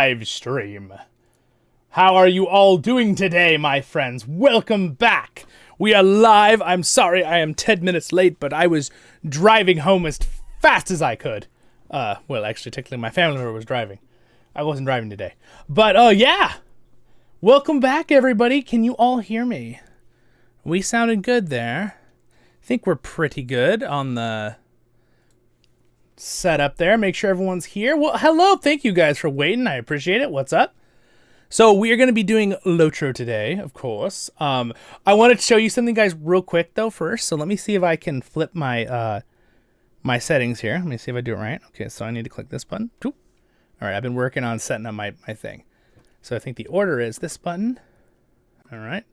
live stream. How are you all doing today, my friends? Welcome back. We are live. I'm sorry I am 10 minutes late, but I was driving home as fast as I could. Well, actually, technically, my family member was driving. I wasn't driving today. But, yeah. Welcome back, everybody. Can you all hear me? We sounded good there. I think we're pretty good on the setup there. Make sure everyone's here. Well, hello. Thank you guys for waiting. I appreciate it. What's up? So we are going to be doing LOTRO today, of course. I wanted to show you something, guys, real quick, though, first. So let me see if I can flip my my settings here. Let me see if I do it right. Okay, so I need to click this button. All right, I've been working on setting up my thing. So I think the order is this button. All right.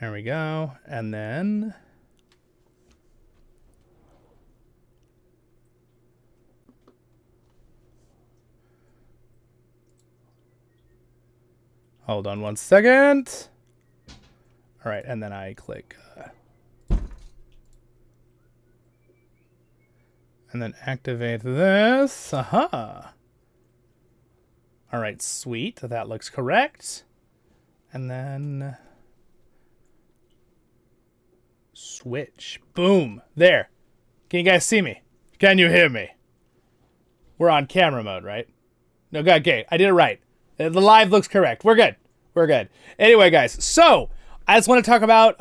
There we go. And then... hold on one second. All right, and then I click... and then activate this. Aha. All right, sweet. That looks correct. And then... switch. Boom. There. Can you guys see me? Can you hear me? We're on camera mode, right? No, okay. I did it right. The live looks correct. We're good. We're good. Anyway, guys. So, I just want to talk about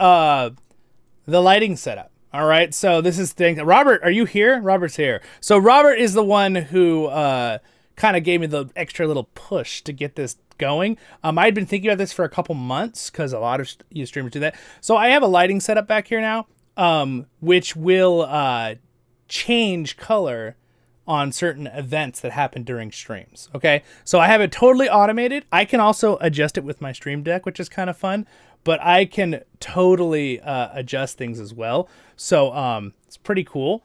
the lighting setup. All right. So, this is thing. Robert, are you here? Robert's here. So, Robert is the one who kind of gave me the extra little push to get this going. I'd been thinking about this for a couple months because a lot of you streamers do that. So I have a lighting setup back here now, which will change color on certain events that happen during streams. Okay, so I have it totally automated. I can also adjust it with my Stream Deck, which is kind of fun, but I can totally adjust things as well. So it's pretty cool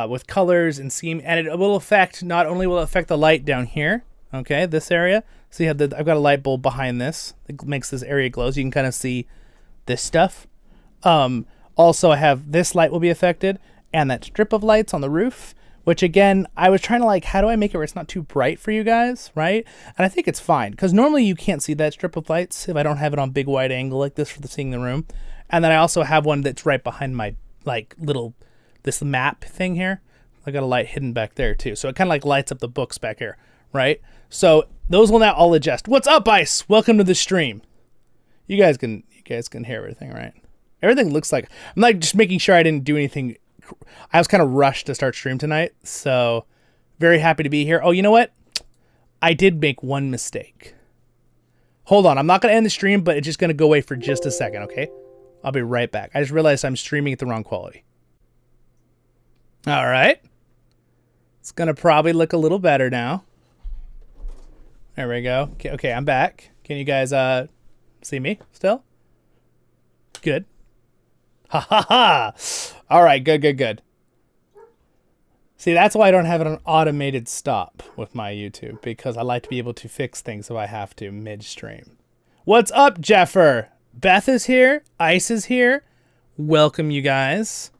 with colors and scheme, and it will affect, not only will it affect the light down here, okay, this area. So you have I've got a light bulb behind this. It makes this area glow, so you can kind of see this stuff. Also, I have this light will be affected, and that strip of lights on the roof, which again, I was trying to like, how do I make it where it's not too bright for you guys, right? And I think it's fine, because normally you can't see that strip of lights if I don't have it on big wide angle like this for seeing the room. And then I also have one that's right behind my like little, this map thing here. I got a light hidden back there too. So it kind of like lights up the books back here, right? So those will now all adjust. What's up, Ice? Welcome to the stream. You guys can hear everything, right? Everything looks like, I'm like just making sure I didn't do anything. I was kind of rushed to start stream tonight, so very happy to be here. Oh, you know what? I did make one mistake. Hold on, I'm not going to end the stream, but it's just going to go away for just a second, okay? I'll be right back. I just realized I'm streaming at the wrong quality. All right. It's going to probably look a little better now. There we go. Okay, I'm back. Can you guys see me still? Good. Ha ha ha. All right, good. See, that's why I don't have an automated stop with my YouTube, because I like to be able to fix things if I have to mid-stream. What's up, Jeffer? Beth is here. Ice is here. Welcome, you guys.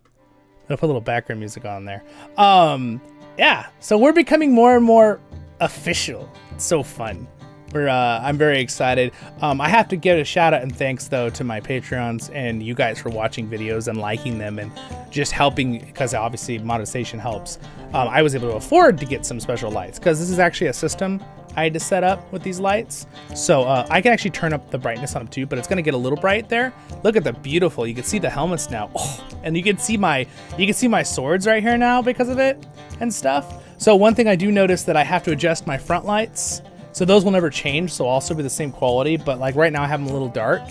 I'll put a little background music on there. Yeah, so we're becoming more and more official. It's so fun. I'm very excited. I have to give a shout out and thanks though to my Patreons and you guys for watching videos and liking them and just helping, because obviously monetization helps. I was able to afford to get some special lights because this is actually a system I had to set up with these lights. So I can actually turn up the brightness on them too, but it's gonna get a little bright there. Look at the beautiful, you can see the helmets now. Oh, and you can see my swords right here now because of it and stuff. So one thing I do notice that I have to adjust my front lights. So those will never change, so I'll also be the same quality, but like right now I have them a little dark.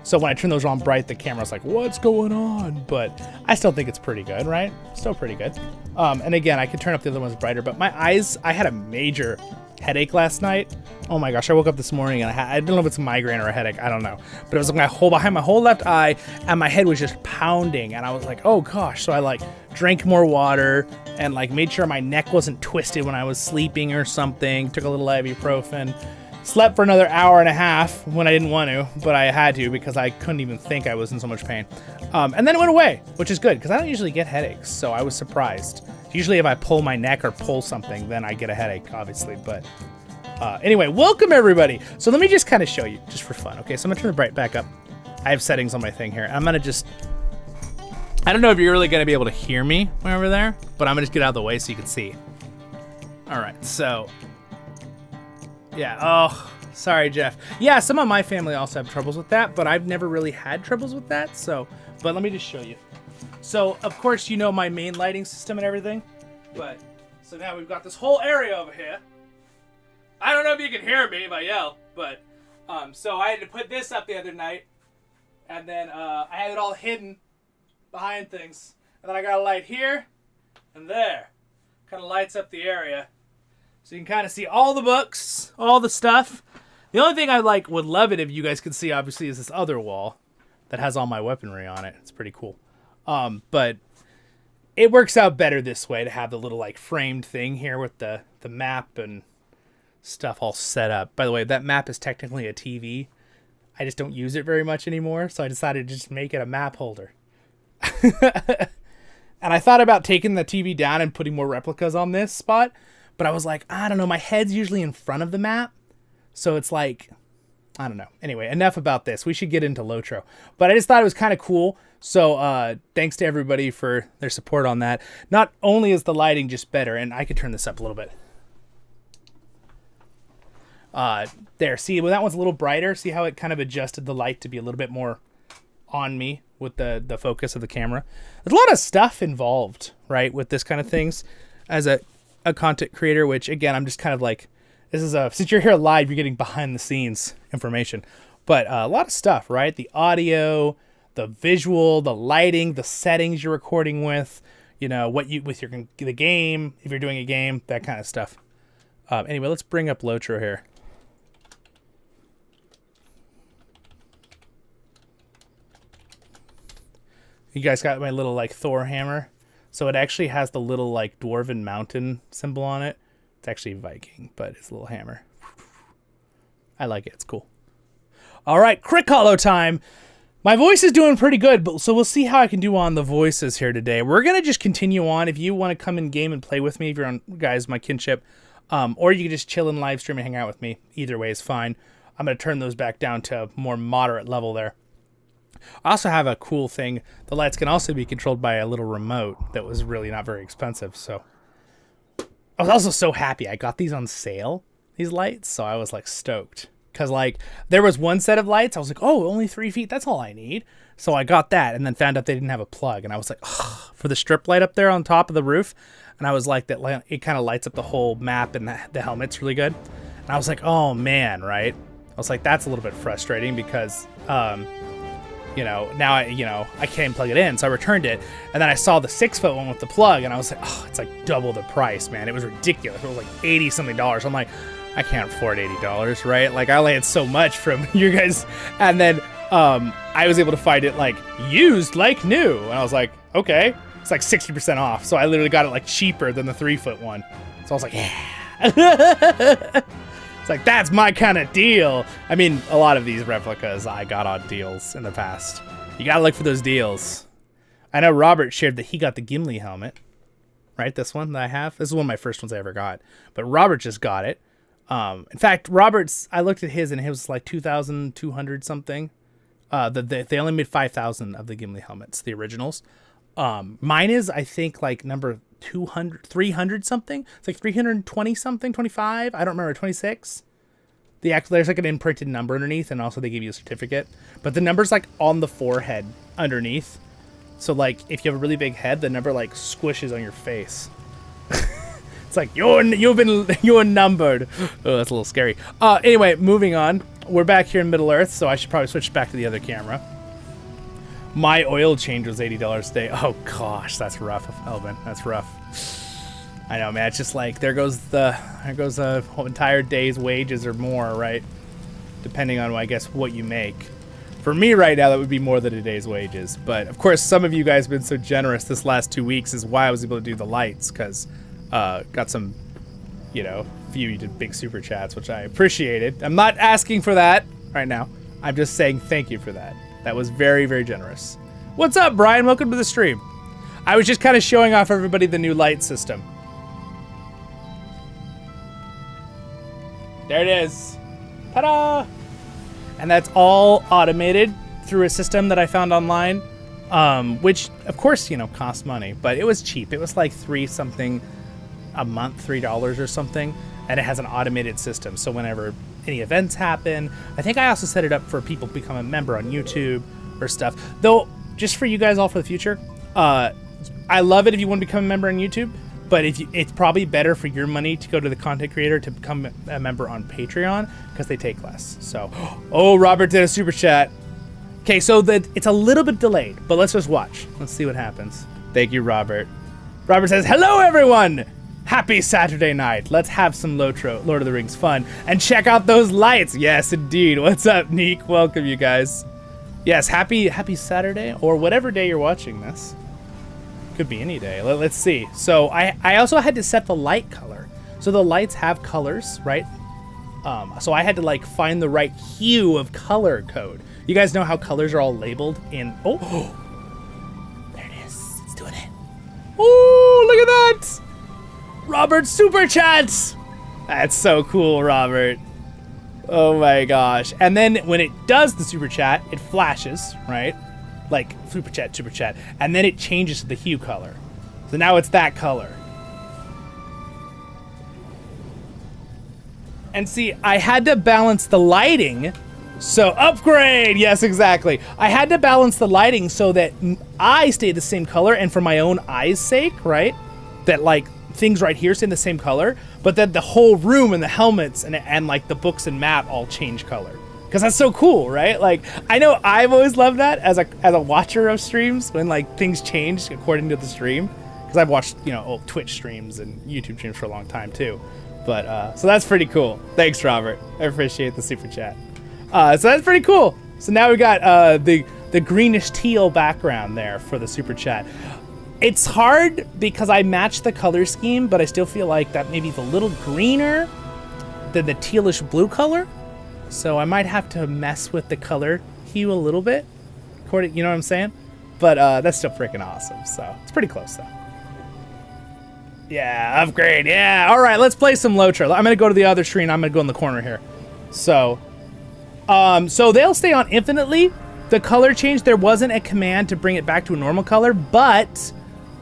So when I turn those on bright, the camera's like, what's going on? But I still think it's pretty good, right? Still pretty good. And again, I could turn up the other ones brighter, but my eyes, I had a major headache last night. Oh my gosh, I woke up this morning and I don't know if it's a migraine or a headache, I don't know. But it was like behind my whole left eye, and my head was just pounding, and I was like, oh gosh. So I like drank more water and like made sure my neck wasn't twisted when I was sleeping or something. Took a little ibuprofen. Slept for another hour and a half when I didn't want to, but I had to because I couldn't even think I was in so much pain. And then it went away, which is good because I don't usually get headaches, so I was surprised. Usually if I pull my neck or pull something, then I get a headache, obviously, but Anyway, welcome everybody. So let me just kind of show you, just for fun. Okay, so I'm gonna turn the bright back up. I have settings on my thing here. I'm gonna just, I don't know if you're really gonna be able to hear me when over there, but I'm gonna just get out of the way so you can see. All right, so, yeah, oh, sorry, Jeff. Yeah, some of my family also have troubles with that, but I've never really had troubles with that, so, but let me just show you. So, of course, you know my main lighting system and everything, but, so now we've got this whole area over here. I don't know if you can hear me if I yell, but, so I had to put this up the other night, and then, I had it all hidden behind things, and then I got a light here, and there. Kind of lights up the area. So you can kind of see all the books, all the stuff. The only thing I would love it if you guys could see, obviously, is this other wall that has all my weaponry on it. It's pretty cool. But it works out better this way to have the little framed thing here with the map and stuff all set up. By the way, that map is technically a TV. I just don't use it very much anymore, so I decided to just make it a map holder. And I thought about taking the TV down and putting more replicas on this spot, but I was like, I don't know, my head's usually in front of the map, so it's like, I don't know. Anyway, enough about this. We should get into LOTRO. But I just thought it was kind of cool, so thanks to everybody for their support on that. Not only is the lighting just better, and I could turn this up a little bit. There, see, well, that one's a little brighter. See how it kind of adjusted the light to be a little bit more on me with the focus of the camera. There's a lot of stuff involved, right, with this kind of things as a content creator, which, again, I'm just kind of like, this is since you're here live, you're getting behind the scenes information. But a lot of stuff, right? The audio, the visual, the lighting, the settings you're recording with, you know, the game, if you're doing a game, that kind of stuff. Anyway, let's bring up LOTRO here. You guys got my little Thor hammer. So it actually has the little Dwarven mountain symbol on it. It's actually Viking, but it's a little hammer. I like it. It's cool. All right, CrickHollow time. My voice is doing pretty good, but so we'll see how I can do on the voices here today. We're going to just continue on. If you want to come in game and play with me, if you're on, guys, my kinship, or you can just chill and live stream and hang out with me. Either way is fine. I'm going to turn those back down to a more moderate level there. I also have a cool thing. The lights can also be controlled by a little remote that was really not very expensive. So I was also so happy. I got these on sale, these lights. So I was stoked because there was one set of lights. I was like, oh, only 3 feet. That's all I need. So I got that and then found out they didn't have a plug. And I was like, oh, for the strip light up there on top of the roof. And I was like, that it kind of lights up the whole map and the helmet's really good. And I was like, oh man, right? I was like, that's a little bit frustrating because, now I can't plug it in, so I returned it, and then I saw the 6-foot one with the plug, and I was like, oh, it's double the price, man. It was ridiculous. It was $80-something. I'm like, I can't afford $80, right? I only had so much from you guys, and then I was able to find it used like new, and I was like, okay, it's 60% off. So I literally got it cheaper than the 3-foot one. So I was like, yeah. It's that's my kind of deal. I mean, a lot of these replicas I got on deals in the past. You gotta look for those deals. I know Robert shared that he got the Gimli helmet. Right, this one that I have. This is one of my first ones I ever got. But Robert just got it. In fact, Robert's, I looked at his and his was 2,200 something. They only made 5,000 of the Gimli helmets, the originals. Mine is, I think, number 200, 300 something. It's 320 something, 25. I don't remember, 26. There's an imprinted number underneath, and also they give you a certificate. But the number's on the forehead underneath. So if you have a really big head, the number squishes on your face. It's you're numbered. Oh, that's a little scary. Anyway, moving on. We're back here in Middle Earth, so I should probably switch back to the other camera. My oil change was $80 a day. Oh gosh, that's rough, Elvin. That's rough. I know, man. It's just there goes a whole entire day's wages or more, right? Depending on, I guess, what you make. For me right now, that would be more than a day's wages. But of course, some of you guys have been so generous this last 2 weeks is why I was able to do the lights, because got some, few you did big super chats, which I appreciated. I'm not asking for that right now. I'm just saying thank you for that. That was very, very generous. What's up, Brian? Welcome to the stream. I was just kind of showing off everybody the new light system. There it is. Ta-da! And that's all automated through a system that I found online, which, of course, you know, costs money, but it was cheap. It was like $3 a month, $3 or something, and it has an automated system. So whenever any events happen, I think I also set it up for people to become a member on YouTube or stuff. Though, just for you guys all for the future, I love it if you want to become a member on YouTube, but it's probably better for your money to go to the content creator to become a member on Patreon because they take less. So, oh, Robert did a super chat. Okay, so it's a little bit delayed, but let's just watch. Let's see what happens. Thank you, Robert. Robert says, hello, everyone. Happy Saturday night. Let's have some LOTRO, Lord of the Rings fun, and check out those lights. Yes, indeed. What's up, Neek? Welcome, you guys. Yes, happy Saturday, or whatever day you're watching this. Could be any day. Let's see. So I also had to set the light color. So the lights have colors, right? So I had to like find the right hue of color code. You guys know how colors are all labeled in... Oh, there it is. It's doing it. Oh, look at that. Robert super chats. That's so cool, Robert. Oh my gosh. And then when it does the super chat, it flashes, right? Like super chat, and then it changes to the hue color. So now it's that color. And see, I had to balance the lighting. So upgrade, yes, exactly. I had to balance the lighting so that I stay the same color, and for my own eyes' sake, right? That like things right here stay the same color, but then the whole room and the helmets and like the books and map all change color. Because that's so cool, right? Like, I know I've always loved that as a watcher of streams when like things change according to the stream. Because I've watched, you know, old Twitch streams and YouTube streams for a long time too. But so that's pretty cool. Thanks, Robert. I appreciate the super chat. So that's pretty cool. So now we got the greenish teal background there for the super chat. It's hard because I matched the color scheme, but I still feel like that maybe is a little greener than the tealish blue color. So I might have to mess with the color hue a little bit, you know what I'm saying? But that's still freaking awesome. So it's pretty close though. Yeah, upgrade. Yeah. All right, let's play some LOTRO. I'm gonna go to the other screen. I'm gonna go in the corner here. So they'll stay on infinitely. The color change, there wasn't a command to bring it back to a normal color, but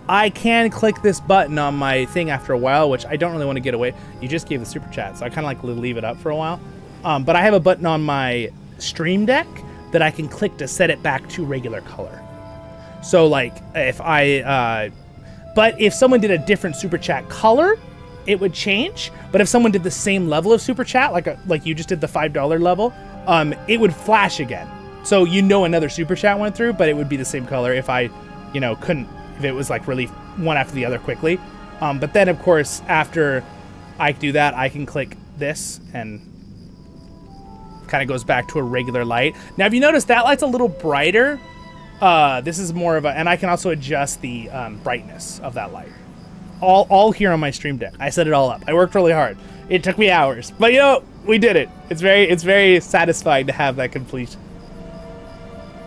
I can click this button on my thing after a while, which I don't really want to get away. You just gave the super chat, so I kind of like leave it up for a while. But I have a button on my stream deck that I can click to set it back to regular color. So like if but if someone did a different super chat color, it would change. But if someone did the same level of super chat, like you just did the $5 level, it would flash again. So you know another super chat went through, but it would be the same color if I, you know, if it was like really one after the other quickly. But then of course, after I do that, I can click this and kind of goes back to a regular light. Now, if you notice, that light's a little brighter. This is more of and I can also adjust the brightness of that light. All here on my stream deck. I set it all up. I worked really hard. It took me hours, but you know, we did it. It's very satisfying to have that completion.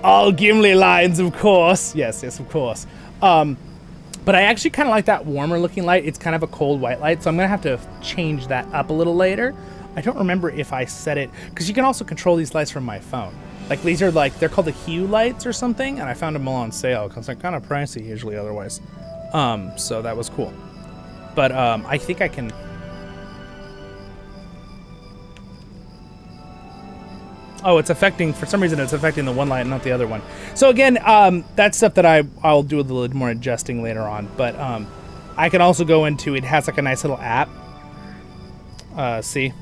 All Gimli lines, of course. Yes, of course. But I actually kind of like that warmer looking light. It's kind of a cold white light, so I'm gonna have to change that up a little later. I don't remember if I set it, because you can also control these lights from my phone. Like these are like, they're called the hue lights or something, and I found them all on sale because they're kind of pricey usually otherwise. So that was cool. But I think I can. Oh, it's affecting, for some reason it's affecting the one light and not the other one. So again, that's stuff that I'll do a little more adjusting later on. But I can also go into, it has like a nice little app. See?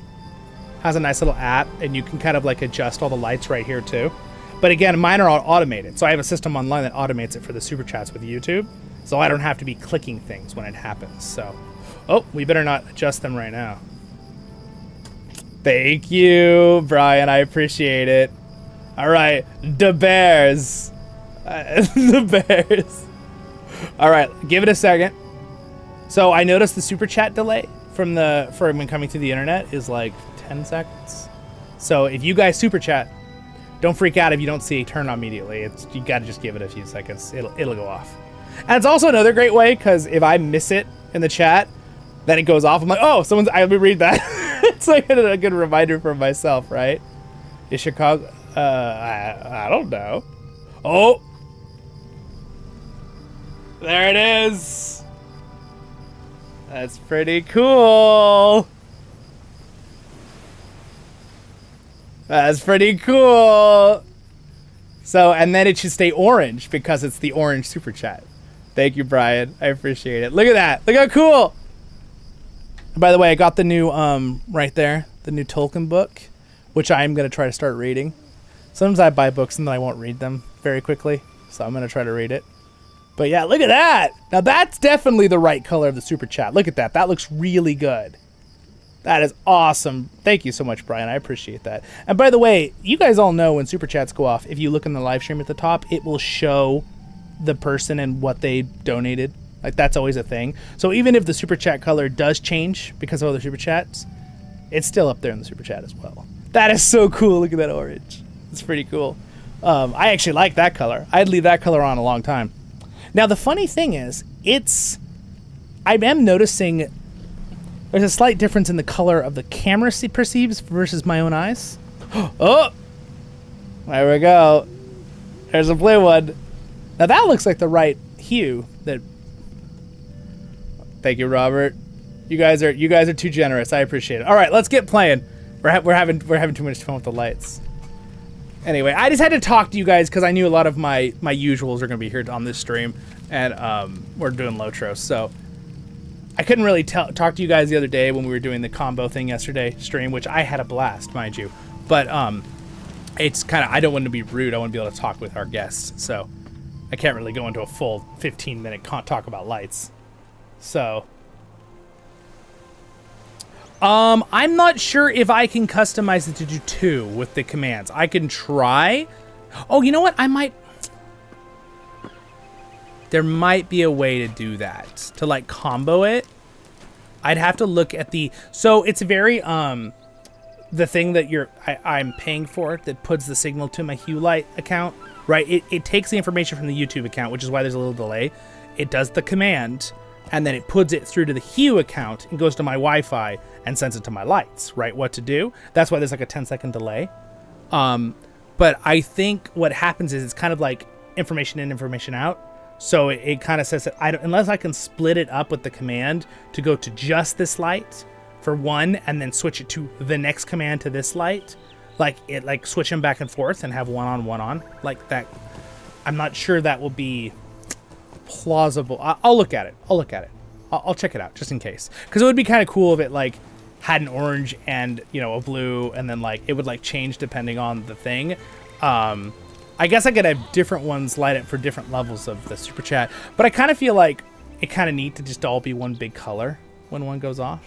Has a nice little app, and you can kind of like adjust all the lights right here too. But again, mine are all automated. So I have a system online that automates it for the super chats with YouTube. So I don't have to be clicking things when it happens. So, oh, we better not adjust them right now. Thank you, Brian. I appreciate it. All right, the Bears. The Bears. All right, give it a second. So I noticed the super chat delay from when coming through the internet is like 10 seconds. So if you guys super chat, don't freak out if you don't see a turn on immediately. You got to just give it a few seconds. It'll go off. And it's also another great way, because if I miss it in the chat, then it goes off. I'm like, oh, let me read that. It's like a good reminder for myself, right? Is Chicago? I don't know. Oh, there it is. That's pretty cool. That's pretty cool. So, and then it should stay orange because it's the orange super chat. Thank you, Brian. I appreciate it. Look at that. Look how cool. And by the way, I got the new, right there, the new Tolkien book, which I'm going to try to start reading. Sometimes I buy books and then I won't read them very quickly. So I'm going to try to read it. But yeah, look at that. Now that's definitely the right color of the super chat. Look at that. That looks really good. That is awesome. Thank you so much, Brian. I appreciate that. And by the way, you guys all know when super chats go off, if you look in the live stream at the top, it will show the person and what they donated. Like, that's always a thing. So even if the super chat color does change because of other super chats, it's still up there in the super chat as well. That is so cool. Look at that orange. It's pretty cool. I actually like that color. I'd leave that color on a long time. Now, the funny thing is, I am noticing there's a slight difference in the color of the camera perceives versus my own eyes. Oh, there we go. There's a blue one. Now that looks like the right hue. Thank you, Robert. You guys are too generous. I appreciate it. All right, let's get playing. We're having too much fun with the lights. Anyway, I just had to talk to you guys because I knew a lot of my usuals are going to be here on this stream, and we're doing LOTRO, so I couldn't really talk to you guys the other day when we were doing the combo thing yesterday stream, which I had a blast, mind you. But it's kind of, I don't want to be rude. I want to be able to talk with our guests, so I can't really go into a full 15-minute talk about lights. So I'm not sure if I can customize it to do 2 with the commands. I can try. Oh, you know what? There might be a way to do that, to like combo it. I'd have to look at so it's very, the thing that I'm paying for that puts the signal to my Hue Light account, right? It takes the information from the YouTube account, which is why there's a little delay. It does the command, and then it puts it through to the Hue account and goes to my Wi-Fi and sends it to my lights, right? What to do. That's why there's like a 10-second delay. But I think what happens is it's kind of like information in, information out. So it kind of says that unless I can split it up with the command to go to just this light for one and then switch it to the next command to this light, like switch them back and forth and have one on like that. I'm not sure that will be plausible. I'll look at it. I'll check it out just in case, because it would be kind of cool if it like had an orange and, you know, a blue, and then like it would like change depending on the thing. I guess I could have different ones light up for different levels of the super chat, but I kind of feel like it kind of neat to just all be one big color when one goes off.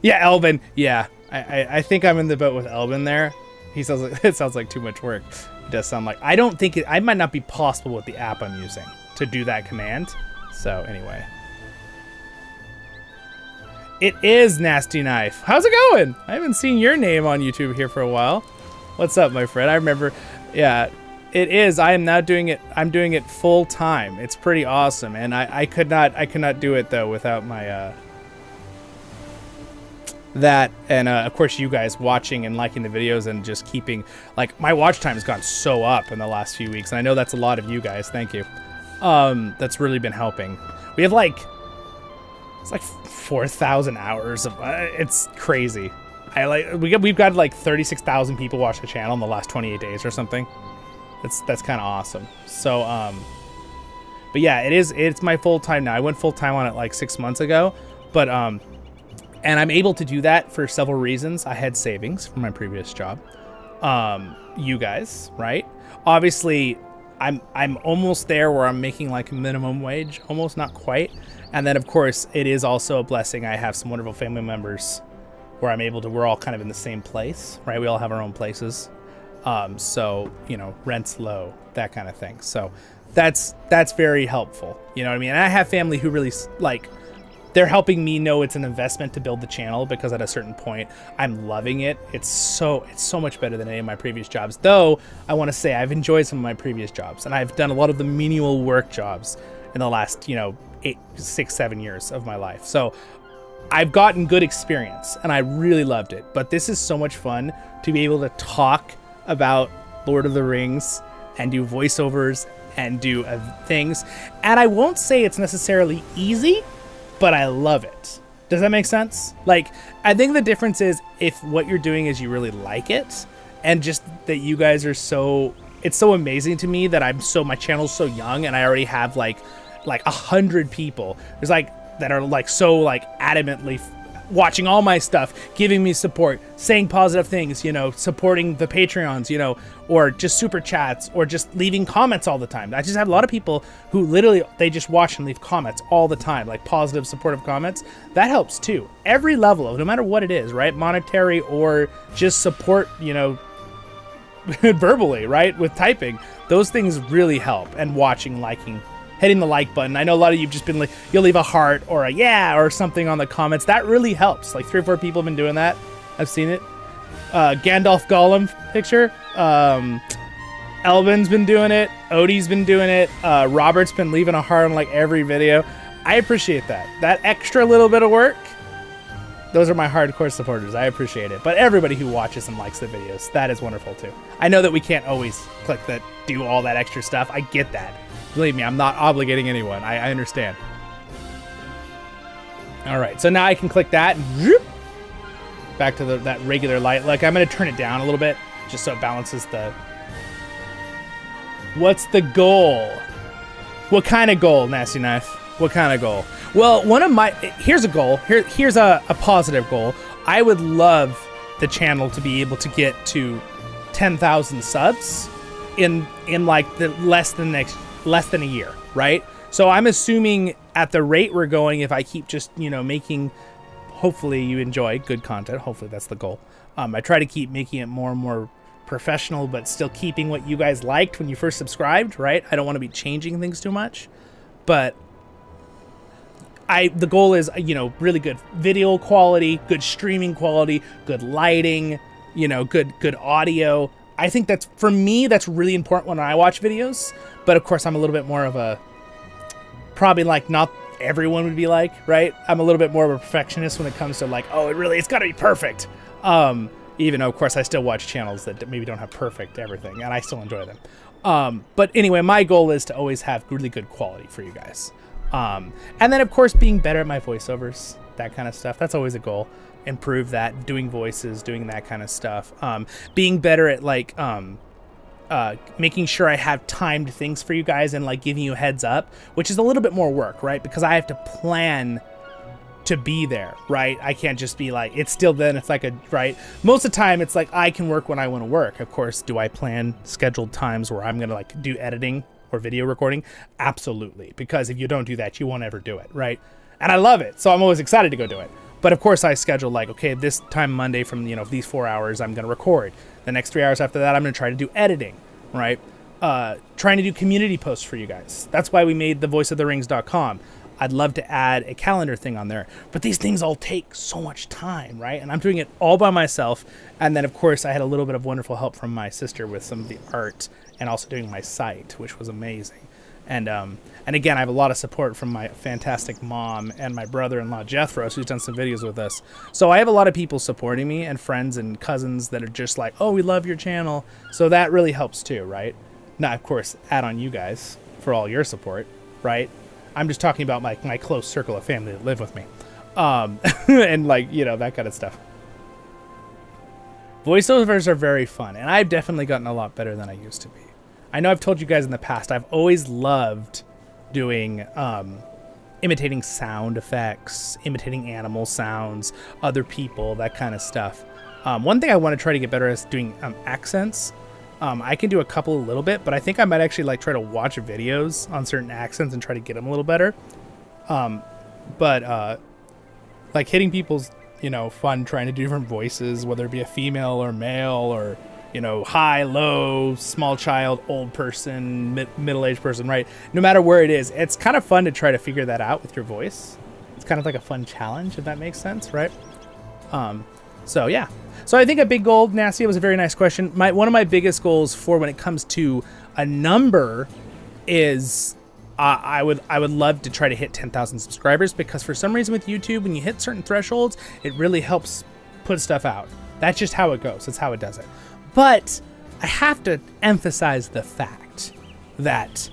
Yeah, Elvin. Yeah, I think I'm in the boat with Elvin there. He sounds like it sounds like too much work. It does sound like, I don't think it might not be possible with the app I'm using to do that command. So anyway, it is Nasty Knife. How's it going? I haven't seen your name on YouTube here for a while. What's up, my friend? I remember. Yeah, it is. I am now doing it. I'm doing it full time. It's pretty awesome, and I could not do it though without my that, and of course you guys watching and liking the videos and just keeping, like, my watch time has gone so up in the last few weeks, and I know that's a lot of you guys. Thank you. That's really been helping. We have like, it's like 4,000 hours of it's crazy. We've got like 36,000 people watch the channel in the last 28 days or something. That's kind of awesome. So but yeah, it's my full time now. I went full time on it like 6 months ago, but and I'm able to do that for several reasons. I had savings from my previous job. You guys, right? Obviously, I'm almost there where I'm making like minimum wage, almost, not quite. And then of course it is also a blessing. I have some wonderful family members where we're all kind of in the same place, right? We all have our own places. So, you know, rent's low, that kind of thing. So that's very helpful. You know what I mean? And I have family who really, like, they're helping me know it's an investment to build the channel, because at a certain point I'm loving it. It's so much better than any of my previous jobs. Though I want to say I've enjoyed some of my previous jobs, and I've done a lot of the menial work jobs in the last, you know, 8, 6, 7 years of my life. So I've gotten good experience and I really loved it, but this is so much fun to be able to talk about Lord of the Rings and do voiceovers and do things. And I won't say it's necessarily easy, but I love it. Does that make sense? Like, I think the difference is if what you're doing is you really like it, and just that you guys are so, it's so amazing to me that my channel's so young and I already have like 100 people. There's like, that are like so like adamantly watching all my stuff, giving me support, saying positive things, you know, supporting the Patreons, you know, or just super chats, or just leaving comments all the time. I just have a lot of people who literally, they just watch and leave comments all the time, like positive, supportive comments. That helps too. Every level of, no matter what it is, right? Monetary or just support, you know, verbally, right? With typing, those things really help. And watching, liking, hitting the like button. I know a lot of you've just been like, you'll leave a heart or a yeah or something on the comments. That really helps. Like 3 or 4 people have been doing that. I've seen it. Gandalf Gollum picture. Elvin's been doing it. Odie's been doing it. Robert's been leaving a heart on like every video. I appreciate that. That extra little bit of work. Those are my hardcore supporters. I appreciate it. But everybody who watches and likes the videos, that is wonderful too. I know that we can't always click that, do all that extra stuff. I get that. Believe me, I'm not obligating anyone. I understand. All right, so now I can click that and whoop, back to that regular light. Like, I'm going to turn it down a little bit just so it balances the... What's the goal? What kind of goal, Nasty Knife? What kind of goal? Well, one of my... Here's a goal. Here's a positive goal. I would love the channel to be able to get to 10,000 subs in like the less than a year, right? So I'm assuming at the rate we're going, if I keep just, you know, making, hopefully you enjoy good content. Hopefully that's the goal. I try to keep making it more and more professional, but still keeping what you guys liked when you first subscribed, right? I don't want to be changing things too much, but the goal is, you know, really good video quality, good streaming quality, good lighting, you know, good audio. I think that's, for me, that's really important when I watch videos. But of course, I'm a little bit more of a, probably like not everyone would be like, right? I'm a little bit more of a perfectionist when it comes to like, oh, it's got to be perfect. Even though, of course, I still watch channels that maybe don't have perfect everything, and I still enjoy them. But anyway, my goal is to always have really good quality for you guys. And then, of course, being better at my voiceovers, that kind of stuff. That's always a goal. Improve that, doing voices, doing that kind of stuff. Being better at like making sure I have timed things for you guys and like giving you a heads up, which is a little bit more work, right? Because I have to plan to be there, right? I can't just be like, it's still then, it's like a, right? Most of the time it's like I can work when I want to work. Of course, do I plan scheduled times where I'm going to like do editing or video recording? Absolutely. Because if you don't do that, you won't ever do it, right? And I love it. So I'm always excited to go do it. But of course I schedule like, okay, this time Monday from, you know, these 4 hours, I'm going to record. The next 3 hours after that, I'm going to try to do editing, right? Trying to do community posts for you guys. That's why we made the voiceoftherings.com. I'd love to add a calendar thing on there, but these things all take so much time, right? And I'm doing it all by myself. And then of course I had a little bit of wonderful help from my sister with some of the art and also doing my site, which was amazing. And again, I have a lot of support from my fantastic mom and my brother-in-law, Jethros, who's done some videos with us. So I have a lot of people supporting me and friends and cousins that are just like, oh, we love your channel. So that really helps too, right? Now, of course, add on you guys for all your support, right? I'm just talking about my close circle of family that live with me. And like, you know, that kind of stuff. Voiceovers are very fun, and I've definitely gotten a lot better than I used to be. I know I've told you guys in the past, I've always loved doing, imitating sound effects, imitating animal sounds, other people, that kind of stuff. One thing I want to try to get better at is doing accents. I can do a couple a little bit, but I think I might actually like try to watch videos on certain accents and try to get them a little better. Like hitting people's, you know, fun trying to do different voices, whether it be a female or male or, you know, high, low, small child, old person, middle-aged person, right? No matter where it is, it's kind of fun to try to figure that out with your voice. It's kind of like a fun challenge, if that makes sense, right? So yeah. So I think a big goal, Nasty, was a very nice question. One of my biggest goals for when it comes to a number is I would love to try to hit 10,000 subscribers, because for some reason with YouTube, when you hit certain thresholds, it really helps put stuff out. That's just how it goes. That's how it does it. But I have to emphasize the fact that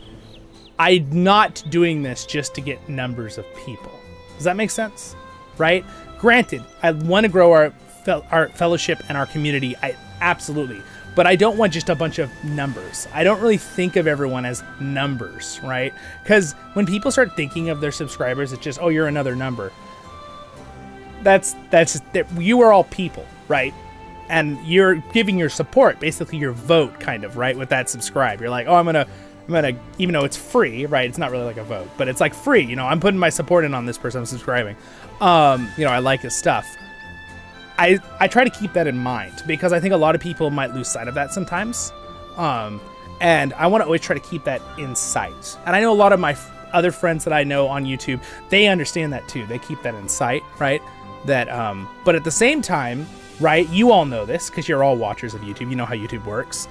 I'm not doing this just to get numbers of people. Does that make sense? Right? Granted, I want to grow our fellowship and our community. Absolutely. But I don't want just a bunch of numbers. I don't really think of everyone as numbers, right? Because when people start thinking of their subscribers, it's just, oh, you're another number. That's you are all people, right? And you're giving your support, basically your vote, kind of, right? With that subscribe, you're like, oh, I'm gonna, even though it's free, right? It's not really like a vote, but it's like free. You know, I'm putting my support in on this person. I'm subscribing. You know, I like his stuff. I try to keep that in mind, because I think a lot of people might lose sight of that sometimes. And I want to always try to keep that in sight. And I know a lot of my other friends that I know on YouTube, they understand that too. They keep that in sight, right? That, but at the same time, right, you all know this because you're all watchers of YouTube. You know how YouTube works.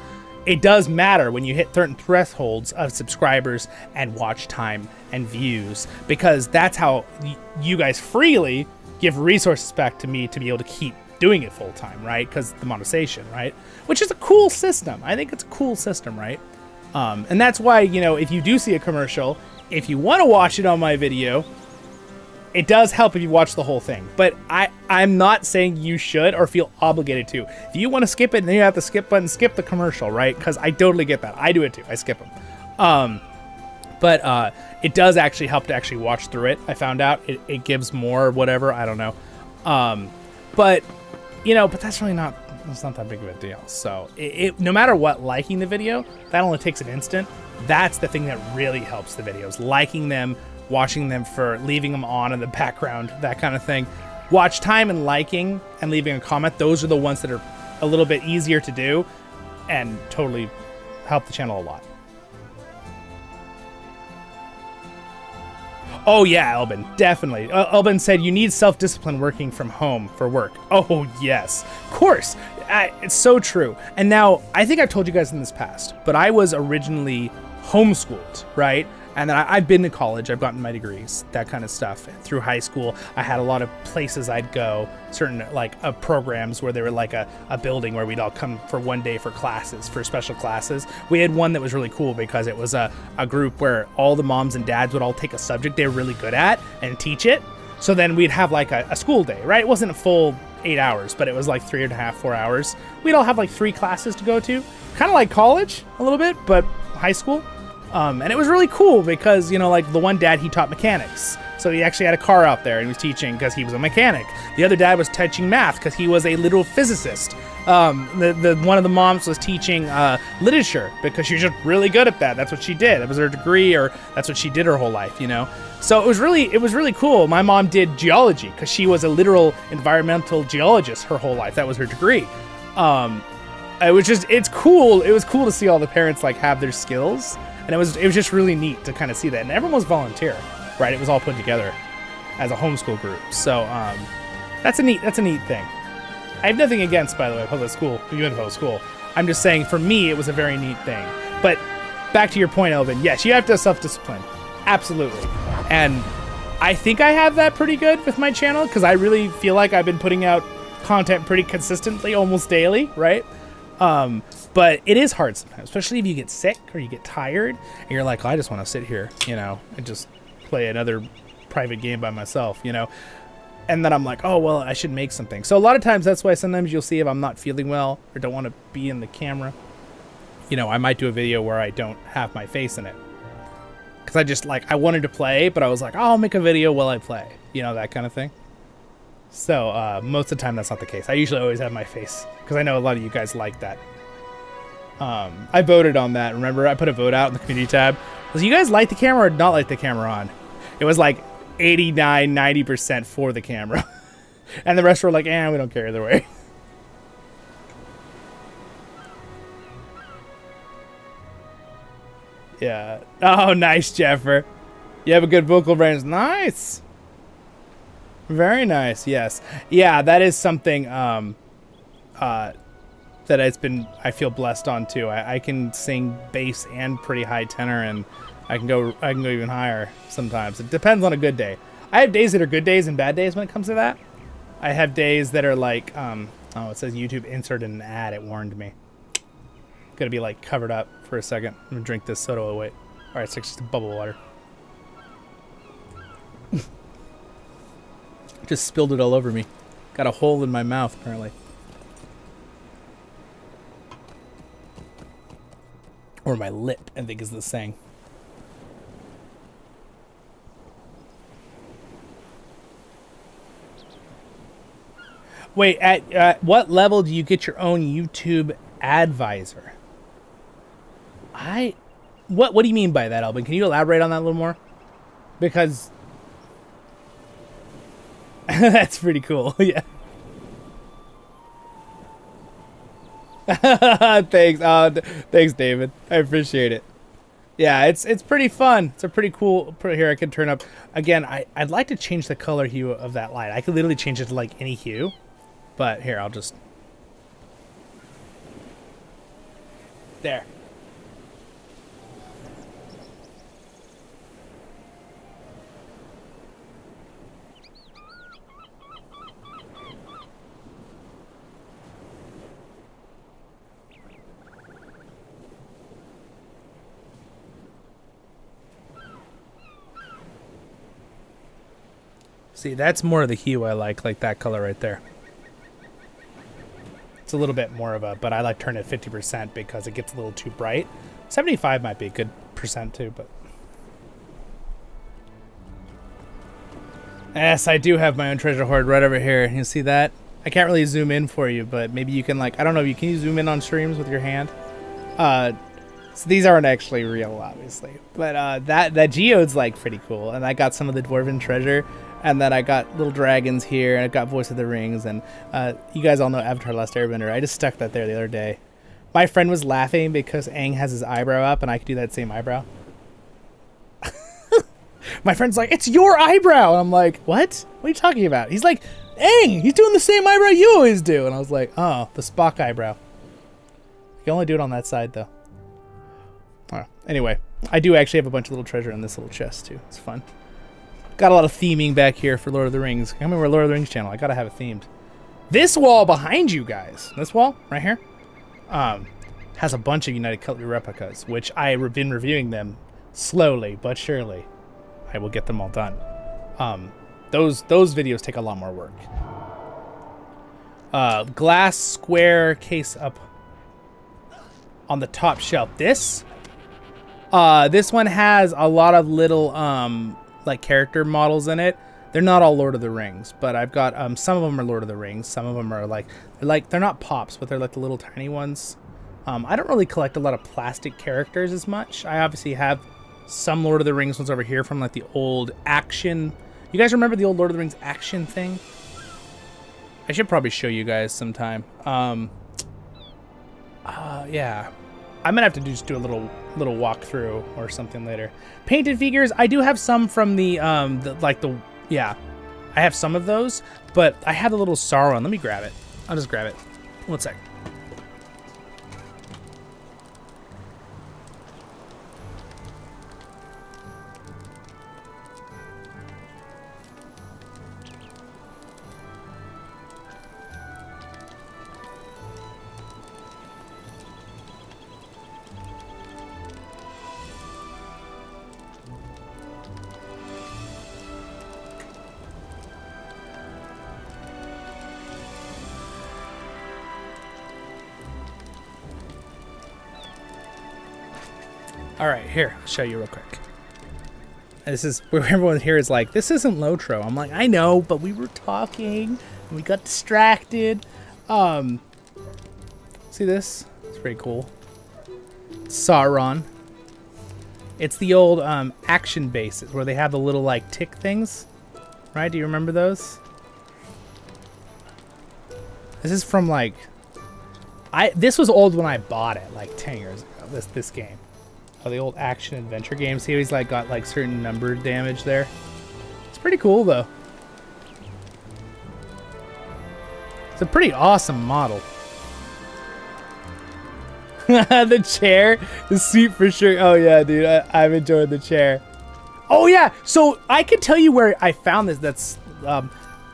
It does matter when you hit certain thresholds of subscribers and watch time and views, because that's how you guys freely give resources back to me to be able to keep doing it full time, right? Because the monetization, right? Which is a cool system. I think it's a cool system, right? And that's why, you know, if you do see a commercial, if you want to watch it on my video, it does help if you watch the whole thing. But I'm not saying you should or feel obligated to. If you want to skip it, then you have the skip button, skip the commercial, right? Because I totally get that. I do it too. I skip them. But it does actually help to actually watch through it. I found out it gives more, whatever. I don't know. But, you know, but that's really not, it's not that big of a deal. So no matter what, liking the video, that only takes an instant. That's the thing that really helps the videos. Liking them, watching them, for leaving them on in the background, that kind of thing. Watch time and liking and leaving a comment. Those are the ones that are a little bit easier to do and totally help the channel a lot. Oh yeah, Elbin, definitely. Elbin said you need self-discipline working from home for work. Oh yes, of course. It's so true. And now, I think I've told you guys in this past, but I was originally homeschooled, right? And then I've been to college, I've gotten my degrees, that kind of stuff. Through high school, I had a lot of places I'd go, certain programs where they were like a building where we'd all come for one day for classes, for special classes. We had one that was really cool because it was a group where all the moms and dads would all take a subject they were really good at and teach it. So then we'd have like a school day, right? It wasn't a full 8 hours, but it was like 3.5, 4 hours. We'd all have like 3 classes to go to. Kind of like college a little bit, but high school. And it was really cool because, you know, like the one dad, he taught mechanics. So he actually had a car out there and he was teaching because he was a mechanic. The other dad was teaching math because he was a literal physicist. The one of the moms was teaching literature because she was just really good at that. That's what she did. It was her degree, or that's what she did her whole life, you know? So it was really cool. My mom did geology because she was a literal environmental geologist her whole life. That was her degree. It's cool. It was cool to see all the parents like have their skills. And it was just really neat to kind of see that. And everyone was volunteer, right? It was all put together as a homeschool group. So that's a neat thing. I have nothing against, by the way, public school. You went to public school. I'm just saying, for me, it was a very neat thing. But back to your point, Elvin. Yes, you have to have self-discipline. Absolutely. And I think I have that pretty good with my channel, because I really feel like I've been putting out content pretty consistently, almost daily, right? But it is hard sometimes, especially if you get sick or you get tired and you're like, oh, I just want to sit here, you know, and just play another private game by myself, you know. And then I'm like, oh, well, I should make something. So a lot of times that's why sometimes you'll see if I'm not feeling well or don't want to be in the camera, you know, I might do a video where I don't have my face in it. Because I just I wanted to play, but I was like, oh, I'll make a video while I play, you know, that kind of thing. So most of the time that's not the case. I usually always have my face because I know a lot of you guys like that. I voted on that. Remember, I put a vote out in the community tab. Was you guys like the camera or not like the camera on? It was like 89, 90% for the camera. And the rest were like, we don't care either way. Yeah. Oh, nice, Jeffer. You have a good vocal range. Nice. Very nice. Yes. Yeah, that is something that I feel blessed on too. I can sing bass and pretty high tenor, and I can go even higher sometimes. It depends on a good day. I have days that are good days and bad days when it comes to that. I have days that are like, oh, it says YouTube inserted an ad. It warned me. Gonna be like covered up for a second. I'm gonna drink this soda away. All right, it's just bubble water. Just spilled it all over me. Got a hole in my mouth apparently. Or my lip, I think is the saying. Wait, at what level do you get your own YouTube advisor? What do you mean by that, Alvin? Can you elaborate on that a little more? Because that's pretty cool. Yeah. Thanks. Thanks, David. I appreciate it. Yeah, it's pretty fun. It's a pretty cool. Here, I can turn up again. I'd like to change the color hue of that light. I could literally change it to like any hue, but here I'll just there. See, that's more of the hue I like that color right there. It's a little bit more of a, but I like turn it 50% because it gets a little too bright. 75 might be a good percent too, but. Yes, I do have my own treasure hoard right over here. You see that? I can't really zoom in for you, but maybe you can like, I don't know, can you zoom in on streams with your hand? So these aren't actually real, obviously. But that geode's like pretty cool. And I got some of the Dwarven treasure. And then I got little dragons here, and I got Voice of the Rings, and you guys all know Avatar: Last Airbender. I just stuck that there the other day. My friend was laughing because Aang has his eyebrow up, and I could do that same eyebrow. My friend's like, "It's your eyebrow," and I'm like, "What? What are you talking about?" He's like, "Aang, he's doing the same eyebrow you always do," and I was like, "Oh, the Spock eyebrow." You can only do it on that side, though. Anyway, I do actually have a bunch of little treasure in this little chest too. It's fun. Got a lot of theming back here for Lord of the Rings. I mean, we're Lord of the Rings channel. I gotta have it themed. This wall behind you guys, this wall right here, has a bunch of United Cutlery replicas, which I've been reviewing them slowly but surely. I will get them all done. Those videos take a lot more work. Glass square case up on the top shelf. This one has a lot of little like character models in it. They're not all Lord of the Rings, but I've got some of them are Lord of the Rings. Some of them are they're not pops, but they're like the little tiny ones. I don't really collect a lot of plastic characters as much. I obviously have some Lord of the Rings ones over here from like the old action. You guys remember the old Lord of the Rings action thing? I should probably show you guys sometime. Yeah. I'm gonna have to just do a little walkthrough or something later. Painted figures, I do have some from yeah, I have some of those, but I have the little Sauron. Let me grab it. I'll just grab it. 1 sec. All right, here, I'll show you real quick. This is where everyone here is like, this isn't LOTRO. I'm like, I know, but we were talking and we got distracted. See this? It's pretty cool. Sauron. It's the old action bases where they have the little like tick things, right? Do you remember those? This is from like, this was old when I bought it like 10 years ago. This game. Oh, the old action adventure games. He always like got like certain number damage there. It's pretty cool though. It's a pretty awesome model. The chair, the seat for sure. Oh yeah, dude, I've enjoyed the chair. Oh yeah, so I could tell you where I found this.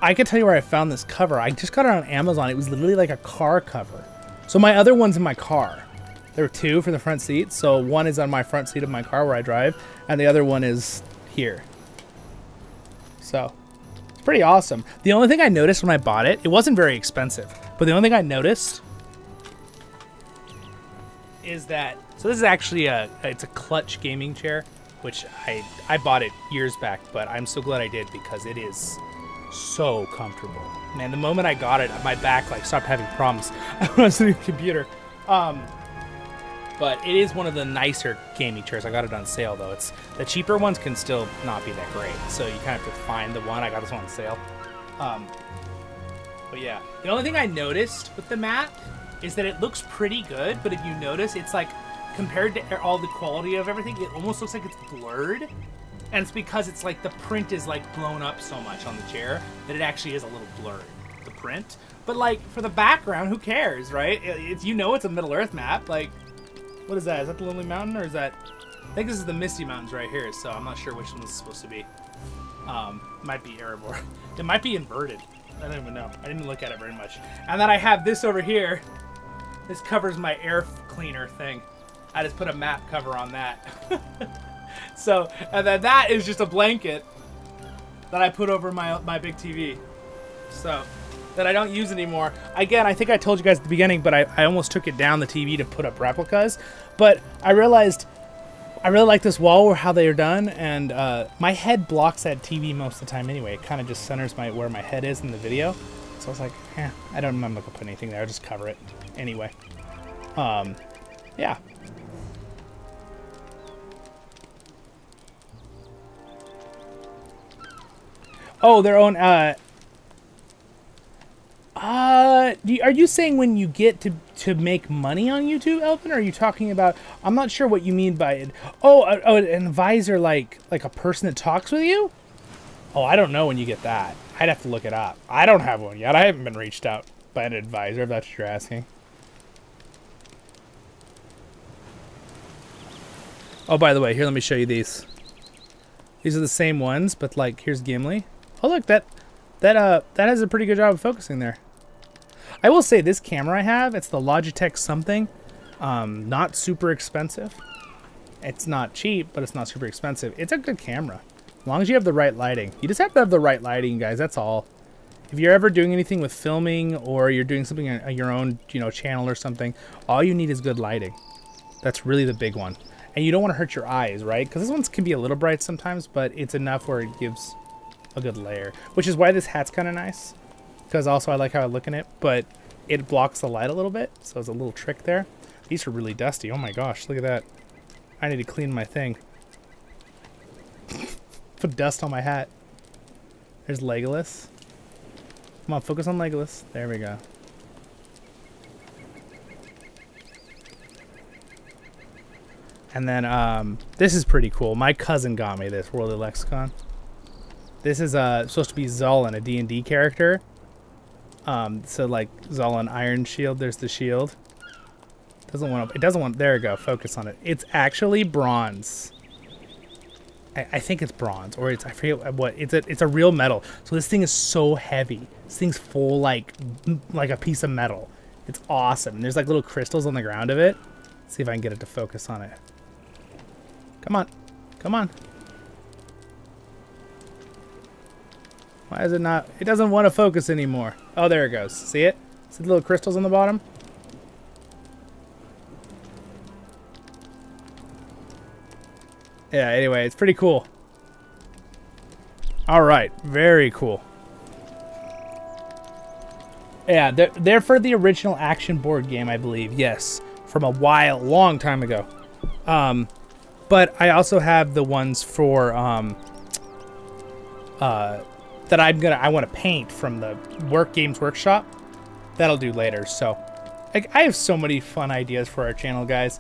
I could tell you where I found this cover. I just got it on Amazon. It was literally like a car cover. So my other one's in my car. There were two for the front seat. So one is on my front seat of my car where I drive, and the other one is here. So it's pretty awesome. The only thing I noticed when I bought it, it wasn't very expensive, but the only thing I noticed is that, so this is actually it's a clutch gaming chair, which I bought it years back, but I'm so glad I did because it is so comfortable. Man, the moment I got it, my back like stopped having problems. I was on the computer. But it is one of the nicer gaming chairs. I got it on sale though. It's the cheaper ones can still not be that great, so you kind of have to find the one. I got this one on sale. But yeah, the only thing I noticed with the mat is that it looks pretty good, but if you notice, it's like compared to all the quality of everything, it almost looks like it's blurred. And it's because it's like the print is like blown up so much on the chair that it actually is a little blurred, the print. But like for the background, who cares, right? It's, you know, it's a Middle Earth map. Like, what is that? Is that the Lonely Mountain, or is that? I think this is the Misty Mountains right here. So I'm not sure which one this is supposed to be. Might be Erebor. It might be inverted. I don't even know. I didn't look at it very much. And then I have this over here. This covers my air cleaner thing. I just put a map cover on that. So, and then that is just a blanket that I put over my big TV. So, that I don't use anymore. Again, I think I told you guys at the beginning, but I almost took it down the TV to put up replicas. But I realized I really like this wall or how they are done, and my head blocks that TV most of the time anyway. It kind of just centers where my head is in the video. So I was like, I'm not gonna put anything there. I'll just cover it anyway. Yeah. Oh, their own, are you saying when you get to make money on YouTube, Elvin? Or are you talking about, I'm not sure what you mean by it. Oh, an advisor, like a person that talks with you? Oh, I don't know when you get that. I'd have to look it up. I don't have one yet. I haven't been reached out by an advisor, if that's what you're asking. Oh, by the way, here, let me show you these. These are the same ones, but like, here's Gimli. Oh, look, that has a pretty good job of focusing there. I will say this camera I have, it's the Logitech something. Not super expensive. It's not cheap, but it's not super expensive. It's a good camera. As long as you have the right lighting. You just have to have the right lighting, guys, that's all. If you're ever doing anything with filming or you're doing something on your own, channel or something, all you need is good lighting. That's really the big one. And you don't want to hurt your eyes, right? Because this one can be a little bright sometimes, but it's enough where it gives a good layer. Which is why this hat's kind of nice. Because also I like how I look in it, but it blocks the light a little bit. So there's a little trick there. These are really dusty. Oh my gosh, look at that. I need to clean my thing. Put dust on my hat. There's Legolas. Come on, focus on Legolas. There we go. And then this is pretty cool. My cousin got me this, Worldly Lexicon. This is supposed to be Zollin, a D&D character. So like Zollin Ironshield, there's the shield. It doesn't want, there we go, focus on it. It's actually bronze. I think it's bronze, or I forget what, it's a real metal. So this thing is so heavy. This thing's full like a piece of metal. It's awesome. There's like little crystals on the ground of it. Let's see if I can get it to focus on it. Come on. Come on. Why is it not? It doesn't want to focus anymore. Oh, there it goes. See it? See the little crystals on the bottom? Yeah, anyway, it's pretty cool. All right. Very cool. Yeah, they're for the original action board game, I believe. Yes. From a long time ago. But I also have the ones for that I want to paint from the Games Workshop. That'll do later. So I have so many fun ideas for our channel, guys,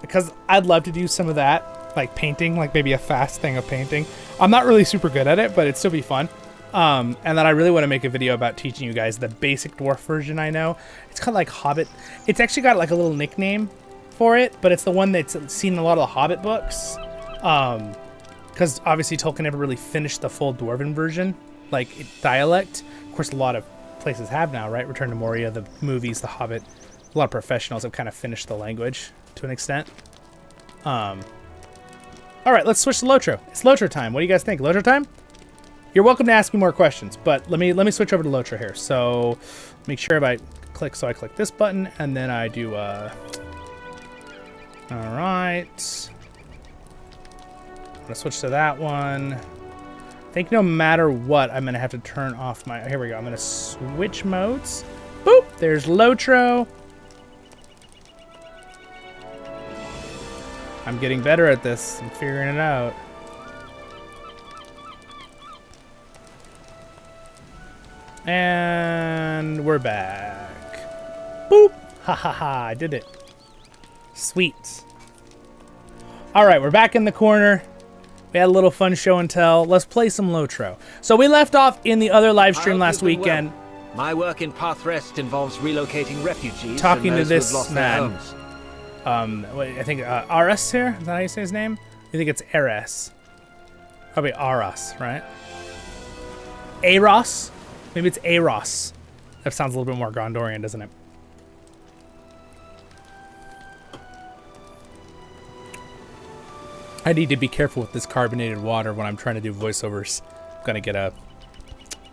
because I'd love to do some of that, like painting, like maybe a fast thing of painting. I'm not really super good at it, but it'd still be fun. And then I really want to make a video about teaching you guys the basic dwarf version I know. It's called like Hobbit. It's actually got like a little nickname for it, but it's the one that's seen in a lot of the Hobbit books. Because obviously Tolkien never really finished the full Dwarven version, like dialect. Of course, a lot of places have now, right? Return to Moria, the movies, The Hobbit. A lot of professionals have kind of finished the language to an extent. All right, let's switch to LOTRO. It's LOTRO time. What do you guys think? LOTRO time? You're welcome to ask me more questions, but let me switch over to LOTRO here. So make sure I click this button, and then I do, all right. I'm gonna switch to that one. I think no matter what, I'm gonna have to turn off my, here we go. I'm gonna switch modes. Boop, there's LOTRO. I'm getting better at this. I'm figuring it out. And we're back. Boop! Ha ha ha, I did it. Sweet. Alright, we're back in the corner. We had a little fun show and tell. Let's play some LOTRO. So we left off in the other live stream last weekend. Well. My work in Path Rest involves relocating refugees. Talking and to this lost man. Their homes. I think Aras here? Is that how you say his name? I think it's Eres. Probably Aras, right? Eros? Maybe it's Eros. That sounds a little bit more Gondorian, doesn't it? I need to be careful with this carbonated water when I'm trying to do voiceovers. I'm gonna get a...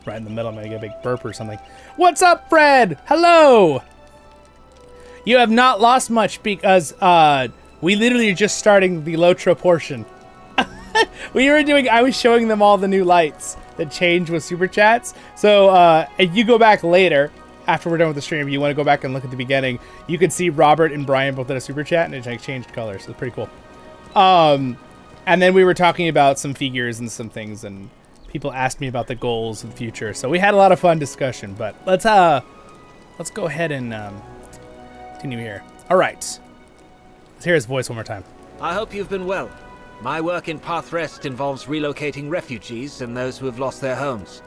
right in the middle, I'm gonna get a big burp or something. What's up, Fred? Hello! You have not lost much because we literally are just starting the LOTRO portion. I was showing them all the new lights that change with super chats. So if you go back later, after we're done with the stream, if you want to go back and look at the beginning, you can see Robert and Brian both did a super chat, and it like changed colors. So it's pretty cool. And then we were talking about some figures and some things, and people asked me about the goals of the future. So we had a lot of fun discussion. But let's go ahead and continue here. All right. Let's hear his voice one more time. I hope you've been well. My work in Path Rest involves relocating refugees and those who have lost their homes.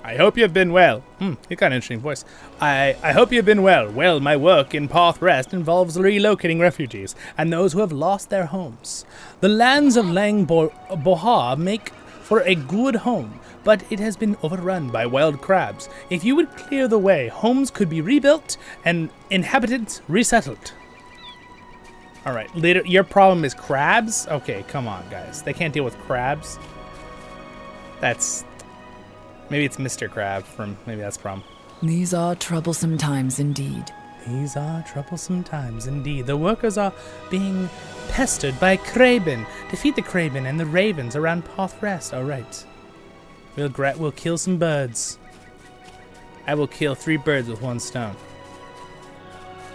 I hope you've been well. You got an interesting voice. I hope you've been well. Well, my work in Path Rest involves relocating refugees and those who have lost their homes. The lands of Lang Bohar make for a good home, but it has been overrun by wild crabs. If you would clear the way, homes could be rebuilt and inhabitants resettled. All right, your problem is crabs? Okay, come on, guys. They can't deal with crabs. Maybe it's Mr. Crab maybe that's the problem. These are troublesome times indeed. These are troublesome times indeed. The workers are being pestered by Kraben. Defeat the Kraben and the ravens around Path Rest. All right. We'll kill some birds. I will kill 3 birds with 1 stone.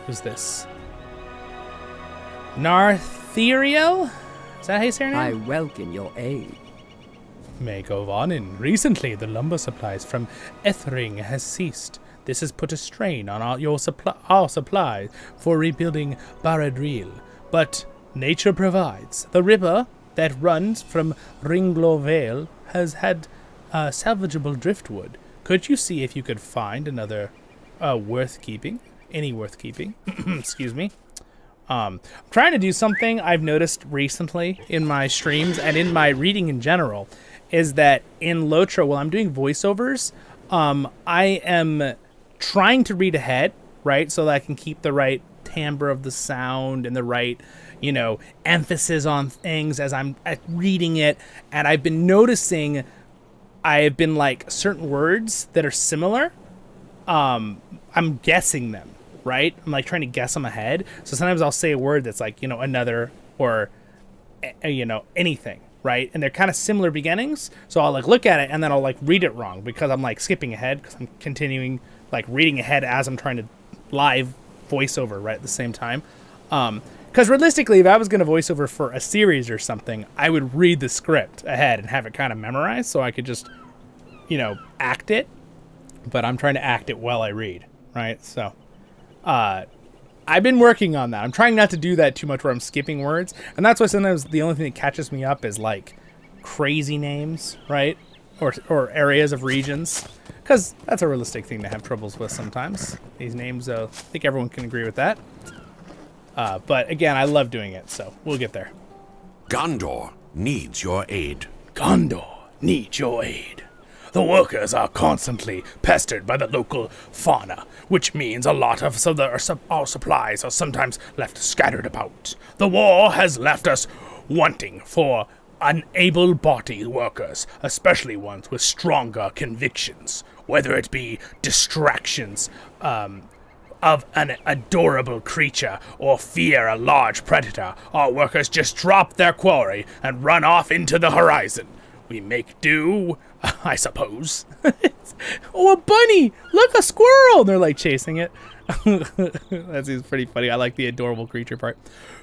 Who's this? Nartheriel? Is that how you say her name? I welcome your aid. May go on in. Recently, the lumber supplies from Ethring has ceased. This has put a strain on our supply for rebuilding Baradril. But nature provides. The river that runs from Ringlow Vale has had salvageable driftwood. Could you see if you could find another worth keeping? Any worth keeping? Excuse me. I'm trying to do something I've noticed recently in my streams and in my reading in general, is that in LOTRO, while I'm doing voiceovers, I am trying to read ahead, right? So that I can keep the right timbre of the sound and the right, emphasis on things as I'm reading it. And I've been noticing I've been like certain words that are similar. I'm guessing them. Right? I'm like trying to guess them ahead. So sometimes I'll say a word that's like, another or, anything. Right? And they're kind of similar beginnings. So I'll like look at it and then I'll like read it wrong because I'm like skipping ahead because I'm continuing like reading ahead as I'm trying to live voiceover right at the same time. Because realistically, if I was going to voiceover for a series or something, I would read the script ahead and have it kind of memorized so I could just, act it. But I'm trying to act it while I read. Right? So... I've been working on that. I'm trying not to do that too much where I'm skipping words. And that's why sometimes the only thing that catches me up is like crazy names, right? or areas of regions, because that's a realistic thing to have troubles with sometimes. These names, I think everyone can agree with that. But again, I love doing it, so we'll get there. Gondor needs your aid. Gondor needs your aid. The workers are constantly pestered by the local fauna, which means a lot of our supplies are sometimes left scattered about. The war has left us wanting for able-bodied workers, especially ones with stronger convictions, whether it be distractions of an adorable creature or fear a large predator. Our workers just drop their quarry and run off into the horizon. We make do, I suppose. Oh, a bunny! Look, a squirrel! They're like chasing it. That seems pretty funny. I like the adorable creature part.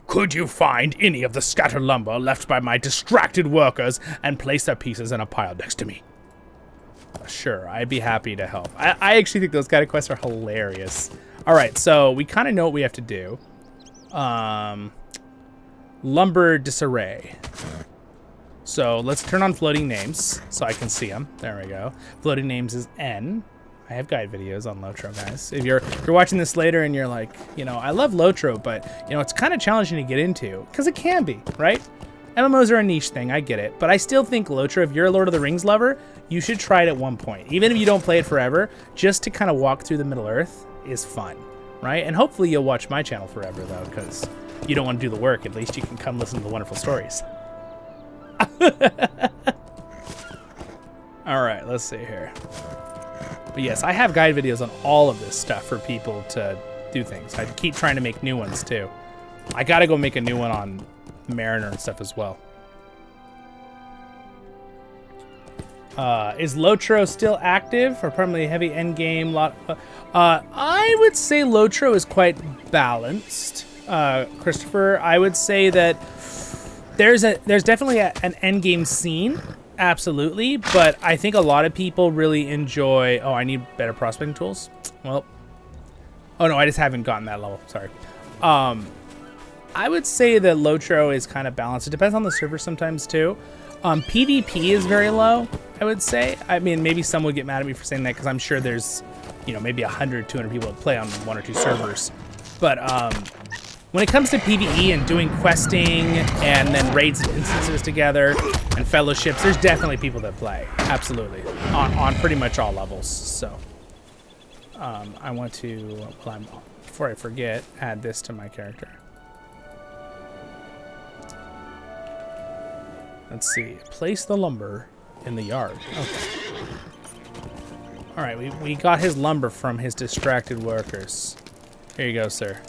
Could you find any of the scattered lumber left by my distracted workers and place their pieces in a pile next to me? Sure, I'd be happy to help. I actually think those kind of quests are hilarious. All right, so we kind of know what we have to do. Lumber disarray. So let's turn on floating names so I can see them. There we go. Floating names is N. I have guide videos on LOTRO, guys. If you're watching this later and you're like, you know, I love LOTRO, but, you know, it's kind of challenging to get into, because it can be, right? MMOs are a niche thing, I get it. But I still think LOTRO, if you're a Lord of the Rings lover, you should try it at one point. Even if you don't play it forever, just to kind of walk through the Middle-earth is fun, right? And hopefully you'll watch my channel forever, though, because you don't want to do the work. At least you can come listen to the wonderful stories. All right, let's see here. But yes, I have guide videos on all of this stuff for people to do things. I keep trying to make new ones too. I gotta go make a new one on Mariner and stuff as well. Is LOTRO still active or primarily heavy endgame? I would say LOTRO is quite balanced. Christopher, I would say that there's definitely an endgame scene. Absolutely, but I think a lot of people really enjoy... Oh, I need better prospecting tools? Well... Oh, no, I just haven't gotten that level. Sorry. I would say that LOTRO is kind of balanced. It depends on the server sometimes, too. PvP is very low, I would say. I mean, maybe some would get mad at me for saying that, because I'm sure there's, you know, maybe 100, 200 people that play on 1 or 2 servers. But, when it comes to PvE and doing questing and then raids and instances together and fellowships, there's definitely people that play. Absolutely. On pretty much all levels. So I want to, before I forget, add this to my character. Let's see. Place the lumber in the yard. Okay. All right, we got his lumber from his distracted workers. Here you go, sir.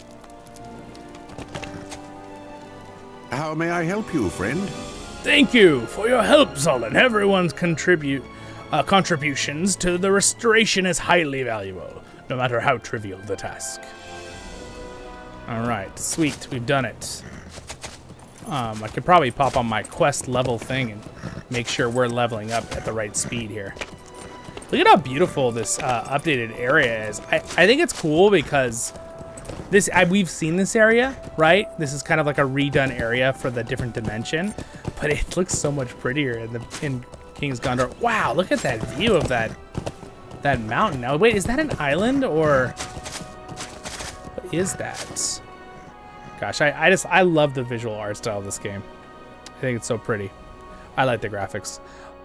How may I help you, friend? Thank you for your help, Zollin. Everyone's contributions to the restoration is highly valuable, no matter how trivial the task. All right, sweet, we've done it. I could probably pop on my quest level thing and make sure we're leveling up at the right speed here. Look at how beautiful this updated area is. I think it's cool because we've seen this area, right? This is kind of like a redone area for the different dimension, but it looks so much prettier in King's Gondor. Wow, look at that view of that mountain. Now, wait, is that an island or what is that? Gosh, I love the visual art style of this game. I think it's so pretty. I like the graphics.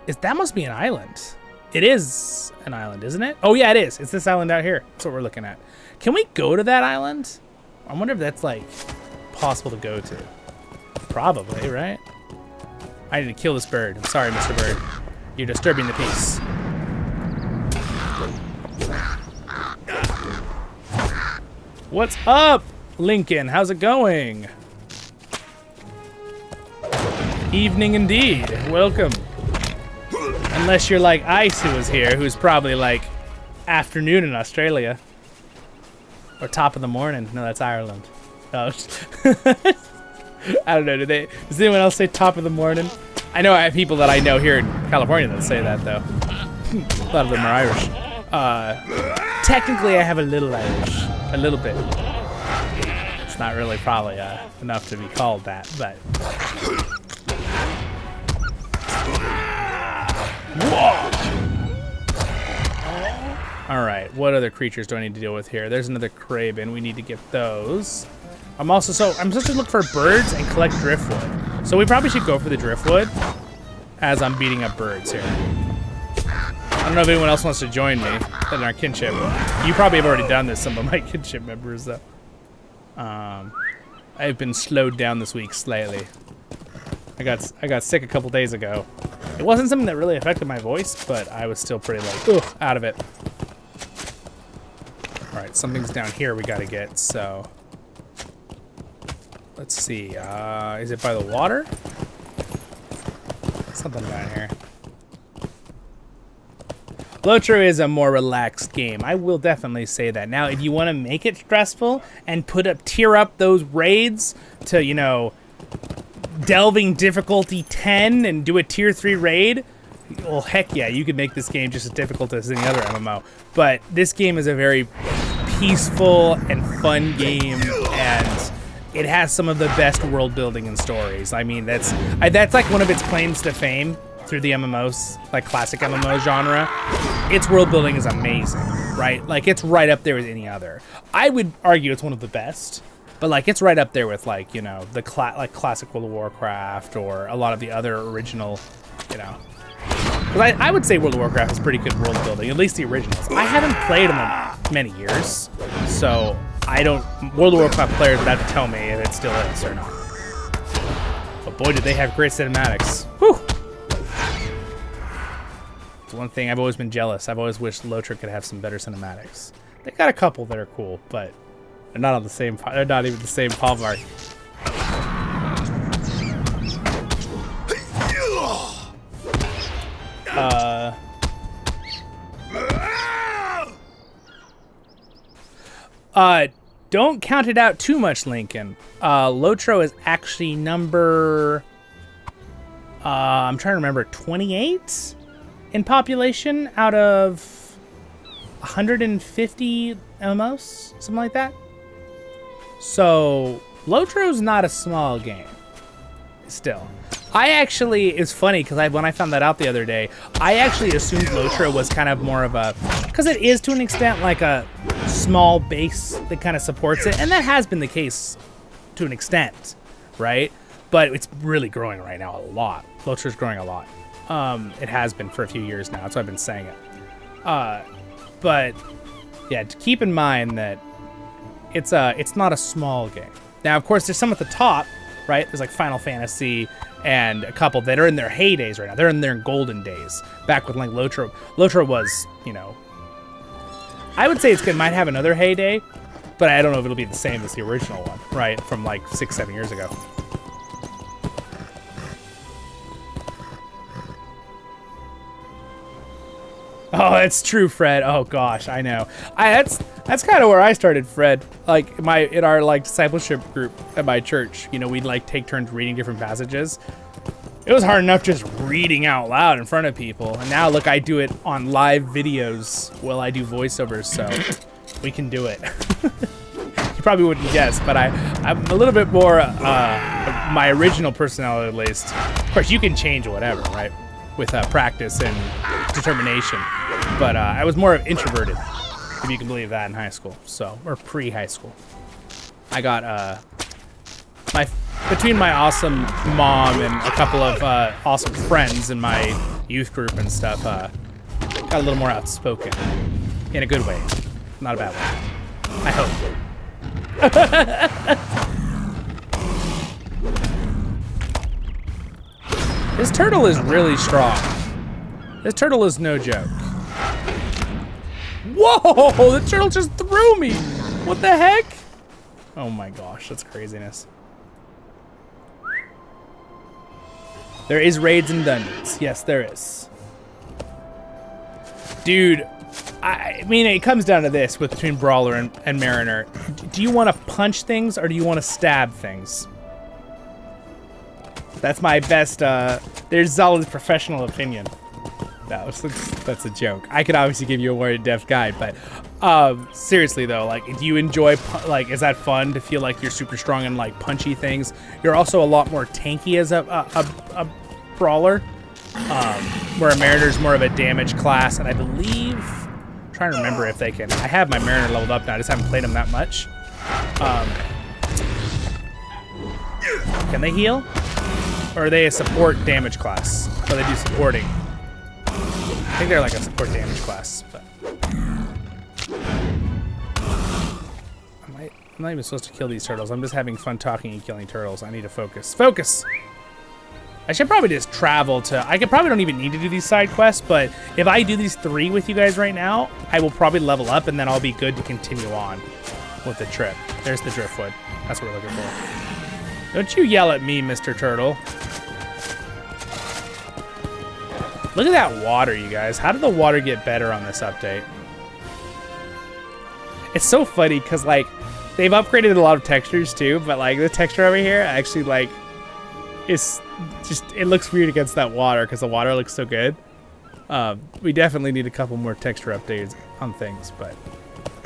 That must be an island. It is an island, isn't it? Oh yeah, it is. It's this island out here. That's what we're looking at. Can we go to that island? I wonder if that's like possible to go to. Probably, right? I need to kill this bird. I'm sorry, Mr. Bird. You're disturbing the peace. What's up, Lincoln? How's it going? Evening indeed. Welcome. Unless you're like Ice, who is here, who's probably like afternoon in Australia. Or top of the morning. No, that's Ireland. Oh. I don't know. Does anyone else say top of the morning? I know I have people that I know here in California that say that, though. A lot of them are Irish. Technically, I have a little Irish. A little bit. It's not really probably enough to be called that, but... Alright, what other creatures do I need to deal with here? There's another Kraben. We need to get those. I'm supposed to look for birds and collect driftwood. So we probably should go for the driftwood as I'm beating up birds here. I don't know if anyone else wants to join me in our kinship. You probably have already done this, some of my kinship members, though. I've been slowed down this week slightly. I got sick a couple days ago. It wasn't something that really affected my voice, but I was still pretty like, ugh, out of it. All right, something's down here we gotta get, so. Let's see, is it by the water? Something down here. LOTRO is a more relaxed game. I will definitely say that. Now, if you want to make it stressful and tier up those raids to, you know, delving difficulty 10 and do a tier 3 raid, well, heck yeah, you could make this game just as difficult as any other MMO. But this game is a very peaceful and fun game, and it has some of the best world building and stories. I mean, that's like one of its claims to fame through the MMOs, like classic MMO genre. Its world building is amazing, right? Like, it's right up there with any other. I would argue it's one of the best, but like, it's right up there with, like, you know, the classic World of Warcraft or a lot of the other original, you know. Because I would say World of Warcraft is pretty good world building, at least the originals. I haven't played them in many years, so World of Warcraft players would have to tell me if it still is or not. But boy, did they have great cinematics. Whew! It's one thing I've always been jealous. I've always wished LOTRO could have some better cinematics. They got a couple that are cool, but they're not on the same. They're not even the same paw mark. Don't count it out too much, Lincoln. LOTRO is actually number, I'm trying to remember, 28 in population out of 150 MMOs, something like that. So LOTRO's not a small game still. It's funny because when I found that out the other day, I actually assumed LOTRO was kind of more of a, because it is to an extent like a small base that kind of supports it, and that has been the case to an extent, right? But it's really growing right now a lot. LOTRO's growing a lot. It has been for a few years now, so I've been saying it. But yeah, to keep in mind that it's not a small game. Now, of course, there's some at the top, right? There's like Final Fantasy and a couple that are in their heydays right now. They're in their golden days. Back with like LOTRO. LOTRO was, you know, I would say it might have another heyday, but I don't know if it'll be the same as the original one, right? From like 6-7 years ago. Oh, it's true, Fred. Oh gosh, I know. That's kind of where I started, Fred. Like in our like discipleship group at my church, you know, we'd like take turns reading different passages. It was hard enough just reading out loud in front of people, and now look, I do it on live videos while I do voiceovers, so we can do it. You probably wouldn't guess, but I'm a little bit more my original personality, at least. Of course, you can change whatever, right? With practice and determination. But I was more introverted, if you can believe that, in high school, or pre-high school. I got between my awesome mom and a couple of awesome friends in my youth group and stuff, got a little more outspoken, in a good way, not a bad way. I hope. This turtle is really strong. This turtle is no joke. Whoa! The turtle just threw me! What the heck? Oh my gosh, that's craziness. There is raids and dungeons. Yes, there is. Dude, I mean, it comes down to this between Brawler and Mariner. Do you want to punch things or do you want to stab things? That's my best, there's Zollin's professional opinion. That's a joke. I could obviously give you a more in-depth guide, but seriously though, like, do you enjoy, like, is that fun to feel like you're super strong and like punchy things? You're also a lot more tanky as a brawler, Where a Mariner's more of a damage class, and I believe, I'm trying to remember if they can. I have my Mariner leveled up now. I just haven't played them that much. Can they heal? Or are they a support damage class? Or they do supporting? I think they're like a support damage class. But I'm not even supposed to kill these turtles. I'm just having fun talking and killing turtles. I need to focus. Focus! I should probably just travel to... I probably don't even need to do these side quests, but if I do these 3 with you guys right now, I will probably level up, and then I'll be good to continue on with the trip. There's the driftwood. That's what we're looking for. Don't you yell at me, Mr. Turtle. Look at that water, you guys. How did the water get better on this update? It's so funny, because, like, they've upgraded a lot of textures, too, but, like, the texture over here actually, like, is... just it looks weird against that water because the water looks so good. We definitely need a couple more texture updates on things, but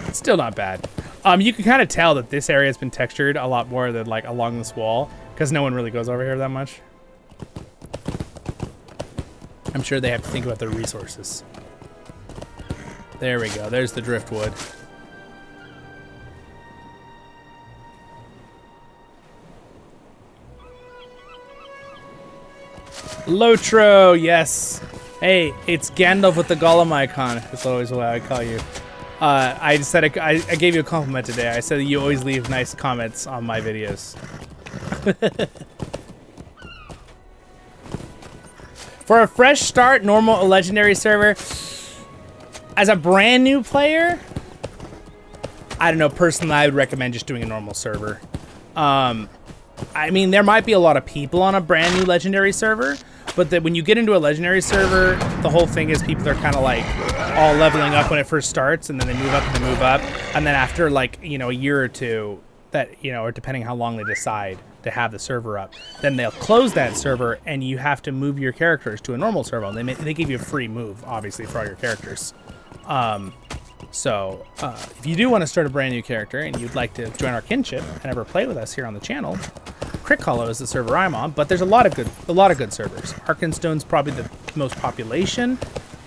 it's still not bad. You can kind of tell that this area has been textured a lot more than like along this wall because no one really goes over here that much. I'm sure they have to think about their resources. There we go. There's the driftwood. LOTRO, yes. Hey, it's Gandalf with the Gollum icon. That's always what I call you. I said I gave you a compliment today. I said that you always leave nice comments on my videos. For a fresh start, normal, a legendary server. As a brand new player, I don't know. Personally, I would recommend just doing a normal server. I mean, there might be a lot of people on a brand new legendary server, but that when you get into a legendary server, the whole thing is people are kind of like all leveling up when it first starts, and then they move up and they move up, and then after like, you know, a year or two, that, you know, or depending how long they decide to have the server up, then they'll close that server, and you have to move your characters to a normal server. They give you a free move, obviously, for all your characters. So if you do want to start a brand new character and you'd like to join our kinship and ever play with us here on the channel, CrickHollow is the server I'm on, but there's a lot of good servers. Arkenstone's probably the most population,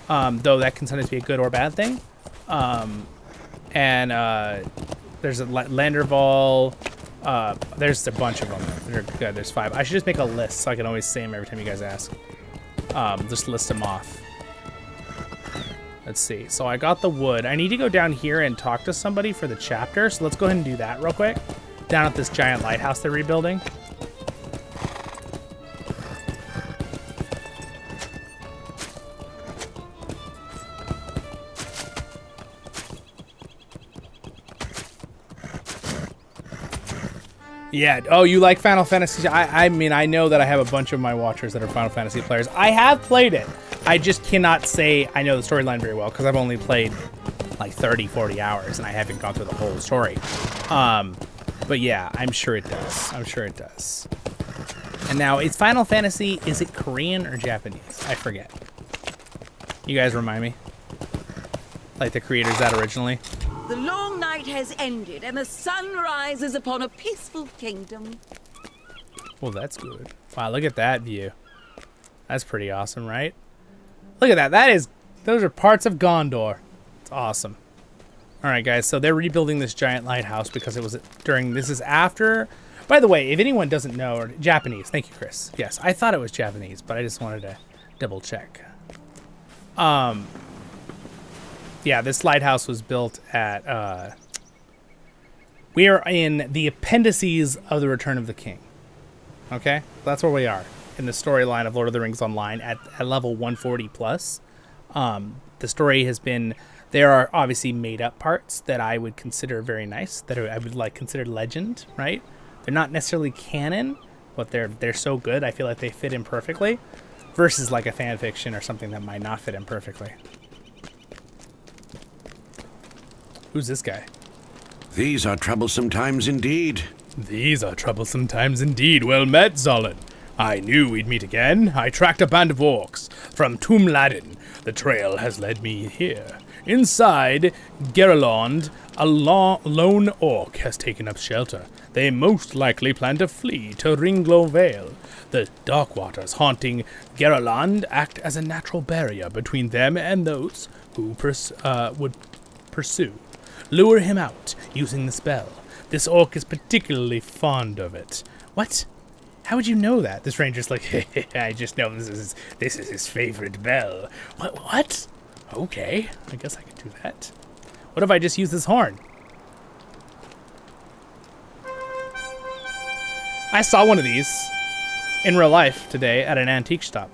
though that can sometimes be a good or bad thing. There's a Landerval. There's a bunch of them. They're good. There's 5. I should just make a list so I can always say them every time you guys ask. Just list them off. Let's see. So I got the wood. I need to go down here and talk to somebody for the chapter. So let's go ahead and do that real quick. Down at this giant lighthouse they're rebuilding. Yeah. Oh, you like Final Fantasy? I mean, I know that I have a bunch of my watchers that are Final Fantasy players. I have played it. I just cannot say I know the storyline very well because I've only played like 30, 40 hours and I haven't gone through the whole story. But yeah, I'm sure it does. I'm sure it does. And now, is Final Fantasy, is it Korean or Japanese? I forget. You guys remind me? Like the creators that originally? The long night has ended, and the sun rises upon a peaceful kingdom. Well, that's good. Wow, look at that view. That's pretty awesome, right? Look at that. Those are parts of Gondor. It's awesome. All right, guys. So they're rebuilding this giant lighthouse because it was this is after. By the way, if anyone doesn't know, or Japanese. Thank you, Chris. Yes, I thought it was Japanese, but I just wanted to double check. Yeah, this lighthouse was built at, we are in the appendices of the Return of the King. Okay? That's where we are in the storyline of Lord of the Rings Online at level 140 plus. The story has been, there are obviously made up parts that I would consider very nice, that I would like consider legend, right? They're not necessarily canon, but they're so good, I feel like they fit in perfectly, versus like a fan fiction or something that might not fit in perfectly. Who's this guy? These are troublesome times indeed. These are troublesome times indeed. Well met, Zollin. I knew we'd meet again. I tracked a band of orcs from Tumladin. The trail has led me here. Inside Geralond, a lone orc has taken up shelter. They most likely plan to flee to Ringlow Vale. The dark waters haunting Geraland act as a natural barrier between them and those who would pursue. Lure him out using the spell. This orc is particularly fond of it. What? How would you know that? This ranger's like, hey, I just know this is his favorite bell. What? Okay, I guess I could do that. What if I just use this horn? I saw one of these in real life today at an antique shop.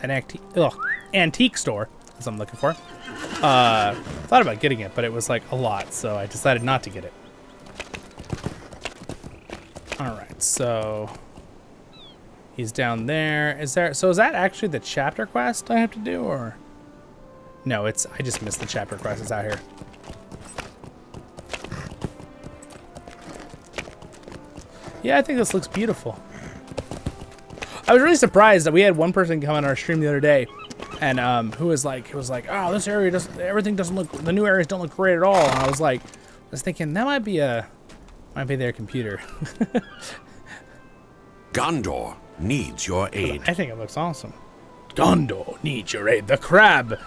An antique store, as I'm looking for. Thought about getting it, but it was like a lot, so I decided not to get it. Alright, so he's down there. So is that actually the chapter quest I have to do, or? No, I just missed the chapter quest. It's out here. Yeah, I think this looks beautiful. I was really surprised that we had one person come on our stream the other day, and who was like, oh, this area the new areas don't look great at all. And I was thinking that might be their computer. Gondor needs your aid. I think it looks awesome. Gondor needs your aid. The crab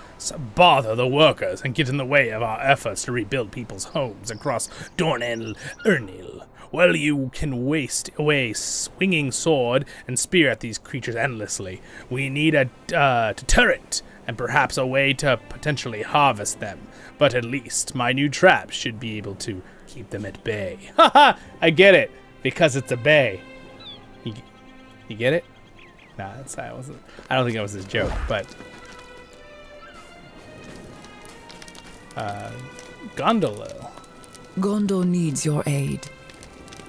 bother the workers and get in the way of our efforts to rebuild people's homes across Dornell Ernil. Well, you can waste away swinging sword and spear at these creatures endlessly. We need a deterrent and perhaps a way to potentially harvest them. But at least my new traps should be able to keep them at bay. Haha! I get it, because it's a bay. You get it? Nah, I don't think that was his joke, but Gondola. Gondor needs your aid.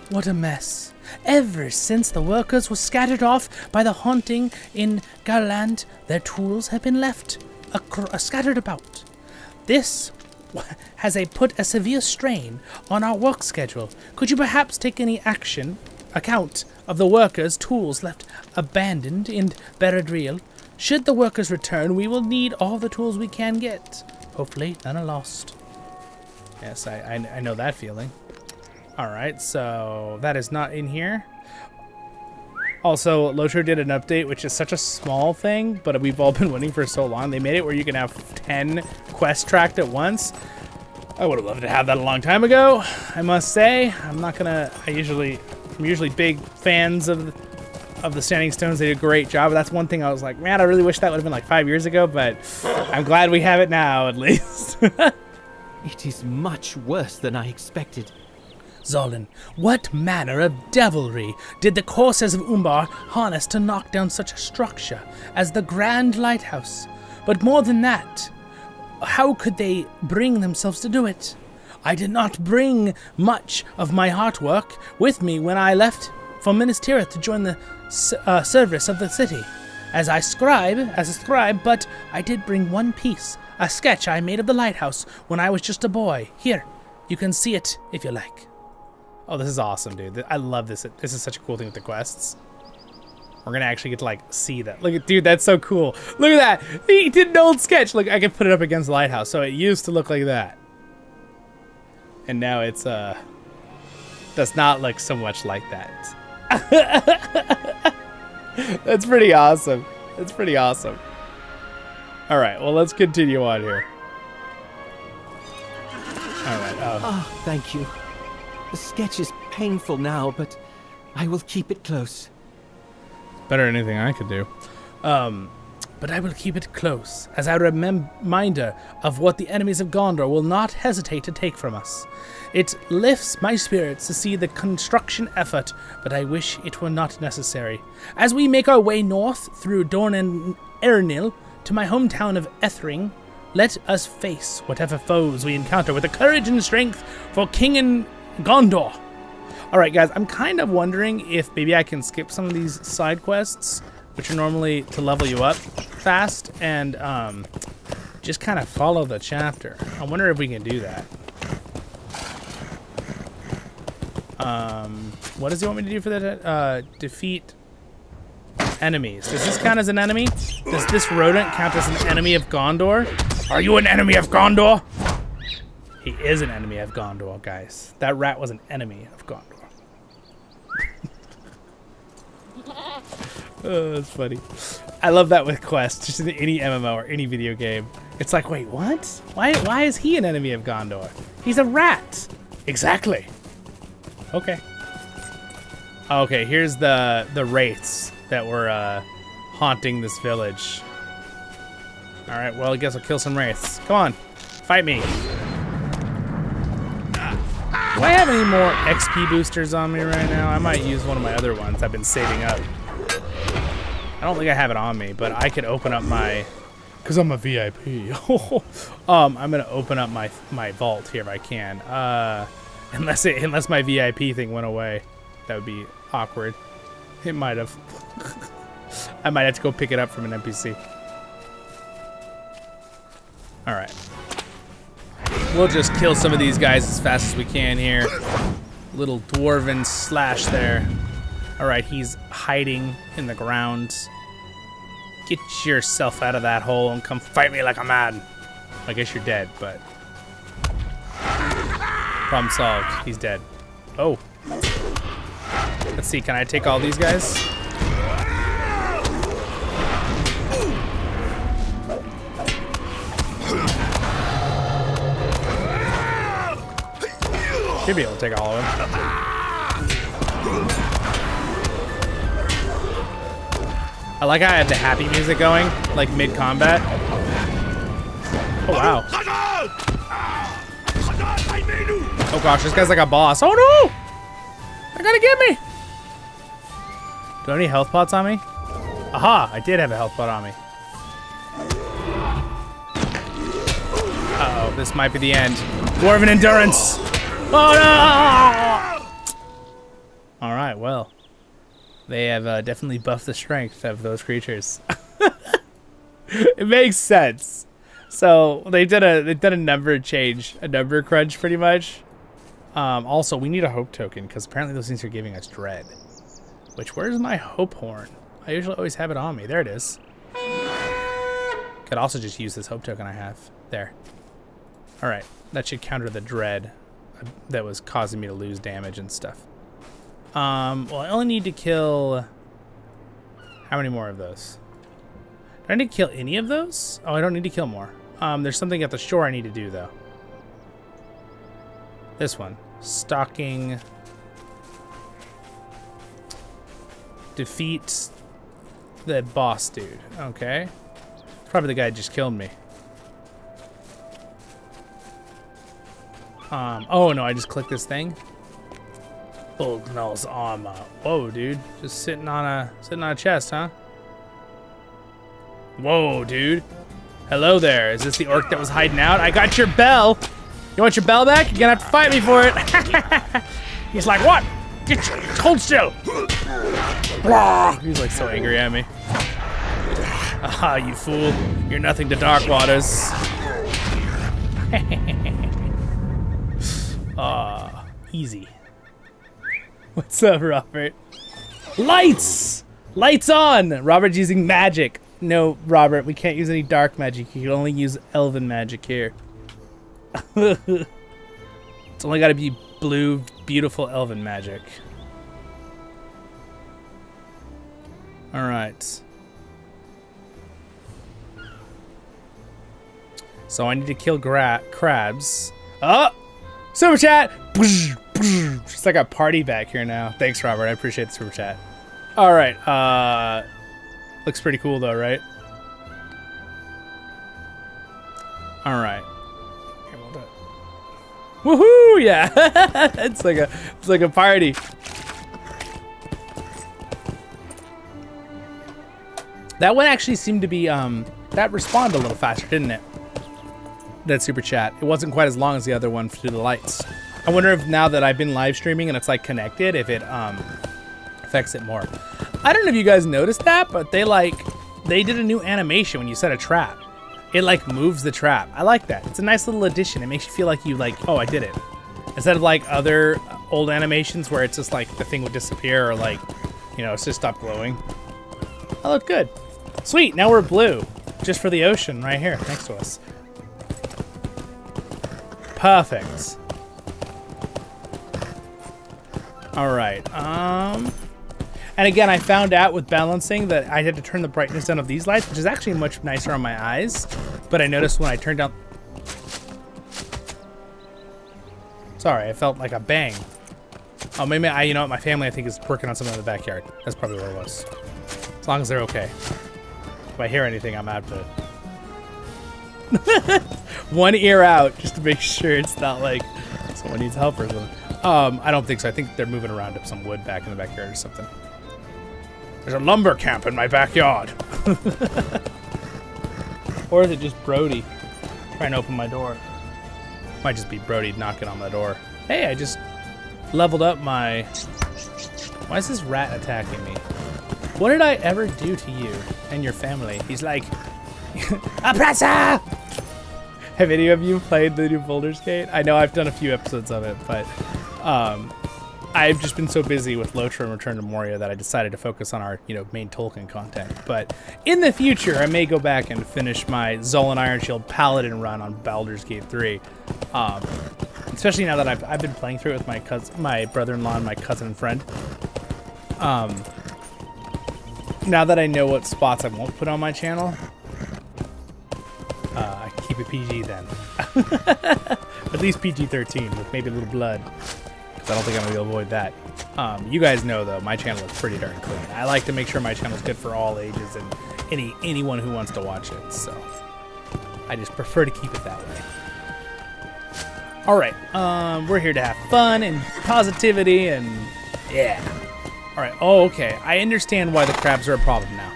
What a mess. Ever since the workers were scattered off by the haunting in Garland, their tools have been left scattered about. This has put a severe strain on our work schedule. Could you perhaps take any account of the workers' tools left abandoned in Beradriel? Should the workers return, we will need all the tools we can get. Hopefully, none are lost. Yes, I know that feeling. Alright, so that is not in here. Also, LOTRO did an update, which is such a small thing, but we've all been waiting for so long. They made it where you can have 10 quests tracked at once. I would have loved to have that a long time ago, I must say. I'm usually big fans of the Standing Stones. They did a great job. That's one thing I was like, man, I really wish that would have been like 5 years ago, but I'm glad we have it now, at least. It is much worse than I expected. Zollin, what manner of devilry did the Corsairs of Umbar harness to knock down such a structure as the Grand Lighthouse? But more than that, how could they bring themselves to do it? I did not bring much of my artwork with me when I left for Minas Tirith to join the service of the city. As a scribe, but I did bring one piece, a sketch I made of the lighthouse when I was just a boy. Here, you can see it if you like. Oh, this is awesome, dude. I love this. This is such a cool thing with the quests. We're gonna actually get to, like, see that. Look at, dude, that's so cool. Look at that. He did an old sketch. Look, I can put it up against the lighthouse. So it used to look like that. And now it's, does not look so much like that. That's pretty awesome. That's pretty awesome. All right, well, let's continue on here. All right. Oh, thank you. The sketch is painful now, but I will keep it close. Better than anything I could do. But I will keep it close, as a reminder of what the enemies of Gondor will not hesitate to take from us. It lifts my spirits to see the construction effort, but I wish it were not necessary. As we make our way north through Dorn and Ernil to my hometown of Ethring, let us face whatever foes we encounter with the courage and strength for King and Gondor. Alright guys, I'm kind of wondering if maybe I can skip some of these side quests, which are normally to level you up fast, and just kind of follow the chapter. I wonder if we can do that. What does he want me to do for that? Defeat enemies. Does this count as an enemy? Does this rodent count as an enemy of Gondor? Are you an enemy of Gondor? He is an enemy of Gondor, guys. That rat was an enemy of Gondor. Oh, that's funny. I love that with quests, just in any MMO or any video game. It's like, wait, what? Why is he an enemy of Gondor? He's a rat. Exactly. Okay. Okay, here's the wraiths that were haunting this village. All right, well, I guess I'll kill some wraiths. Come on, fight me. Do I have any more XP boosters on me right now? I might use one of my other ones I've been saving up. I don't think I have it on me, but I could open up my, because I'm a VIP. I'm gonna open up my vault here if I can. Unless my VIP thing went away, that would be awkward. It might have. I might have to go pick it up from an NPC. All right. We'll just kill some of these guys as fast as we can here. Little dwarven slash there. All right, he's hiding in the ground. Get yourself out of that hole and come fight me like a man. I guess you're dead, but problem solved. He's dead. Oh. Let's see, can I take all these guys? Should be able to take all of them. I like how I have the happy music going, like mid-combat. Oh, wow. Oh, gosh, this guy's like a boss. Oh, no! I gotta get me! Do I have any health pots on me? Aha! I did have a health pot on me. Uh-oh, this might be the end. Dwarven endurance! Oh, no! All right, well. They have definitely buffed the strength of those creatures. It makes sense. So they did a number change, a number crunch pretty much. Also, we need a hope token because apparently those things are giving us dread. Which, where's my hope horn? I usually always have it on me. There it is. Could also just use this hope token I have. There. All right, that should counter the dread that was causing me to lose damage and stuff. Well, I only need to kill... How many more of those? Do I need to kill any of those? Oh, I don't need to kill more. There's something at the shore I need to do, though. This one. Stalking... Defeat the boss dude. Okay. Probably the guy that just killed me. Oh, no, I just clicked this thing. Bugnall's armor. Whoa, dude. Just sitting on a chest, huh? Whoa, dude. Hello there. Is this the orc that was hiding out? I got your bell. You want your bell back? You're gonna have to fight me for it. He's like, what? Hold still. He's like so angry at me. Ah, you fool. You're nothing to Dark Waters. Easy. What's up, Robert? Lights! Lights on! Robert's using magic. No, Robert, we can't use any dark magic. You can only use elven magic here. It's only gotta be blue, beautiful elven magic. Alright. So I need to kill crabs. Oh! Super chat! It's like a party back here now. Thanks, Robert. I appreciate the super chat. Alright, looks pretty cool though, right? Alright. Woohoo! Yeah! it's like a party. That one actually seemed to be that responded a little faster, didn't it? That super chat. It wasn't quite as long as the other one through the lights. I wonder if now that I've been live streaming and it's like connected, if it affects it more. I don't know if you guys noticed that, but they did a new animation when you set a trap. It like moves the trap. I like that. It's a nice little addition. It makes you feel like you like, oh, I did it. Instead of like other old animations where it's just like the thing would disappear or like, you know, it's just stop glowing. That looked good. Sweet, now we're blue. Just for the ocean right here next to us. Perfect. All right. And And again, I found out with balancing that I had to turn the brightness down of these lights, which is actually much nicer on my eyes. But I noticed when I turned down... Sorry, I felt like a bang. Oh, maybe you know what? My family, I think, is working on something in the backyard. That's probably where it was. As long as they're okay. If I hear anything, I'm out of it. One ear out, just to make sure it's not like someone needs help or something. I don't think so. I think they're moving around up some wood back in the backyard or something. There's a lumber camp in my backyard. Or is it just Brody trying to open my door? Might just be Brody knocking on the door. Hey, I just leveled up my... Why is this rat attacking me? What did I ever do to you and your family? He's like... Oppressor! Have any of you played the new Baldur's Gate? I know I've done a few episodes of it, but I've just been so busy with LOTRO and Return to Moria that I decided to focus on our, main Tolkien content. But in the future, I may go back and finish my Zollin Ironshield Paladin run on Baldur's Gate 3. Especially now that I've been playing through it with my brother-in-law and my cousin and friend. Now that I know what spots I won't put on my channel, I can keep it PG then. At least PG-13 with maybe a little blood. Because I don't think I'm going to be able to avoid that. You guys know, though, my channel is pretty darn clean. I like to make sure my channel is good for all ages and anyone who wants to watch it. So I just prefer to keep it that way. All right. We're here to have fun and positivity and yeah. All right. Oh, okay. I understand why the crabs are a problem now.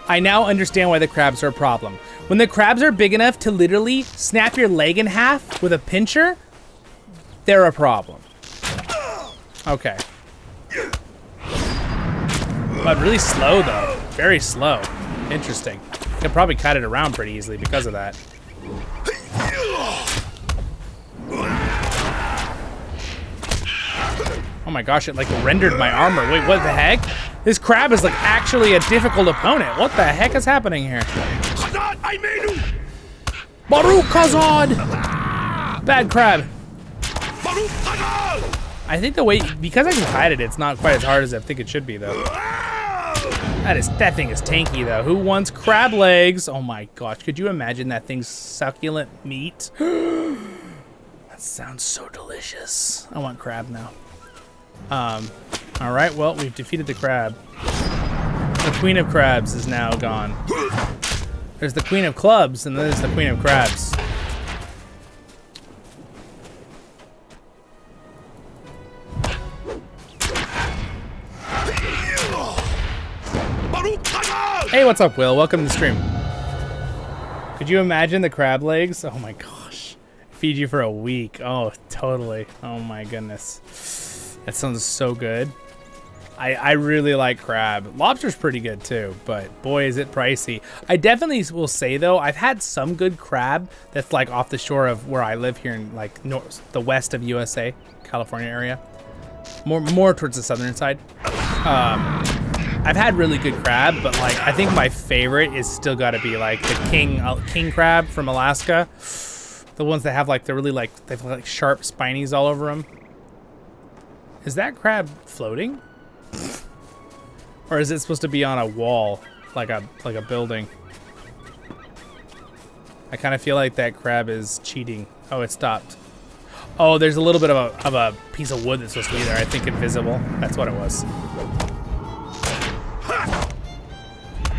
I now understand why the crabs are a problem. When the crabs are big enough to literally snap your leg in half with a pincher, they're a problem. Okay. But really slow, though. Very slow. Interesting. Could probably cut it around pretty easily because of that. Oh my gosh, it like rendered my armor. Wait, what the heck? This crab is like actually a difficult opponent. What the heck is happening here? Baruch Khazad! Bad crab. I think the way, because I can hide it, it's not quite as hard as I think it should be though. That thing is tanky though. Who wants crab legs? Oh my gosh, could you imagine that thing's succulent meat? That sounds so delicious. I want crab now. All right, well, we've defeated the crab. The Queen of Crabs is now gone. There's the Queen of Clubs, and there's the Queen of Crabs. Hey, what's up, Will? Welcome to the stream. Could you imagine the crab legs? Oh my gosh. Feed you for a week. Oh, totally. Oh my goodness. That sounds so good. I really like crab. Lobster's pretty good too, but boy, is it pricey. I definitely will say though, I've had some good crab that's like off the shore of where I live here in like the west of USA, California area. More towards the southern side. I've had really good crab, but like I think my favorite is still got to be like the king crab from Alaska. The ones that have like they've like sharp spinies all over them. Is that crab floating? Or is it supposed to be on a wall, like a building? I kind of feel like that crab is cheating. Oh, it stopped. Oh, there's a little bit of a piece of wood that's supposed to be there. I think invisible. That's what it was.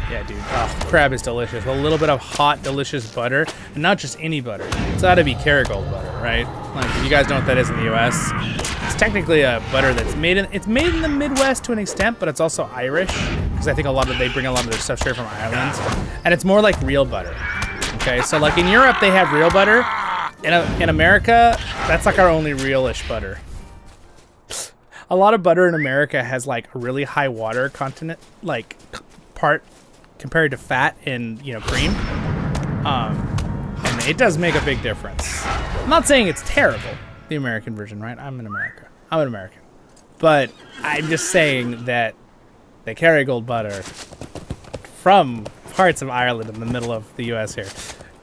Yeah, dude. Oh, crab is delicious. A little bit of hot, delicious butter, and not just any butter. It's got to be Kerrygold butter, right? Like, if you guys know what that is in the U.S., it's technically a butter that's made in the Midwest to an extent, but it's also Irish because I think they bring a lot of their stuff straight from Ireland, and it's more like real butter. Okay, so like in Europe they have real butter. In America, that's like our only realish butter. A lot of butter in America has like a really high water content, like part compared to fat in cream, and it does make a big difference. I'm not saying it's terrible, the American version, right? I'm an American, but I'm just saying that the Kerrygold butter from parts of Ireland in the middle of the U.S. here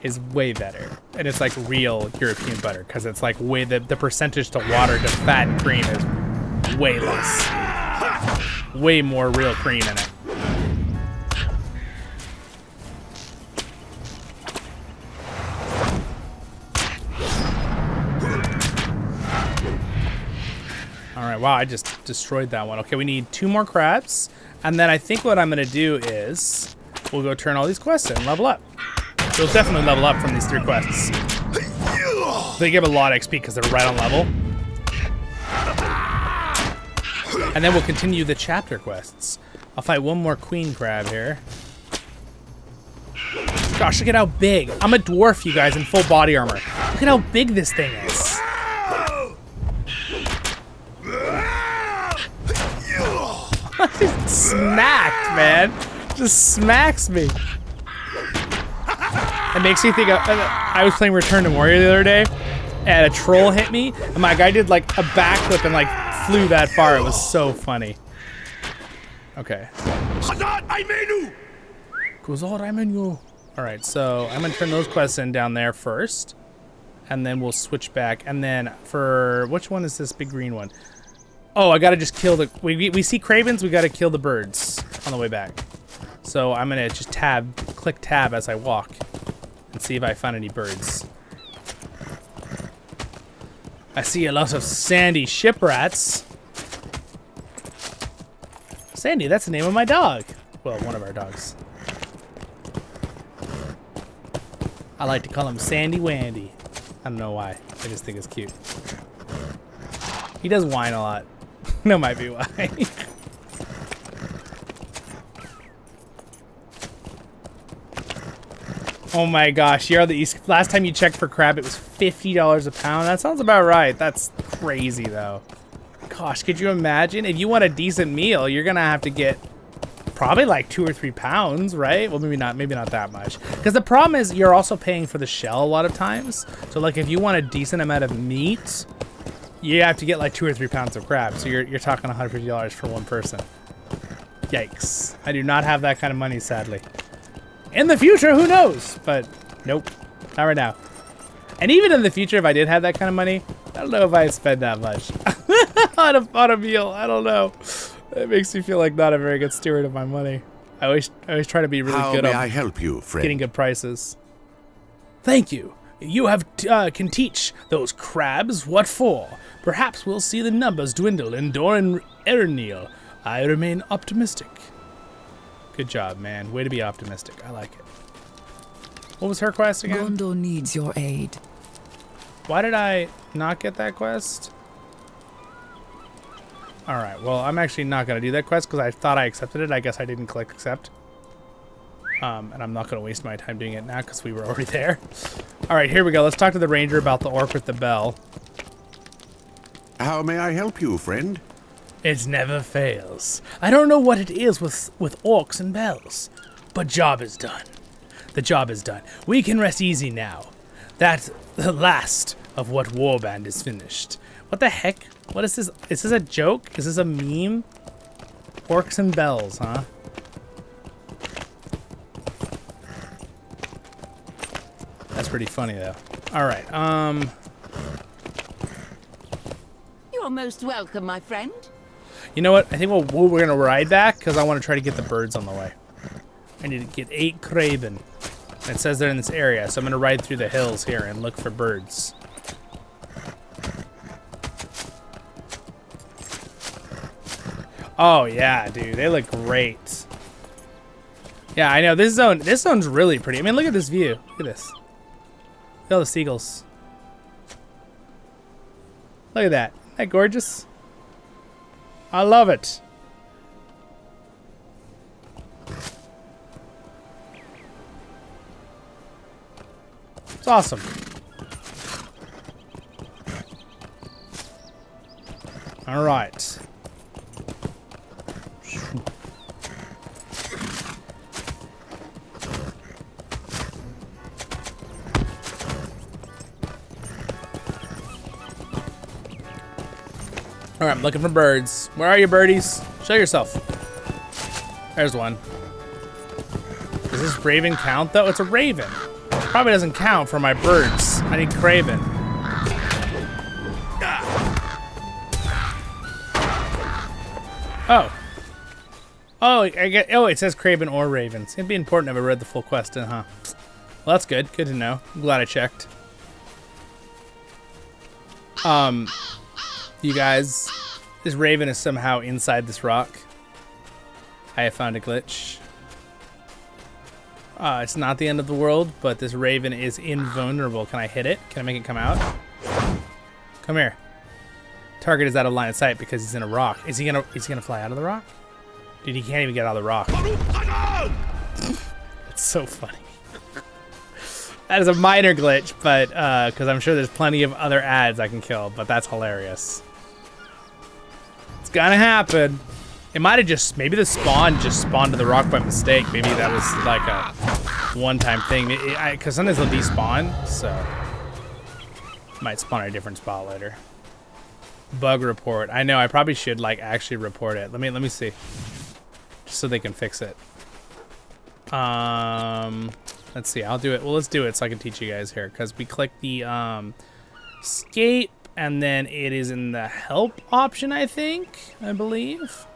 is way better. And it's like real European butter because it's like way the percentage to water to fat and cream is way less. Way more real cream in it. All right, wow, I just destroyed that one. Okay, we need 2 more crabs. And then I think what I'm gonna do is we'll go turn all these quests in and level up. We'll definitely level up from these 3 quests. They give a lot of XP because they're right on level. And then we'll continue the chapter quests. I'll fight one more queen crab here. Gosh, look at how big. I'm a dwarf, you guys, in full body armor. Look at how big this thing is. Just smacked, man. Just smacks me. It makes me think of, I was playing Return to Moria the other day, and a troll hit me, and my guy did like a backflip and like flew that far. It was so funny. Okay. Alright, so I'm gonna turn those quests in down there first, and then we'll switch back. And then for, which one is this big green one? Oh, I gotta just kill the, we see cravens, we gotta kill the birds on the way back. So I'm gonna just click tab as I walk and see if I find any birds. I see a lot of sandy ship rats. Sandy, that's the name of my dog. Well, one of our dogs. I like to call him Sandy Wandy. I don't know why, I just think it's cute. He does whine a lot. That might be why. Oh my gosh, you're on the East. Last time you checked for crab, it was $50 a pound. That sounds about right. That's crazy though. Gosh, could you imagine? If you want a decent meal, you're gonna have to get probably like 2 or 3 pounds, right? Well, maybe not that much. Because the problem is you're also paying for the shell a lot of times. So like if you want a decent amount of meat, you have to get like 2 or 3 pounds of crab. So you're talking $150 for one person. Yikes. I do not have that kind of money, sadly. In the future, who knows? But nope, not right now. And even in the future, if I did have that kind of money, I don't know if I'd spend that much on a meal. I don't know. It makes me feel like not a very good steward of my money. I always try to be really good How may I help you, friend? getting good prices. Thank you. You can teach those crabs what for. Perhaps we'll see the numbers dwindle in Doran Ernil. I remain optimistic. Good job, man. Way to be optimistic. I like it. What was her quest again? Gondor needs your aid. Why did I not get that quest? Alright, well, I'm actually not going to do that quest because I thought I accepted it. I guess I didn't click accept. And I'm not going to waste my time doing it now because we were already there. Alright, here we go. Let's talk to the ranger about the orc with the bell. How may I help you, friend? It never fails. I don't know what it is with orcs and bells, but job is done. The job is done. We can rest easy now. That the last of what Warband is finished. What the heck? What is this? Is this a joke? Is this a meme? Orcs and bells, huh? That's pretty funny though. All right. You're most welcome, my friend. You know what? I think we're gonna ride back because I want to try to get the birds on the way. I need to get 8 craven. It says they're in this area, so I'm gonna ride through the hills here and look for birds. Oh yeah, dude, they look great. Yeah, I know this zone's really pretty. I mean, look at this view. Look at this. Look at all the seagulls. Look at that. Isn't that gorgeous? I love it. It's awesome. All right. All right, I'm looking for birds. Where are you, birdies? Show yourself. There's one. Does this raven count, though? It's a raven. Probably doesn't count for my birds. I need Craven. Oh. Oh, it says Craven or Ravens. It'd be important if I read the full quest, huh? Well, that's good. Good to know. I'm glad I checked. You guys, this Raven is somehow inside this rock. I have found a glitch. It's not the end of the world, but this Raven is invulnerable. Can I hit it? Can I make it come out? Come here. Target is out of line of sight because he's in a rock. Is he gonna fly out of the rock? Dude, he can't even get out of the rock. It's so funny. That is a minor glitch, but because I'm sure there's plenty of other ads I can kill, but that's hilarious. It's gonna happen. It might have just, maybe the spawn just spawned to the rock by mistake. Maybe that was like a one-time thing. Because sometimes they'll despawn, so might spawn at a different spot later. Bug report. I know, I probably should like actually report it. Let me see. Just so they can fix it. Let's see, I'll do it. Well, let's do it so I can teach you guys here. Because we click the escape, and then it is in the help option, I believe.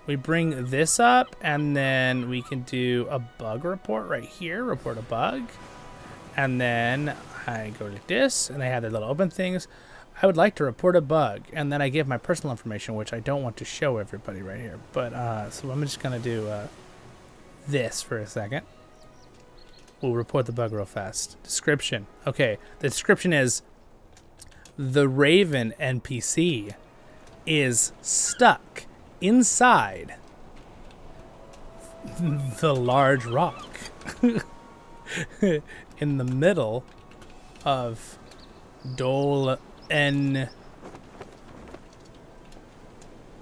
We bring this up, and then we can do a bug report right here. Report a bug. And then I go to this, and they have their little open things. I would like to report a bug. And then I give my personal information, which I don't want to show everybody right here. But, so I'm just going to do this for a second. We'll report the bug real fast. Description. Okay, the description is the Raven NPC is stuck inside the large rock in the middle of Dol en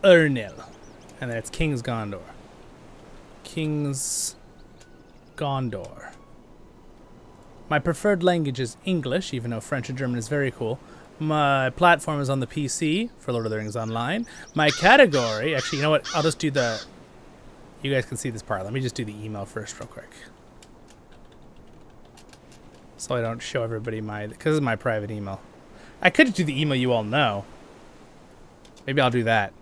Ernil. And then it's King's Gondor. King's Gondor. My preferred language is English, even though French and German is very cool. My platform is on the PC for Lord of the Rings Online. My category, actually, you know what? I'll just do the, you guys can see this part. Let me just do the email first real quick. So I don't show everybody my, because it's my private email. I could do the email you all know. Maybe I'll do that.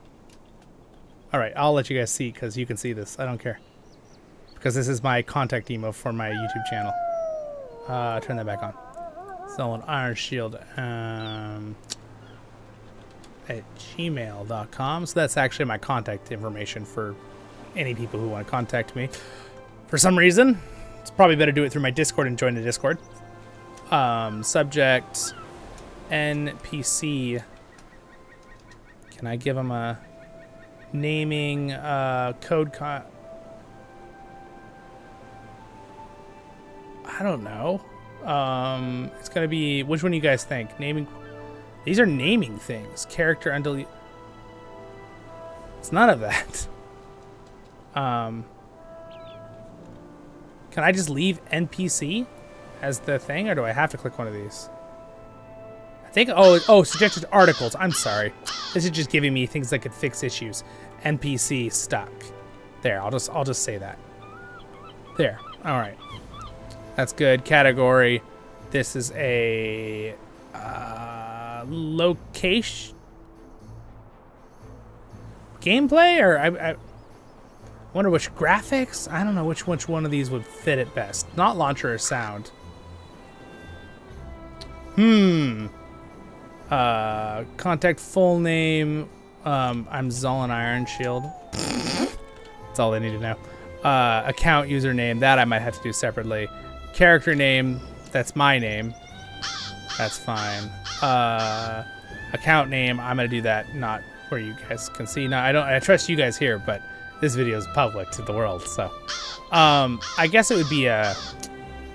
All right, I'll let you guys see because you can see this. I don't care. Because this is my contact email for my YouTube channel. Turn that back on. Zollin Ironshield at gmail.com. So that's actually my contact information for any people who want to contact me. For some reason, it's probably better to do it through my Discord and join the Discord. Subject NPC. Can I give them a naming code? I don't know. It's gonna be, which one do you guys think? Naming. These are naming things. Character undelete. It's none of that. Can I just leave NPC as the thing, or do I have to click one of these? I think. Oh, suggested articles. I'm sorry. This is just giving me things that could fix issues. NPC stuck. There. I'll just say that. There. All right. That's good. Category. This is a location gameplay, or I wonder which graphics. I don't know which one of these would fit it best. Not launcher or sound. Contact full name. I'm Zollin Ironshield. That's all they need to know. Account username. That I might have to do separately. Character name, that's my name. That's fine. Account name, I'm gonna do that not where you guys can see. Now I trust you guys here, but this video is public to the world, so I guess it would be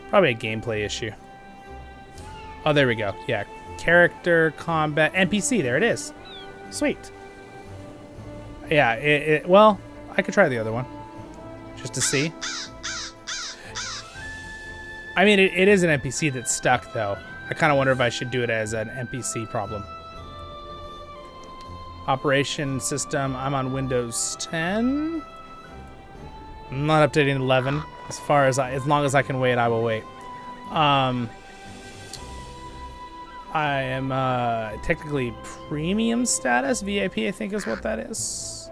probably a gameplay issue. Oh, there we go. Yeah, character, combat, NPC. There it is. Sweet. Yeah. Well, I could try the other one just to see. I mean, it is an NPC that's stuck, though. I kind of wonder if I should do it as an NPC problem. Operation system, I'm on Windows 10. I'm not updating 11. As long as I can wait, I will wait. I am technically premium status. VIP, I think, is what that is.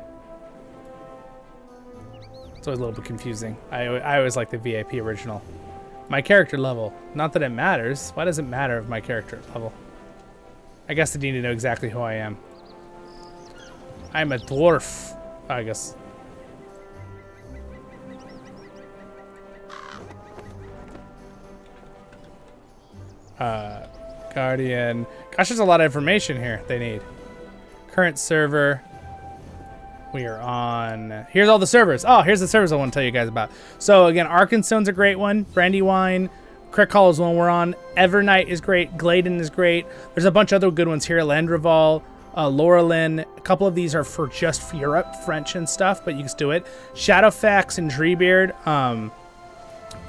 It's always a little bit confusing. I always like the VIP original. My character level. Not that it matters. Why does it matter of my character level? I guess I need to know exactly who I am. I'm a dwarf, I guess. Guardian. Gosh, there's a lot of information here they need. Current server. We are on. Here's all the servers. Oh, here's the servers I want to tell you guys about. So again, Arkenstone's a great one. Brandywine. CrickHollow is one we're on. Evernight is great. Gladen is great. There's a bunch of other good ones here. Landreval, Laurelin. A couple of these are for just Europe, French and stuff, but you can do it. Shadowfax and Treebeard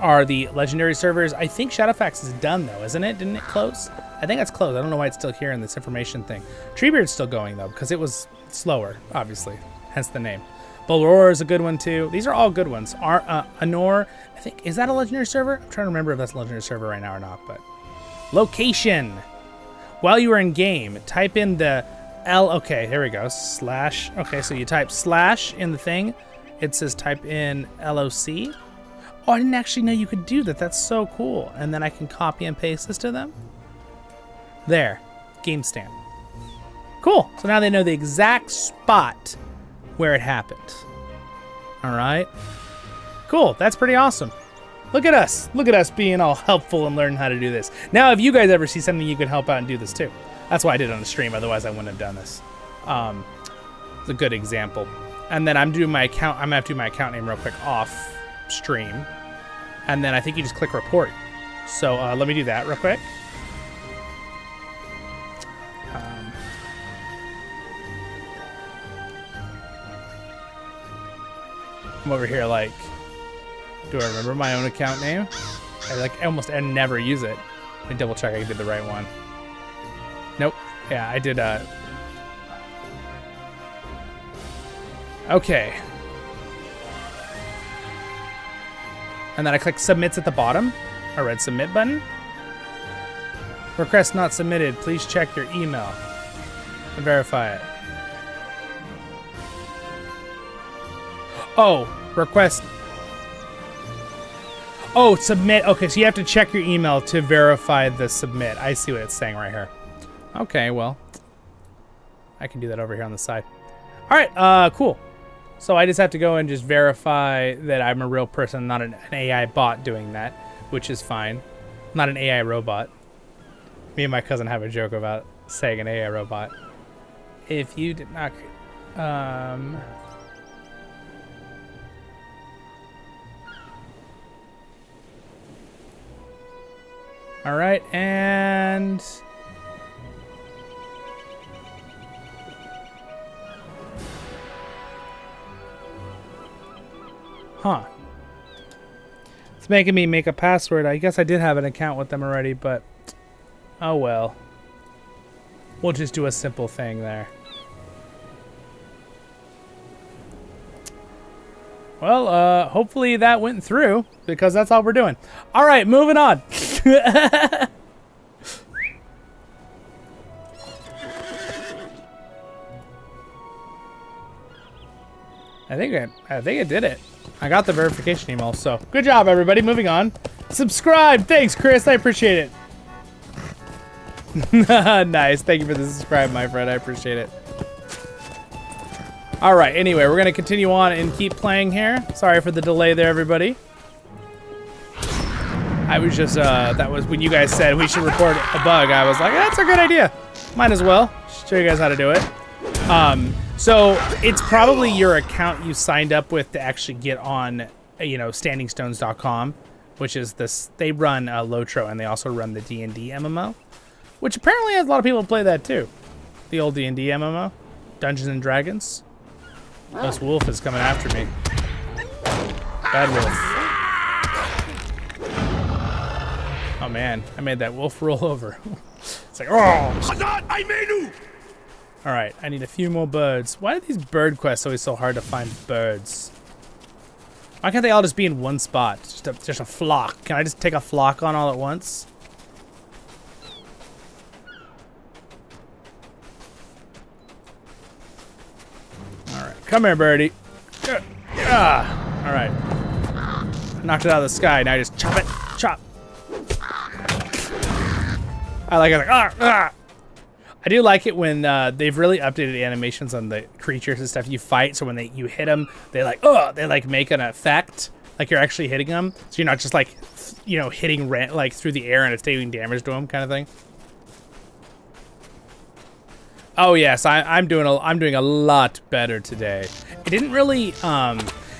are the legendary servers. I think Shadowfax is done though, isn't it? Didn't it close? I think it's closed. I don't know why it's still here in this information thing. Treebeard's still going though, because it was slower, obviously, hence the name. Balror is a good one too. These are all good ones. Anor, I think, is that a legendary server? I'm trying to remember if that's a legendary server right now or not, but. Location. While you are in game, type in the okay, here we go, slash. Okay, so you type slash in the thing. It says type in LOC. Oh, I didn't actually know you could do that. That's so cool. And then I can copy and paste this to them. There, game stamp. Cool, so now they know the exact spot where it happened. All right, cool, that's pretty awesome. Look at us being all helpful and learning how to do this. Now, if you guys ever see something you can help out and do this too. That's why I did it on the stream, otherwise I wouldn't have done this. It's a good example. And then I'm gonna have to do my account name real quick off stream. And then I think you just click report. So let me do that real quick. I'm over here like, do I remember my own account name? I never use it. Let me double check I did the right one. Nope. Yeah, I did. Okay. And then I click submits at the bottom. A red submit button. Request not submitted. Please check your email and verify it. Oh, request. Oh, submit. Okay, so you have to check your email to verify the submit. I see what it's saying right here. Okay, well, I can do that over here on the side. All right, cool. So I just have to go and just verify that I'm a real person, not an AI bot doing that, which is fine. Not an AI robot. Me and my cousin have a joke about saying an AI robot. If you did not... All right, and... Huh. It's making me make a password. I guess I did have an account with them already, but... Oh well. We'll just do a simple thing there. Well, hopefully that went through, because that's all we're doing. All right, moving on. I think it did it. I got the verification email, so good job, everybody. Moving on. Subscribe. Thanks, Chris. I appreciate it. Nice. Thank you for the subscribe, my friend. I appreciate it. All right. Anyway, we're gonna continue on and keep playing here. Sorry for the delay there, everybody. I was just that was when you guys said we should report a bug. I was like, that's a good idea. Might as well show you guys how to do it. So it's probably your account you signed up with to actually get on, standingstones.com, which is this. They run LOTRO and they also run the D&D MMO, which apparently has a lot of people play that too. The old D&D MMO, Dungeons and Dragons. This wolf is coming after me. Bad wolf. Oh man, I made that wolf roll over. It's like, oh! Alright, I need a few more birds. Why are these bird quests always so hard to find birds? Why can't they all just be in one spot? Just a flock. Can I just take a flock on all at once? Alright, come here, birdie. Alright. Knocked it out of the sky, now I just chop it. Chop. I like it like, I do like it when they've really updated the animations on the creatures and stuff you fight, so when you hit them, they like make an effect, like you're actually hitting them, so you're not just like, you know, hitting like through the air and it's doing damage to them kind of thing. Oh yes, I'm doing a lot better today. It didn't really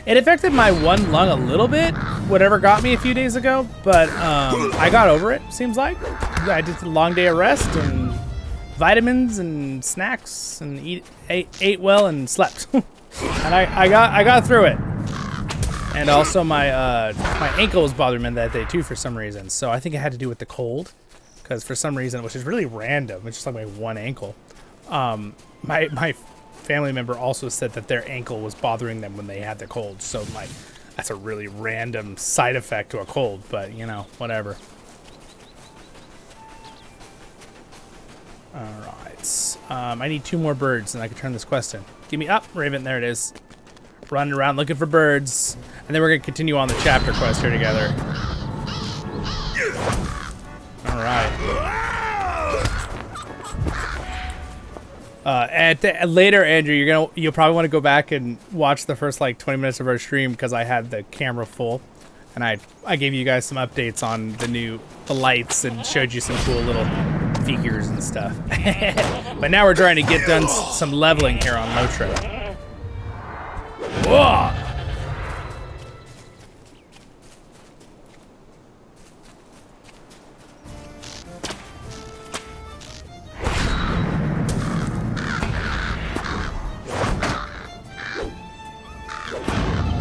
it affected my one lung a little bit, whatever got me a few days ago, but I got over it, seems like. I did a long day of rest and vitamins and snacks and ate well and slept. And I got through it. And also my ankle was bothering me that day too for some reason. So I think it had to do with the cold, because for some reason, which is really random, it's just like my one ankle. My family member also said that their ankle was bothering them when they had the cold. So like, that's a really random side effect to a cold, but you know, whatever. All right. I need 2 more birds and I can turn this quest in. Give me up, Raven. There it is. Running around looking for birds. And then we're going to continue on the chapter quest here together. All right. Later, Andrew, you'll probably want to go back and watch the first like 20 minutes of our stream because I had the camera full, and I gave you guys some updates on the lights and showed you some cool little figures and stuff. But now we're trying to get done some leveling here on LOTRO. Whoa!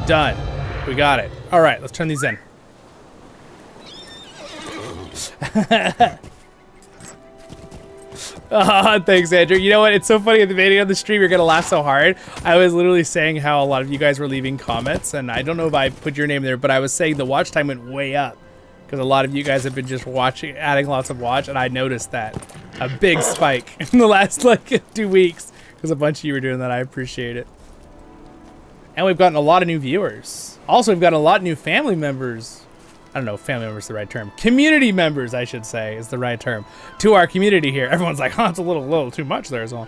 Done. We got it. All right, let's turn these in. Oh, thanks, Andrew. You know what? It's so funny at the beginning of the stream, you're going to laugh so hard. I was literally saying how a lot of you guys were leaving comments, and I don't know if I put your name there, but I was saying the watch time went way up because a lot of you guys have been just watching, adding lots of watch, and I noticed that. A big spike in the last, like, 2 weeks because a bunch of you were doing that. I appreciate it. And we've gotten a lot of new viewers. Also, we've got a lot of new family members. I don't know if family members is the right term. Community members, I should say, is the right term. To our community here. Everyone's like, oh, it's a little too much there as well.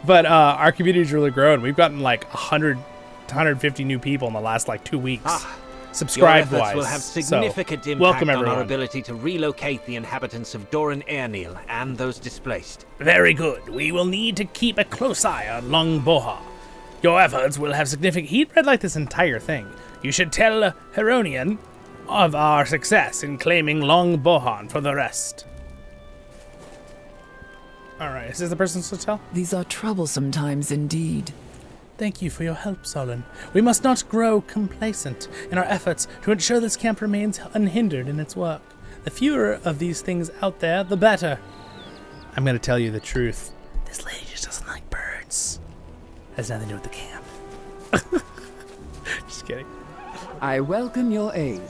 But our community's really grown. We've gotten like 100 to 150 new people in the last like 2 weeks. Subscribe-wise. Your efforts will have significant impact welcome, on everyone. our ability to relocate the inhabitants of Doran Airneil and those displaced. Very good. We will need to keep a close eye on Long Boha. Your efforts will have significant... He read like this entire thing. You should tell Heronian of our success in claiming Long Bohan for the rest. Alright, is this the person's to tell? These are troublesome times indeed. Thank you for your help, Zollin. We must not grow complacent in our efforts to ensure this camp remains unhindered in its work. The fewer of these things out there, the better. I'm going to tell you the truth. This lady just doesn't like birds. Has nothing to do with the camp. Just kidding. I welcome your aid.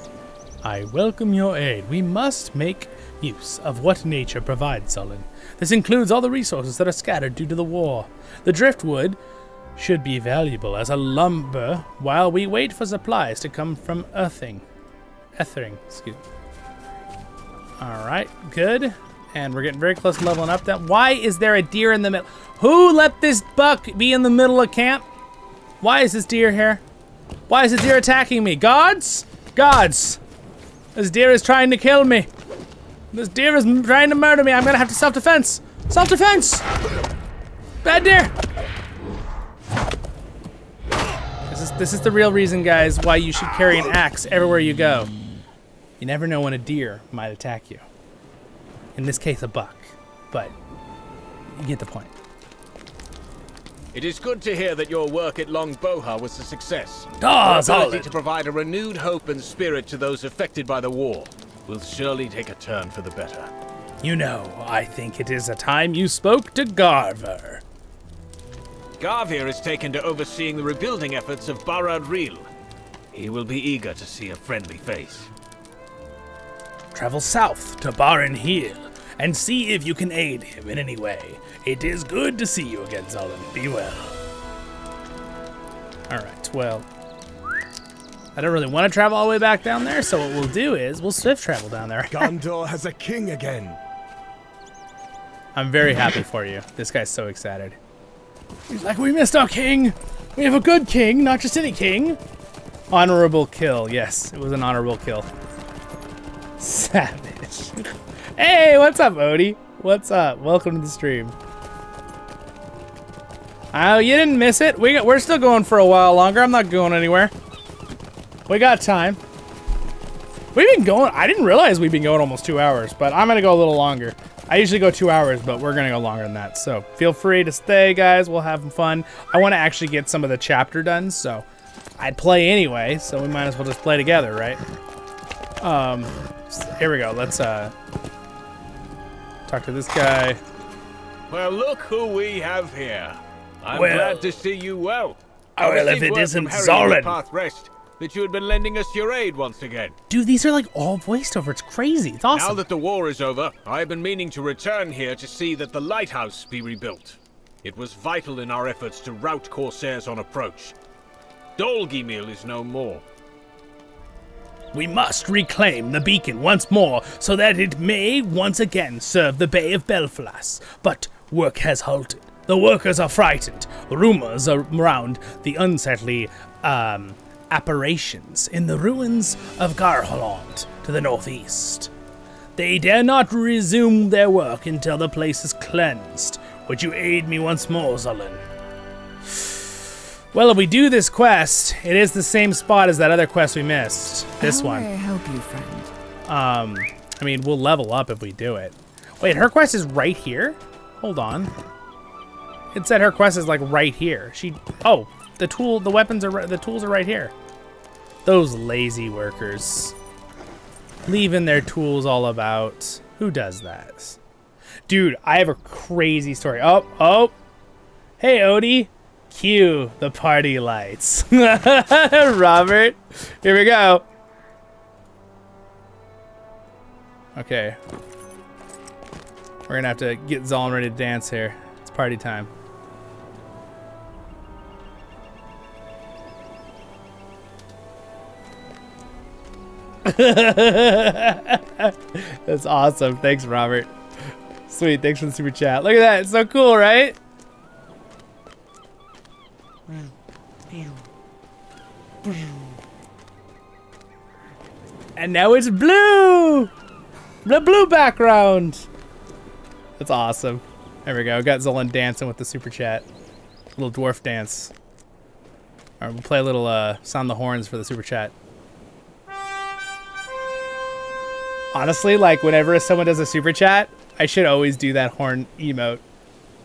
I welcome your aid. We must make use of what nature provides, Zollin. This includes all the resources that are scattered due to the war. The driftwood should be valuable as a lumber while we wait for supplies to come from Ethering, excuse me. Alright, good. And we're getting very close to leveling up that. Why is there a deer in the middle? Who let this buck be in the middle of camp? Why is this deer here? Why is this deer attacking me? Gods? Gods. This deer is trying to kill me. This deer is trying to murder me. I'm gonna have to self-defense. Self-defense! Bad deer! This is the real reason, guys, why you should carry an axe everywhere you go. You never know when a deer might attack you. In this case, a buck. But you get the point. It is good to hear that your work at Long Boha was a success. Ah, Your ability Zollin. to provide a renewed hope and spirit to those affected by the war will surely take a turn for the better. You know, I think it is a time you spoke to Garver. Garvir has taken to overseeing the rebuilding efforts of Barad Reel. He will be eager to see a friendly face. Travel south to Baron Heel and see if you can aid him in any way. It is good to see you again, Zollin. Be well. Alright, well, I don't really want to travel all the way back down there, so what we'll do is we'll swift travel down there. Gondor has a king again. I'm very happy for you. This guy's so excited. He's like, we missed our king. We have a good king, not just any king. Honorable kill. Yes, it was an honorable kill. Savage. Hey, what's up, Odie? What's up? Welcome to the stream. Oh, you didn't miss it. We're still going for a while longer. I'm not going anywhere. We got time. We've been going. I didn't realize we've been going almost 2 hours, but I'm gonna go a little longer. I usually go 2 hours, but we're gonna go longer than that. So feel free to stay, guys. We'll have fun. I want to actually get some of the chapter done, so I'd play anyway. So we might as well just play together, right? Here we go. Let's talk to this guy. Well, look who we have here. I'm Well- glad to see you well. Oh, well, if it isn't Zollin. Path that you had been lending us your aid once again. Dude, these are like all voiced over. It's crazy. It's awesome. Now that the war is over, I have been meaning to return here to see that the lighthouse be rebuilt. It was vital in our efforts to rout Corsairs on approach. Dolgimil is no more. We must reclaim the beacon once more so that it may once again serve the Bay of Belfast. But work has halted. The workers are frightened. Rumors are around the unsettling apparitions in the ruins of Garholland to the northeast. They dare not resume their work until the place is cleansed. Would you aid me once more, Zollin? Well, if we do this quest, it is the same spot as that other quest we missed. This How one. may I help you, friend? I mean, we'll level up if we do it. Wait, her quest is right here? Hold on. It said her quest is like right here. Oh, the tools are right here. Those lazy workers. Leaving their tools all about. Who does that? Dude, I have a crazy story. Oh. Hey, Odie. Cue the party lights. Robert, here we go. Okay. We're gonna have to get Zollin ready to dance here. It's party time. That's awesome. Thanks, Robert. Sweet, thanks for the super chat. Look at that, it's so cool, right? And now it's blue! The blue background! That's awesome. There we go. Got Zollin dancing with the super chat. Little dwarf dance. Alright, we'll play a little sound the horns for the super chat. Honestly, like whenever someone does a super chat, I should always do that horn emote.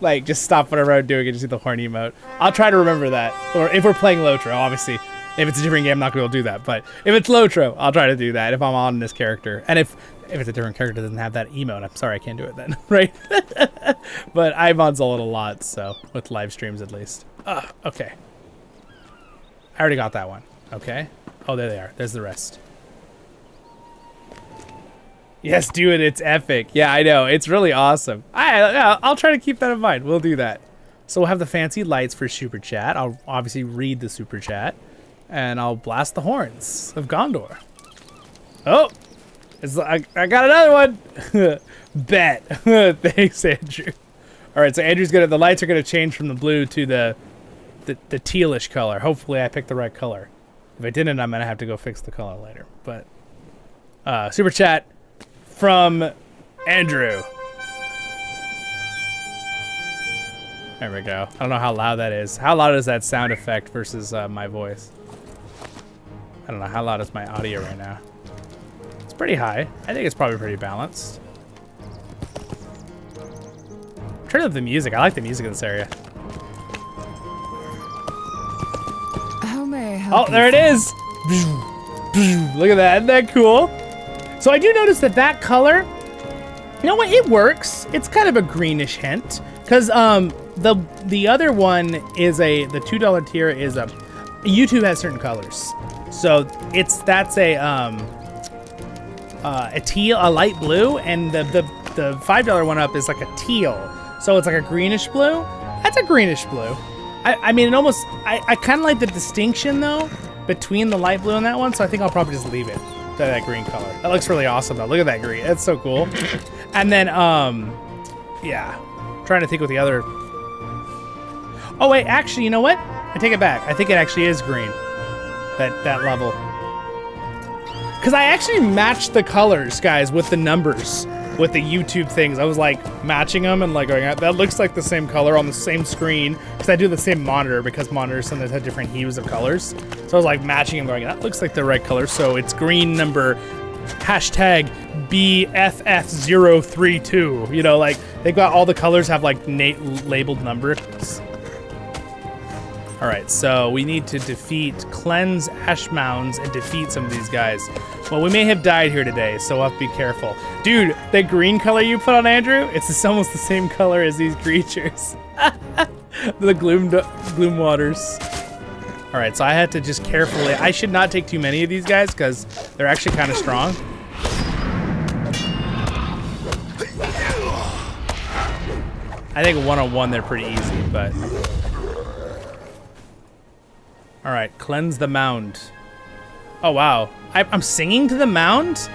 Like, just stop whatever I'm doing and just do the horn emote. I'll try to remember that. Or if we're playing LOTRO, obviously. If it's a different game, I'm not going to do that. But if it's LOTRO, I'll try to do that if I'm on this character. And if it's a different character that doesn't have that emote, I'm sorry, I can't do it then, right? But I'm on Zollin a lot, so with live streams at least. Okay. I already got that one. Okay. Oh, there they are. There's the rest. Yes, do it. It's epic. Yeah, I know. It's really awesome. I'll try to keep that in mind. We'll do that. So we'll have the fancy lights for super chat. I'll obviously read the super chat, and I'll blast the horns of Gondor. Oh, I got another one. Bet. Thanks, Andrew. All right, so Andrew's gonna. The lights are gonna change from the blue to the tealish color. Hopefully, I picked the right color. If I didn't, I'm gonna have to go fix the color later. But super chat from Andrew. There we go. I don't know how loud that is. How loud is that sound effect versus my voice? I don't know. How loud is my audio right now? It's pretty high. I think it's probably pretty balanced. Turn up the music. I like the music in this area. How may I help Oh, there it is. Look at that. Isn't that cool? So I do notice that color, you know what? It works. It's kind of a greenish hint. Because the other one is the $2 tier is YouTube has certain colors, so that's a teal, a light blue, and the $5 one up is like a teal, so it's like a greenish blue. That's a greenish blue. I mean, it almost I kind of like the distinction though between the light blue and that one, so I think I'll probably just leave it to that green color. That looks really awesome though. Look at that green. That's so cool. And then yeah, I'm trying to think what the other. Oh wait, actually, you know what? I take it back. I think it actually is green. That level. Because I actually matched the colors, guys, with the numbers, with the YouTube things. I was like matching them and like going, that looks like the same color on the same screen. Because I do the same monitor, because monitors sometimes have different hues of colors. So I was like matching them, going, that looks like the right color. So it's green number hashtag BFF032. You know, like they've got all the colors have like labeled numbers. All right, so we need to cleanse ash mounds and defeat some of these guys. Well, we may have died here today, so we'll have to be careful. Dude, the green color you put on Andrew, it's almost the same color as these creatures. The gloom waters. All right, so I had to just carefully, I should not take too many of these guys because they're actually kind of strong. I think one-on-one they're pretty easy, but. All right, cleanse the mound. Oh, wow. I'm singing to the mound?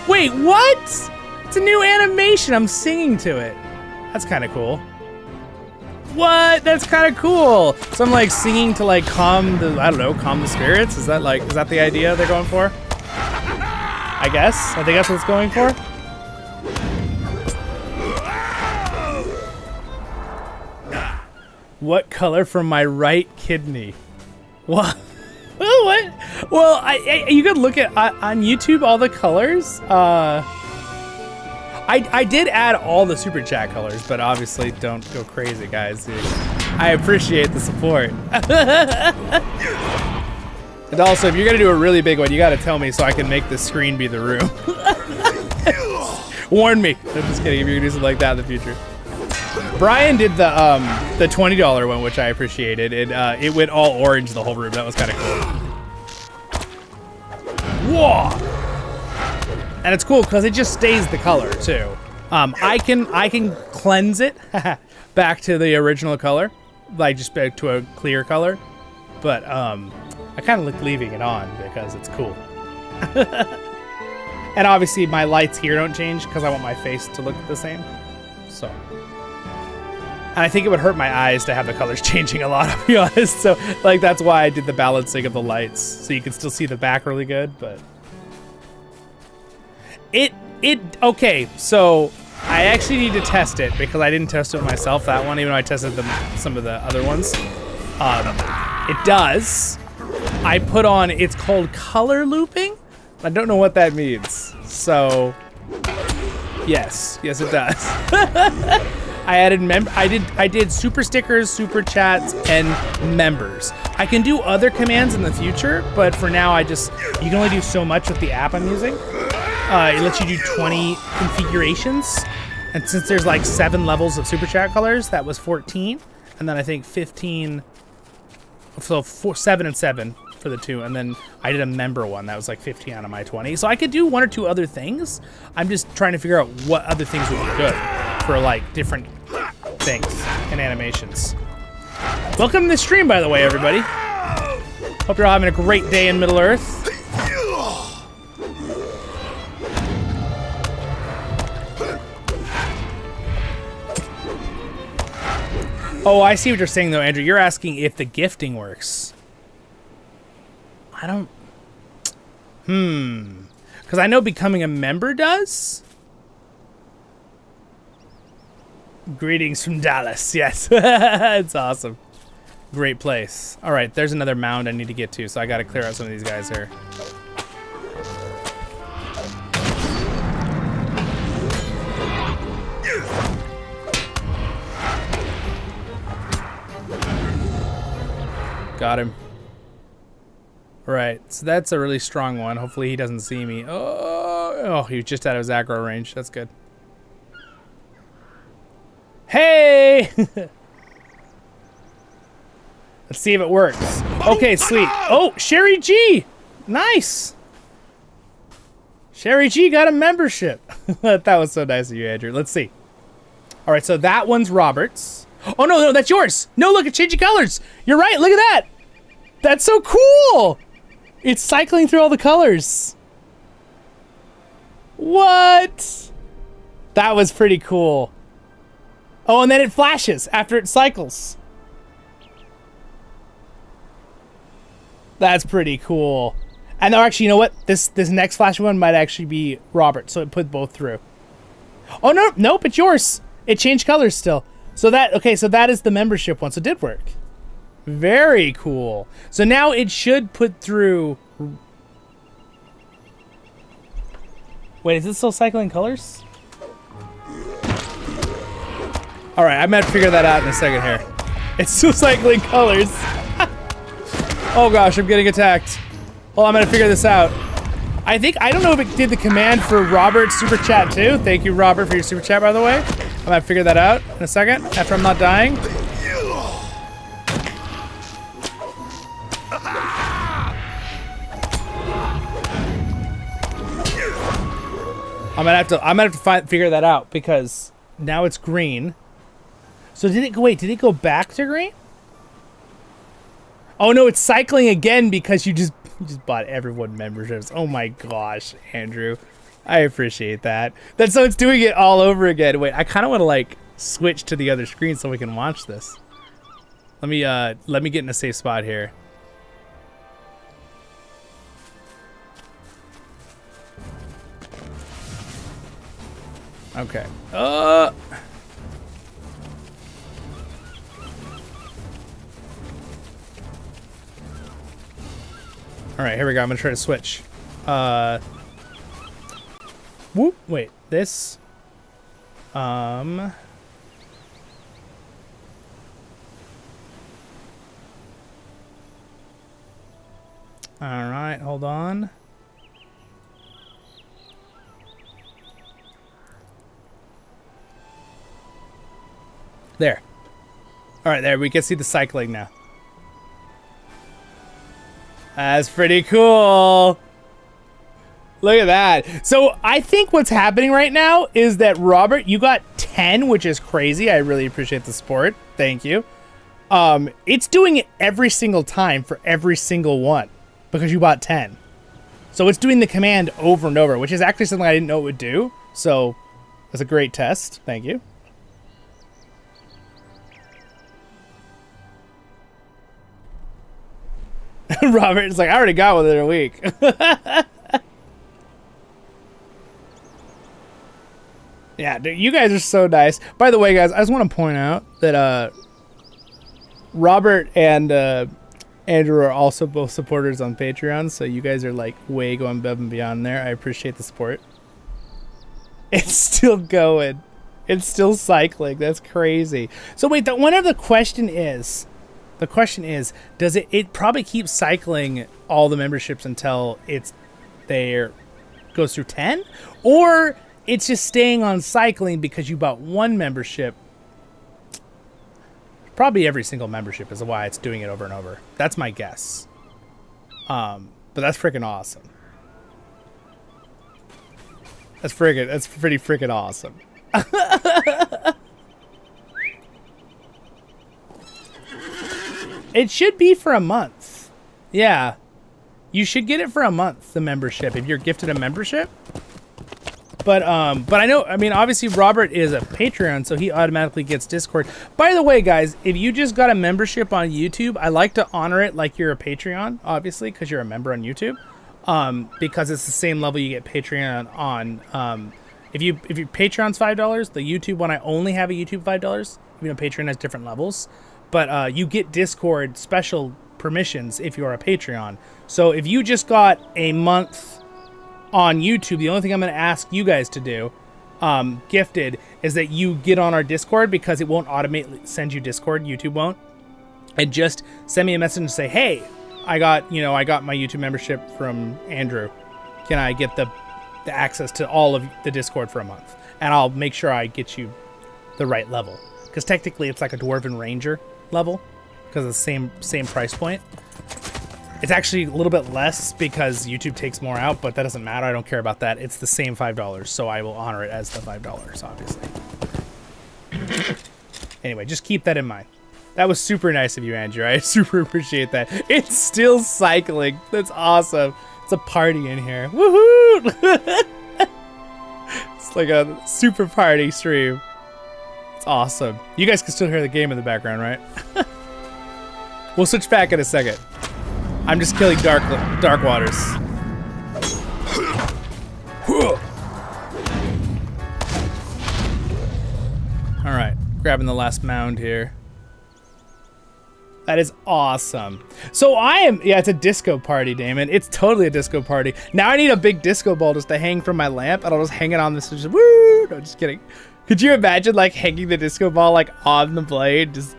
Wait, what? It's a new animation. I'm singing to it. That's kind of cool. What? That's kind of cool. So I'm like singing to like calm the spirits? Is that the idea they're going for? I guess. I think that's what it's going for. What color from my right kidney? What? What? Well, you could look at on YouTube all the colors. I did add all the super chat colors, but obviously don't go crazy, guys. I appreciate the support. And also, if you're gonna do a really big one, you gotta tell me so I can make the screen be the room. Warn me. I'm just kidding. If you're gonna do something like that in the future. Brian did the $20 one, which I appreciated. It went all orange the whole room. That was kind of cool. Whoa! And it's cool because it just stays the color too. I can cleanse it back to the original color, like just back to a clear color. But I kind of like leaving it on because it's cool. And obviously my lights here don't change because I want my face to look the same. So. And I think it would hurt my eyes to have the colors changing a lot, I'll be honest. So, like, that's why I did the balancing of the lights. So you can still see the back really good, but... Okay, so I actually need to test it because I didn't test it myself, that one, even though I tested some of the other ones. It does. I put on, it's called color looping. I don't know what that means. So, yes, it does. I added I did super stickers, super chats, and members. I can do other commands in the future, but for now you can only do so much with the app I'm using. It lets you do 20 configurations, and since there's like 7 levels of super chat colors, that was 14, and then I think 15. So 7 and 7 for the 2, and then I did a member one that was like 15 out of my 20. So I could do 1 or 2 other things. I'm just trying to figure out what other things would be good for like different things and animations. Welcome to the stream, by the way, everybody. Hope you're all having a great day in Middle Earth. Oh, I see what you're saying though, Andrew. You're asking if the gifting works. I don't... Because I know becoming a member does. Greetings from Dallas. Yes. It's awesome. Great place. All right, there's another mound I need to get to, so I got to clear out some of these guys here. Got him. All right, so that's a really strong one. Hopefully he doesn't see me. Oh, he was just out of his aggro range. That's good. Hey! Let's see if it works. Okay, sweet. Oh, Sherry G. Nice. Sherry G got a membership. That was so nice of you, Andrew. Let's see. All right, so that one's Robert's. Oh, no, that's yours. No, look, it's changing colors. You're right. Look at that. That's so cool. It's cycling through all the colors. What? That was pretty cool. Oh, and then it flashes after it cycles. That's pretty cool. And actually, you know what? This next flash one might actually be Robert, so it put both through. Oh, no, nope, it's yours. It changed colors still. So that is the membership one, so it did work. Very cool. So now it should put through... Wait, is it still cycling colors? All right, I'm gonna figure that out in a second here. It's still cycling colors. Oh gosh, I'm getting attacked. Well, I'm gonna figure this out. I don't know if it did the command for Robert's super chat too. Thank you, Robert, for your super chat, by the way. I'm gonna figure that out in a second after I'm not dying. I'm gonna have to figure that out because now it's green. So did it go back to green? Oh no, it's cycling again because you just bought everyone memberships. Oh my gosh, Andrew. I appreciate that. So it's doing it all over again. Wait, I kind of want to like switch to the other screen so we can watch this. Let me get in a safe spot here. Okay. All right, here we go. I'm gonna try to switch. Whoop. Wait, this. All right, hold on. There. All right, there. We can see the cycling now. That's pretty cool. Look at that. So I think what's happening right now is that, Robert, you got 10, which is crazy. I really appreciate the support. Thank you. It's doing it every single time for every single one because you bought 10. So it's doing the command over and over, which is actually something I didn't know it would do. So that's a great test. Thank you. Robert's like, I already got one in a week. Yeah, dude, you guys are so nice. By the way, guys, I just want to point out that Robert and Andrew are also both supporters on Patreon, so you guys are like way going above and beyond there. I appreciate the support. It's still going. It's still cycling. That's crazy. So wait, the question is, does it probably keeps cycling all the memberships until it's there, goes through 10? Or it's just staying on cycling because you bought one membership? Probably every single membership is why it's doing it over and over. That's my guess. But that's freaking awesome. That's pretty freaking awesome. It should be for a month. Yeah. You should get it for a month, the membership, if you're gifted a membership. But I know, I mean, obviously Robert is a Patreon, so he automatically gets Discord. By the way, guys, if you just got a membership on YouTube, I like to honor it like you're a Patreon, obviously, because you're a member on YouTube. Because it's the same level you get Patreon on. If your Patreon's $5, the YouTube one, I only have a YouTube $5. You know, Patreon has different levels. But you get Discord special permissions if you're a Patreon. So if you just got a month on YouTube, the only thing I'm going to ask you guys to do, gifted, is that you get on our Discord, because it won't automatically send you Discord. YouTube won't. And just send me a message and say, hey, I got my YouTube membership from Andrew. Can I get the access to all of the Discord for a month? And I'll make sure I get you the right level. Because technically it's like a Dwarven Ranger level. because of the same price point. It's actually a little bit less because YouTube takes more out, but that doesn't matter. I don't care about that. It's the same $5, so I will honor it as the $5, obviously. Anyway, just keep that in mind. That was super nice of you, Andrew. I super appreciate that. It's still cycling. That's awesome. It's a party in here. Woohoo! It's like a super party stream. It's awesome. You guys can still hear the game in the background, right? We'll switch back in a second. I'm just killing dark waters. All right, grabbing the last mound here. That is awesome. So yeah, it's a disco party, Damon. It's totally a disco party. Now I need a big disco ball just to hang from my lamp, and I'll just hang it on this. Just, woo! No, just kidding. Could you imagine like hanging the disco ball like on the blade, just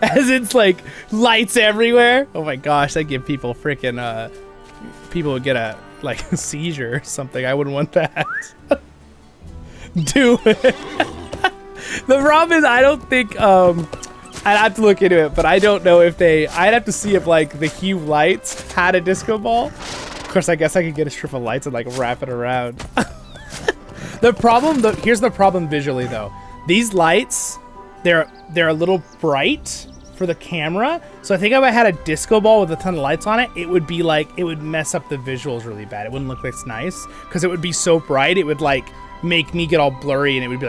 as it's like lights everywhere? Oh my gosh, that give people freaking people would get a like seizure or something. I wouldn't want that. Do it. The problem is I don't think I'd have to look into it, but I don't know if I'd have to see if like the Hue Lights had a disco ball. Of course, I guess I could get a strip of lights and like wrap it around. Here's the problem visually though. These lights, they're a little bright for the camera. So I think if I had a disco ball with a ton of lights on it, it would be like, it would mess up the visuals really bad. It wouldn't look this nice because it would be so bright. It would like make me get all blurry and it would be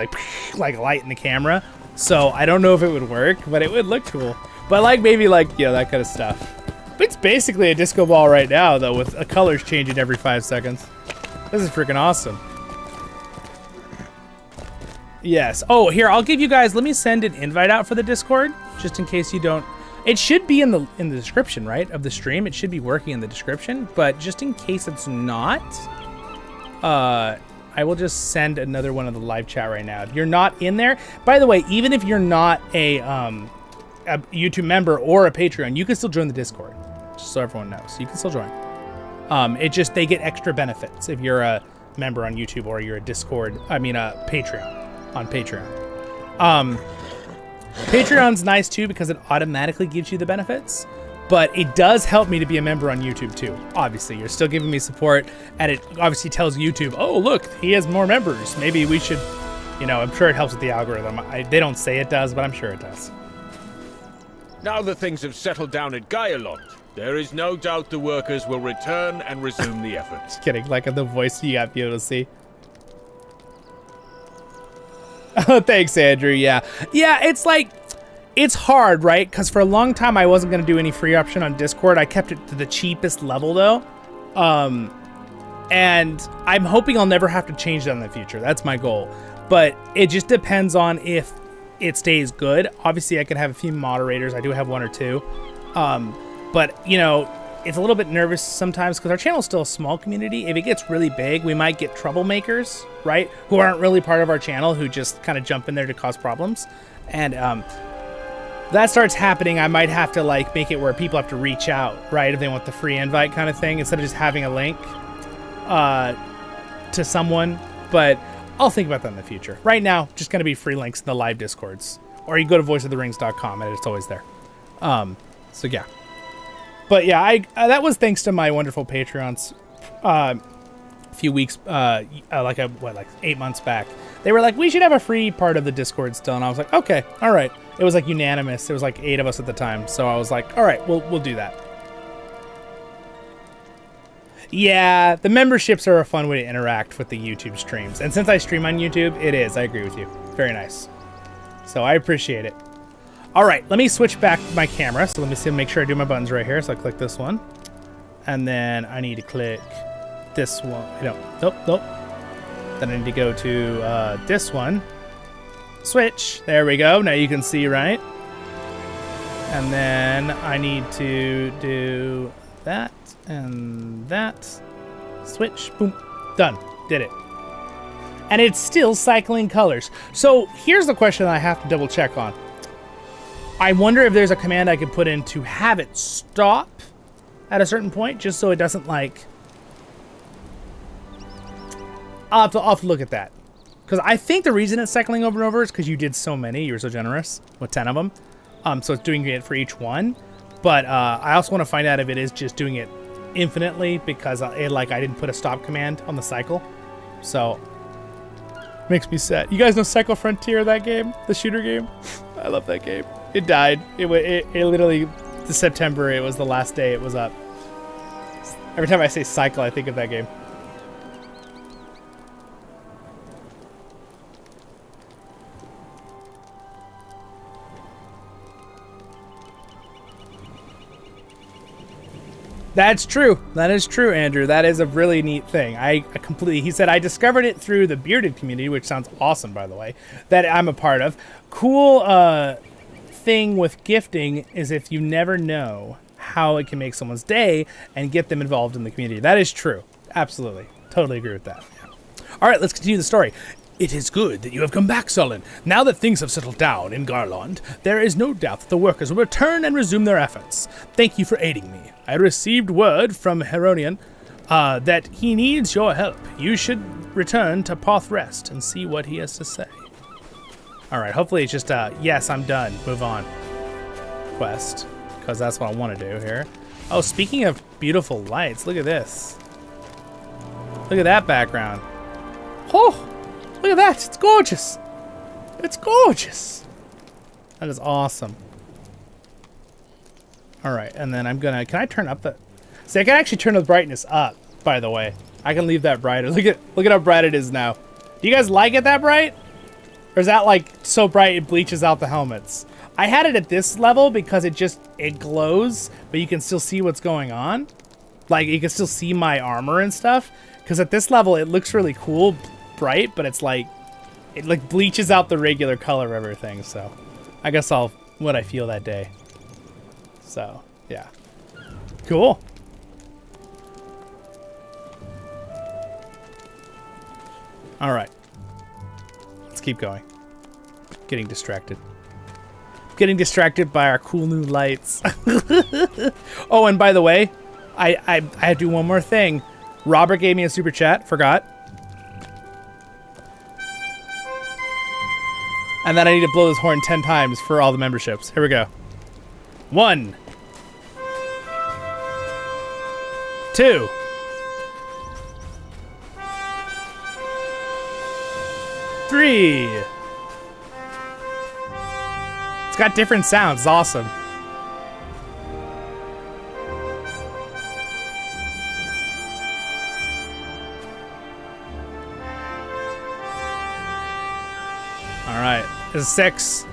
like light in the camera. So I don't know if it would work, but it would look cool. But like maybe like, you know, that kind of stuff. But it's basically a disco ball right now though, with a colors changing every 5 seconds. This is freaking awesome. Yes. Oh, here, I'll give you guys, let me send an invite out for the Discord, just in case you don't. It should be in the description, right, of the stream. It should be working in the description, but just in case it's not, I will just send another one of the live chat right now. You're not in there. By the way, even if you're not a YouTube member or a Patreon, you can still join the Discord, just so everyone knows. You can still join. They get extra benefits if you're a member on YouTube or you're a Patreon. On Patreon. Patreon's nice too because it automatically gives you the benefits, but it does help me to be a member on YouTube too. Obviously, you're still giving me support, and it obviously tells YouTube, oh, look, he has more members. Maybe we should, you know, I'm sure it helps with the algorithm. They don't say it does, but I'm sure it does. Now that things have settled down at Gaialond, there is no doubt the workers will return and resume the effort. Just kidding, like the voice you got to be able to see. Oh, thanks, Andrew. Yeah, it's like, it's hard, right? Because for a long time, I wasn't going to do any free option on Discord. I kept it to the cheapest level, though. And I'm hoping I'll never have to change that in the future. That's my goal. But it just depends on if it stays good. Obviously, I could have a few moderators. I do have 1 or 2. But, you know, it's a little bit nervous sometimes because our channel is still a small community. If it gets really big, we might get troublemakers, right? Who aren't really part of our channel, who just kind of jump in there to cause problems. And that starts happening, I might have to like make it where people have to reach out, right? If they want the free invite kind of thing, instead of just having a link to someone. But I'll think about that in the future. Right now, just going to be free links in the live Discords. Or you go to voiceoftherings.com and it's always there. So yeah. But yeah, that was thanks to my wonderful Patreons a few weeks, like 8 months back. They were like, we should have a free part of the Discord still. And I was like, okay, all right. It was like unanimous. It was like 8 of us at the time. So I was like, all right, we'll do that. Yeah, the memberships are a fun way to interact with the YouTube streams. And since I stream on YouTube, it is. I agree with you. Very nice. So I appreciate it. All right, let me switch back my camera. So let me see, make sure I do my buttons right here. So I click this one. And then I need to click this one. Nope. Then I need to go to this one. Switch. There we go. Now you can see, right? And then I need to do that and that. Switch. Boom. Done. Did it. And it's still cycling colors. So here's the question I have to double check on. I wonder if there's a command I could put in to have it stop at a certain point, just so it doesn't like... I'll have to look at that. Because I think the reason it's cycling over and over is because you did so many. You were so generous with 10 of them. So it's doing it for each one. But I also want to find out if it is just doing it infinitely because I didn't put a stop command on the cycle. So makes me sad. You guys know Cycle Frontier, that game? The shooter game? I love that game. It died. It literally, this September, it was the last day it was up. Every time I say Cycle, I think of that game. That's true. That is true, Andrew. That is a really neat thing. He said, I discovered it through the bearded community, which sounds awesome, by the way, that I'm a part of. Cool thing with gifting is if you never know how it can make someone's day and get them involved in the community. That is true. Absolutely. Totally agree with that. All right, let's continue the story. It is good that you have come back, Zollin. Now that things have settled down in Garland, there is no doubt that the workers will return and resume their efforts. Thank you for aiding me. I received word from Heronian that he needs your help. You should return to Pothrest and see what he has to say. All right, hopefully it's just yes, I'm done. Move on. Quest, because that's what I want to do here. Oh, speaking of beautiful lights, look at this. Look at that background. Oh! Look at that. It's gorgeous. It's gorgeous. That is awesome. All right. And then can I turn up the, see, I can actually turn the brightness up, by the way. I can leave that brighter. Look at how bright it is now. Do you guys like it that bright? Or is that like so bright it bleaches out the helmets? I had it at this level because it glows, but you can still see what's going on. Like you can still see my armor and stuff. Because at this level, it looks really cool, bright, but it like bleaches out the regular color of everything. So I guess what I feel that day. So yeah, cool. All right, let's keep going. Getting distracted by our cool new lights. Oh, and by the way, I had to do one more thing. Robert gave me a super chat, forgot. And then I need to blow this horn 10 times for all the memberships. Here we go. 1, 2, 3. It's got different sounds. It's awesome. All right, this is 6.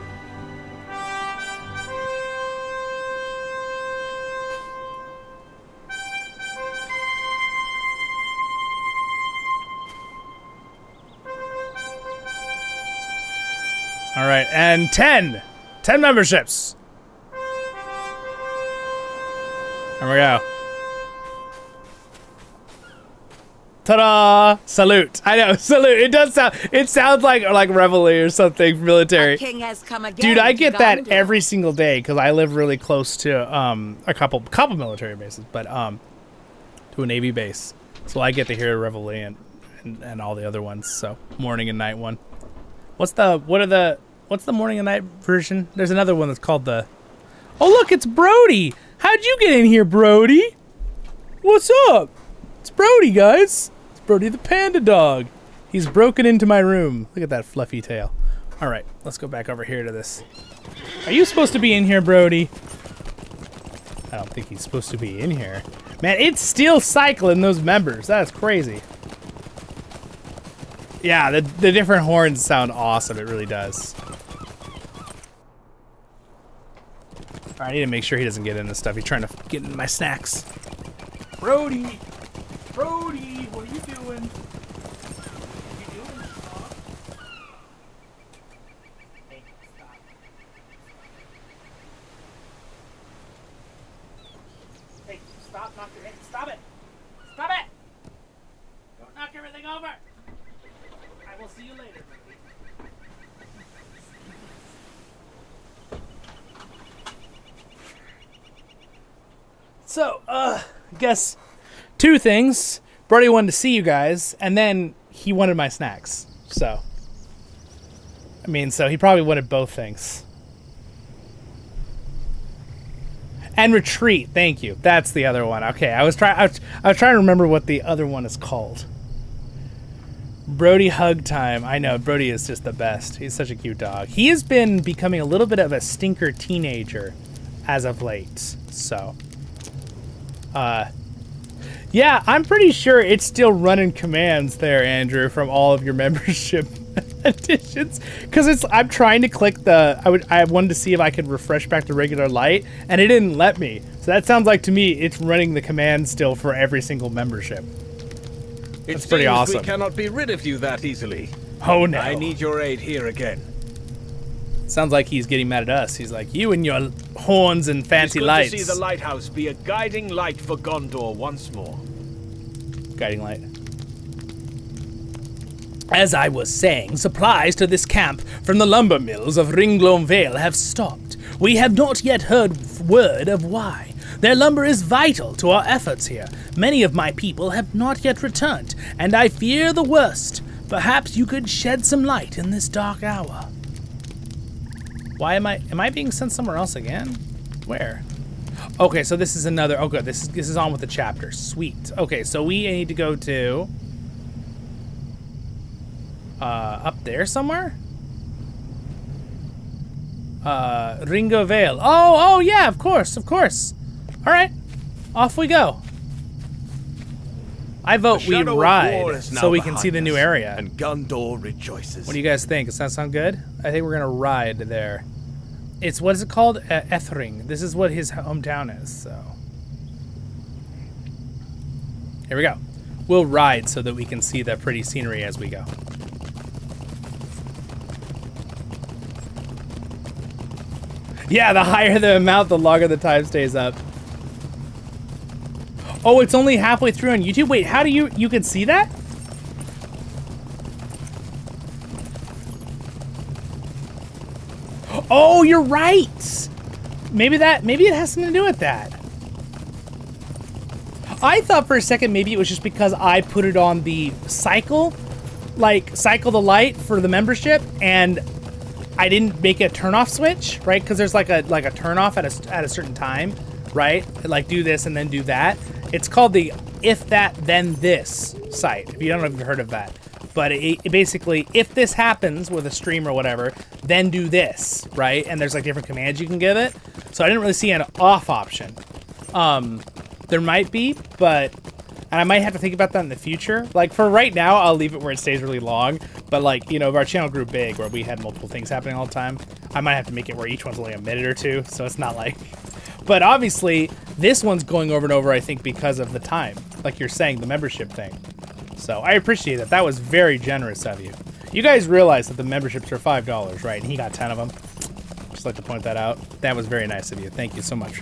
All right, and 10. 10 memberships. There we go. Ta-da! Salute. I know, salute. It does sound, it sounds like Reveille or something military. King has come again. Dude, I get that every single day because I live really close to a couple military bases, but to a Navy base. So I get to hear Reveille and all the other ones. So morning and night one. What's the morning and night version? There's another one that's called the. Oh look, it's Brody. How'd you get in here, Brody? What's up? It's Brody, guys. It's Brody the panda dog. He's broken into my room. Look at that fluffy tail. All right, let's go back over here to this. Are you supposed to be in here, Brody? I don't think he's supposed to be in here. Man, it's still cycling those members. That's crazy. Yeah, the different horns sound awesome. It really does. All right, I need to make sure he doesn't get in this stuff. He's trying to get in my snacks. Brody! Brody, what are you doing? What are you doing, dog? Hey, stop. Hey, stop, knock your head. Stop it! Stop it! Don't knock everything over! I will see you later, baby. So, I guess 2 things. Brody wanted to see you guys, and then he wanted my snacks. So, I mean, so he probably wanted both things. And retreat. Thank you. That's the other one. Okay, I was trying to remember what the other one is called. Brody hug time. I know, Brody is just the best. He's such a cute dog. He has been becoming a little bit of a stinker teenager as of late. So, yeah, I'm pretty sure it's still running commands there, Andrew, from all of your membership additions. Because I'm trying to click I wanted to see if I could refresh back to regular light, and it didn't let me. So that sounds like to me it's running the command still for every single membership. That's pretty awesome. We cannot be rid of you that easily. Oh no. I need your aid here again. Sounds like he's getting mad at us. He's like, you and your horns and fancy lights. It's good to see the lighthouse be a guiding light for Gondor once more. Guiding light. As I was saying, supplies to this camp from the lumber mills of Ringlone Vale have stopped. We have not yet heard word of why. Their lumber is vital to our efforts here. Many of my people have not yet returned, and I fear the worst. Perhaps you could shed some light in this dark hour. Why am I being sent somewhere else again? Where? Okay, so this is another, oh good, this is on with the chapter. Sweet. Okay, so we need to go to up there somewhere? Ringo Vale. Oh yeah, of course. All right, off we go. I vote we ride so we can see the new area. And Gondor rejoices. What do you guys think? Does that sound good? I think we're gonna ride there. It's, what is it called? Ethring. This is what his hometown is, so. Here we go. We'll ride so that we can see the pretty scenery as we go. Yeah, the higher the amount, the longer the time stays up. Oh, it's only halfway through on YouTube? Wait, how do you can see that? Oh, you're right. Maybe it has something to do with that. I thought for a second maybe it was just because I put it on the cycle the light for the membership, and I didn't make a turn off switch, right? Because there's like a turn off at a certain time, right? Like do this and then do that. It's called the if that then this site. If you don't know if you've heard of that. But it basically, if this happens with a stream or whatever, then do this, right? And there's like different commands you can give it. So I didn't really see an off option. There might be, and I might have to think about that in the future. Like for right now, I'll leave it where it stays really long. But like, you know, if our channel grew big where we had multiple things happening all the time, I might have to make it where each one's only a minute or two. So it's not like, but obviously this one's going over and over, I think, because of the time, like you're saying, the membership thing. So I appreciate that. That was very generous of you. You guys realize that the memberships are $5, right? And he got 10 of them. Just like to point that out. That was very nice of you. Thank you so much.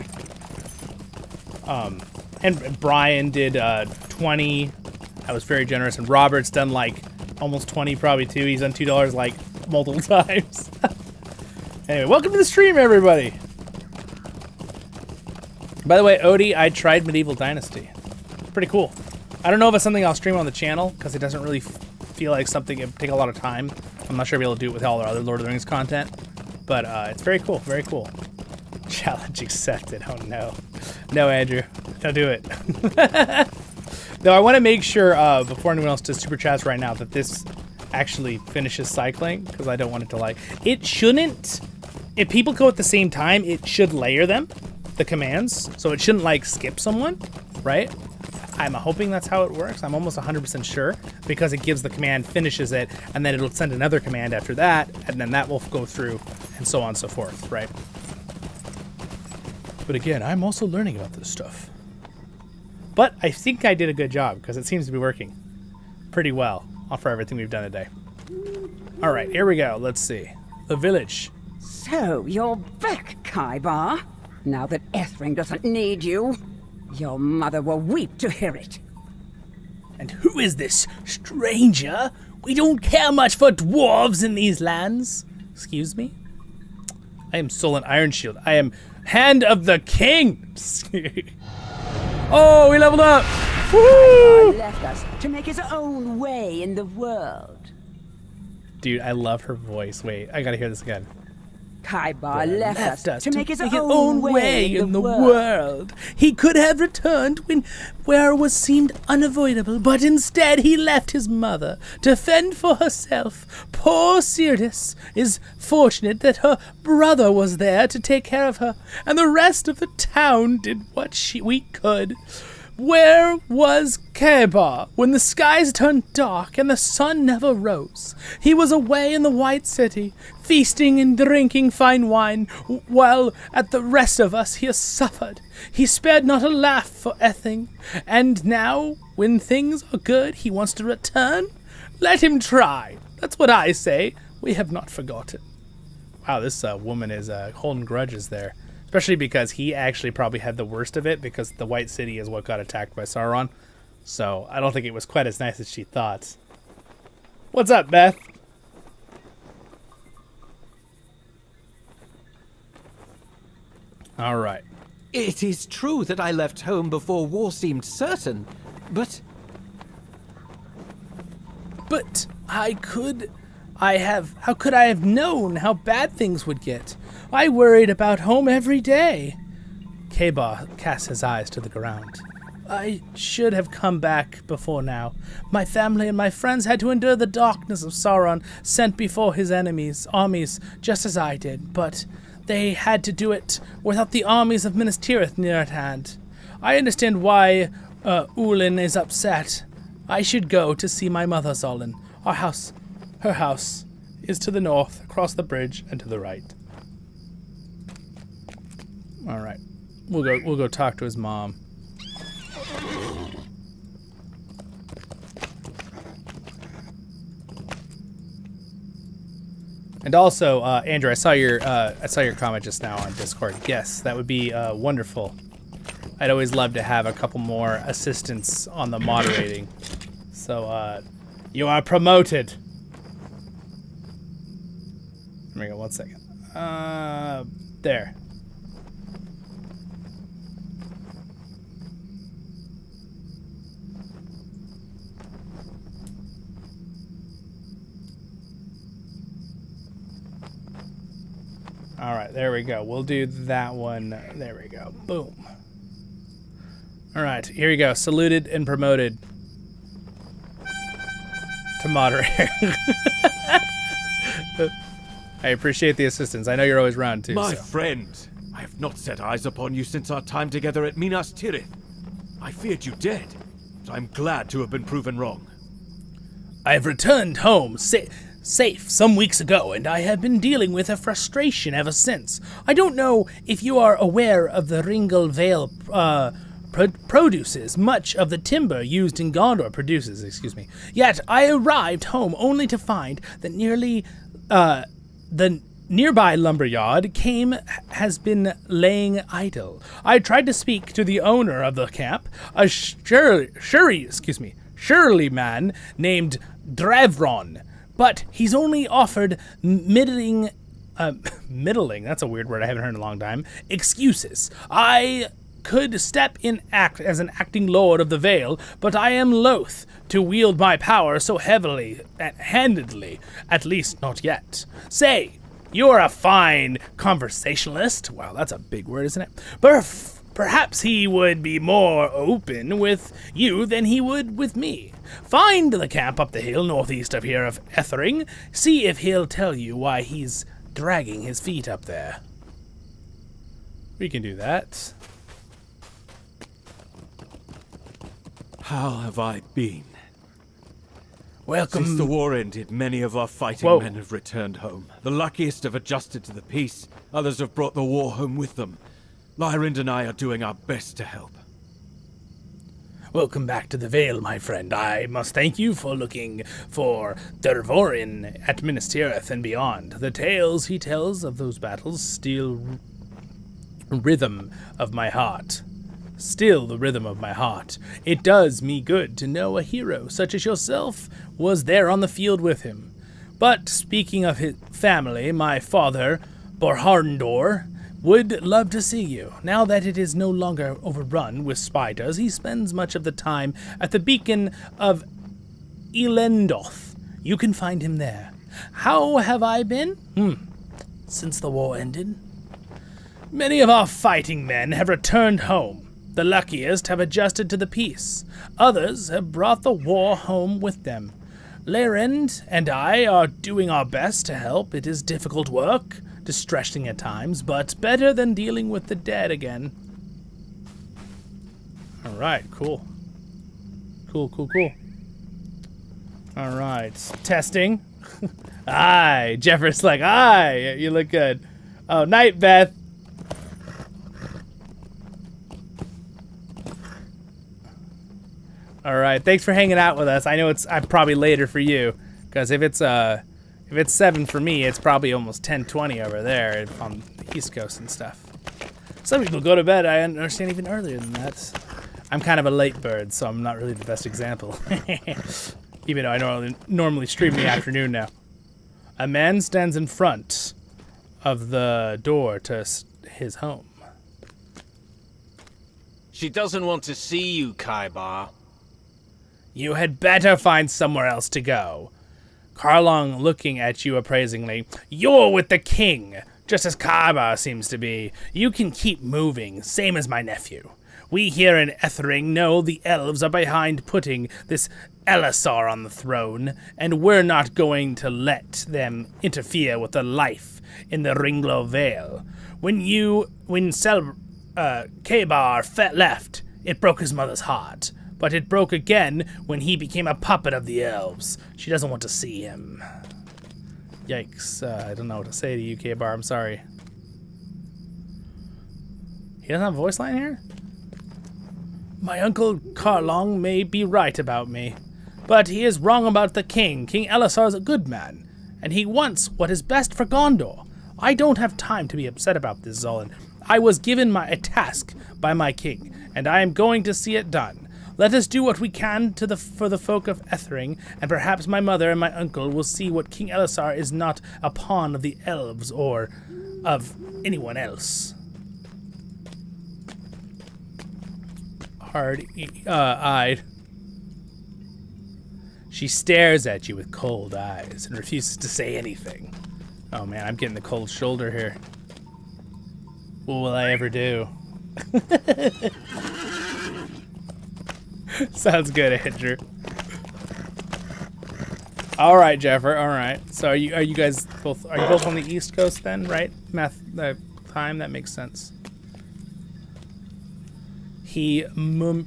And Brian did 20. That was very generous. And Robert's done like almost 20 probably too. He's done $2 like multiple times. Anyway, welcome to the stream, everybody. By the way, Odie, I tried Medieval Dynasty. Pretty cool. I don't know if it's something I'll stream on the channel because it doesn't really feel like something that would take a lot of time. I'm not sure I'll be able to do it with all our other Lord of the Rings content, but it's very cool, very cool. Challenge accepted. Oh no. No, Andrew, don't do it. No, I want to make sure before anyone else does super chats right now that this actually finishes cycling, because I don't want it to it shouldn't, if people go at the same time, it should layer them, the commands, so it shouldn't skip someone, right? I'm hoping that's how it works. I'm almost 100% sure, because it gives the command, finishes it, and then it'll send another command after that, and then that will go through, and so on and so forth, right? But again, I'm also learning about this stuff. But I think I did a good job, because it seems to be working pretty well for everything we've done today. All right, here we go. Let's see. The village. So, you're back, Kaibar. Now that Ethring doesn't need you. Your mother will weep to hear it. And who is this stranger? We don't care much for dwarves in these lands. Excuse me? I am Zollin Ironshield. I am Hand of the King. Oh, we leveled up. Woo! He left us to make his own way in the world. Dude, I love her voice. Wait, I gotta hear this again. Kaibar left us to make his make own way in the world. He could have returned where was seemed unavoidable, but instead he left his mother to fend for herself. Poor Cyrus is fortunate that her brother was there to take care of her, and the rest of the town did what we could. Where was Kaibar when the skies turned dark and the sun never rose? He was away in the White City, feasting and drinking fine wine, while at the rest of us he has suffered. He spared not a laugh for Ething, and now, when things are good, he wants to return? Let him try. That's what I say. We have not forgotten. Wow, this woman is holding grudges there. Especially because he actually probably had the worst of it, because the White City is what got attacked by Sauron. So I don't think it was quite as nice as she thought. What's up, Beth? All right. It is true that I left home before war seemed certain, but how could I have known how bad things would get? I worried about home every day. Kaibar cast his eyes to the ground. I should have come back before now. My family and my friends had to endure the darkness of Sauron sent before his armies, just as I did, but they had to do it without the armies of Minas Tirith near at hand. I understand why Ulin is upset. I should go to see my mother, Zollin. Her house is to the north, across the bridge, and to the right. All right, we'll go talk to his mom. And also, Andrew, I saw your comment just now on Discord. Yes, that would be wonderful. I'd always love to have a couple more assistants on the moderating. So, you are promoted. Let me go 1 second. There. All right, there we go. We'll do that one. There we go. Boom. All right, here we go. Saluted and promoted to moderator. I appreciate the assistance. I know you're always around too. My so. friend, I have not set eyes upon you since our time together at Minas Tirith. I feared you dead, but I'm glad to have been proven wrong. I have returned home safe some weeks ago, and I have been dealing with a frustration ever since. I don't know if you are aware of the Ringel Vale produces much of the timber used in Gondor Yet I arrived home only to find that nearly the nearby lumberyard has been laying idle. I tried to speak to the owner of the camp, a Shirley man named Drevron, but he's only offered middling, that's a weird word I haven't heard in a long time, excuses. I could step in as an acting lord of the Vale, but I am loath to wield my power so handedly, at least not yet. Say, you are a fine conversationalist. Wow, that's a big word, isn't it? Perhaps he would be more open with you than he would with me. Find the camp up the hill northeast of here of Ethering. See if he'll tell you why he's dragging his feet up there. We can do that. How have I been? Welcome. Since the war ended, many of our fighting men have returned home. The luckiest have adjusted to the peace. Others have brought the war home with them. Lyrind and I are doing our best to help. Welcome back to the Vale, my friend. I must thank you for looking for Dervorin at Minas Tirith and beyond. The tales he tells of those battles still rhythm of my heart. Still the rhythm of my heart. It does me good to know a hero such as yourself was there on the field with him. But speaking of his family, my father, Borhardendor, would love to see you. Now that it is no longer overrun with spiders, he spends much of the time at the beacon of Elendoth. You can find him there. How have I been? since the war ended. Many of our fighting men have returned home. The luckiest have adjusted to the peace. Others have brought the war home with them. Lerend and I are doing our best to help. It is difficult work, distressing at times, but better than dealing with the dead again. Alright, cool. Cool. Alright, testing. Aye, Jeffers like, aye, you look good. Oh, night, Beth. Alright, thanks for hanging out with us. I know I'm probably later for you, because if it's 7 for me, it's probably almost 10:20 over there on the East Coast and stuff. Some people go to bed, I understand, even earlier than that. I'm kind of a late bird, so I'm not really the best example. Even though I normally stream in the afternoon now. A man stands in front of the door to his home. She doesn't want to see you, Kaibar. You had better find somewhere else to go. Carlisle looking at you appraisingly. You're with the king, just as Kaibar seems to be. You can keep moving, same as my nephew. We here in Ethering know the elves are behind putting this Elisar on the throne, and we're not going to let them interfere with the life in the Ringlow Vale. When Kaibar left, it broke his mother's heart, but it broke again when he became a puppet of the elves. She doesn't want to see him. Yikes, I don't know what to say to you, Kaibar, I'm sorry. He doesn't have a voice line here? My uncle Carlisle may be right about me, but he is wrong about the king. King Elisar is a good man, and he wants what is best for Gondor. I don't have time to be upset about this, Zollin. I was given a task by my king, and I am going to see it done. Let us do what we can for the folk of Ethering, and perhaps my mother and my uncle will see what King Elisar is not a pawn of the elves or of anyone else. Hard-eyed. She stares at you with cold eyes and refuses to say anything. Oh man, I'm getting the cold shoulder here. What will I ever do? Sounds good, Andrew. All right, Jeffer. All right. So are you guys both on the East Coast then, right? Time that makes sense. He murmurs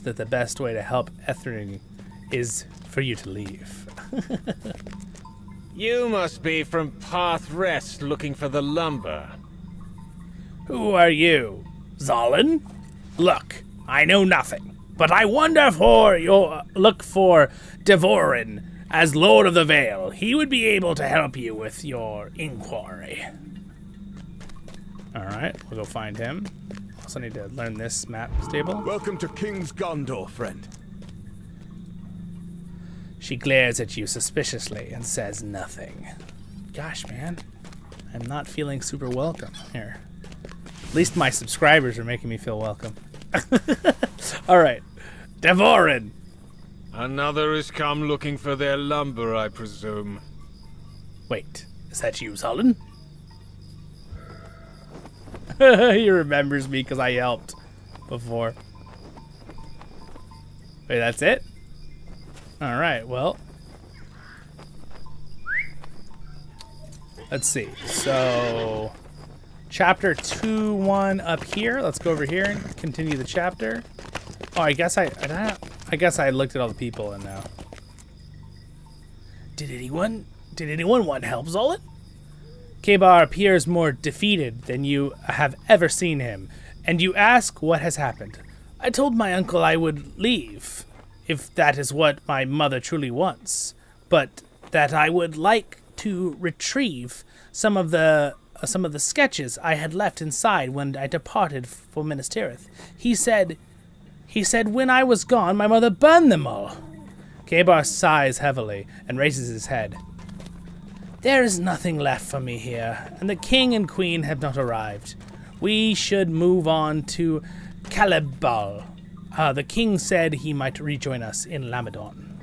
that the best way to help Ethering is for you to leave. You must be from Path Rest looking for the lumber. Who are you? Zollin? Look, I know nothing, but I look for Dvorin as Lord of the Vale. He would be able to help you with your inquiry. Alright, we'll go find him. Also need to learn this map stable. Welcome to King's Gondor, friend. She glares at you suspiciously and says nothing. Gosh, man. I'm not feeling super welcome here. At least my subscribers are making me feel welcome. Alright. Dvorin! Another has come looking for their lumber, I presume. Wait, is that you, Zollin? He remembers me because I helped before. Wait, that's it? Alright, well. Let's see. So, chapter 2-1 up here. Let's go over here and continue the chapter. Oh, I guess I looked at all the people and now. Did anyone want help, Zollin? Kaibar appears more defeated than you have ever seen him, and you ask what has happened. I told my uncle I would leave, if that is what my mother truly wants, but that I would like to retrieve some of the sketches I had left inside when I departed for Minas Tirith. He said when I was gone, my mother burned them all. Kaibar sighs heavily and raises his head. There is nothing left for me here, and the king and queen have not arrived. We should move on to Carlisle. The king said he might rejoin us in Lamadon.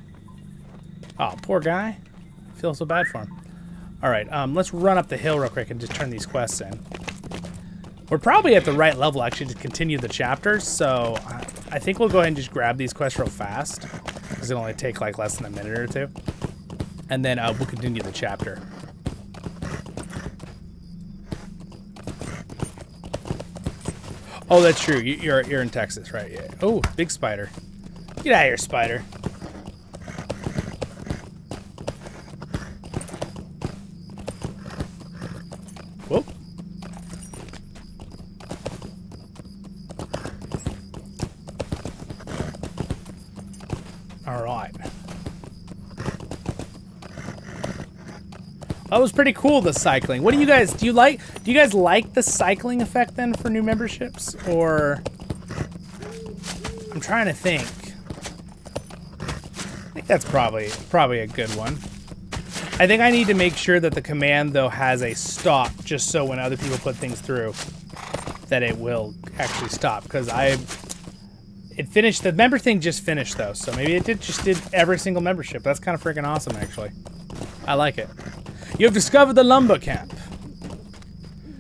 Oh, poor guy. I feel so bad for him. All right, let's run up the hill real quick and just turn these quests in. We're probably at the right level, actually, to continue the chapters, so I think we'll go ahead and just grab these quests real fast, because it'll only take, like, less than a minute or two. And then we'll continue the chapter. Oh, that's true. You're in Texas, right? Yeah. Oh, big spider. Get out of here, spider. Whoop. All right. That was pretty cool, the cycling. What do you guys, do you guys like the cycling effect then for new memberships? Or, I'm trying to think. I think that's probably a good one. I think I need to make sure that the command though has a stop, just so when other people put things through, that it will actually stop. Because it finished, the member thing just finished though, so maybe it just did every single membership. That's kind of freaking awesome, actually. I like it. You have discovered the lumber camp.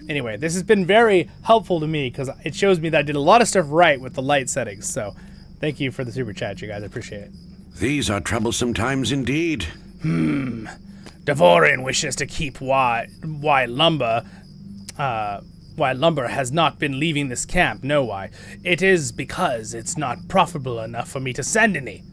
Anyway, this has been very helpful to me because it shows me that I did a lot of stuff right with the light settings. So thank you for the super chat, you guys. I appreciate it. These are troublesome times indeed. Dvorin wishes to keep why lumber has not been leaving this camp. No, why? It is because it's not profitable enough for me to send any.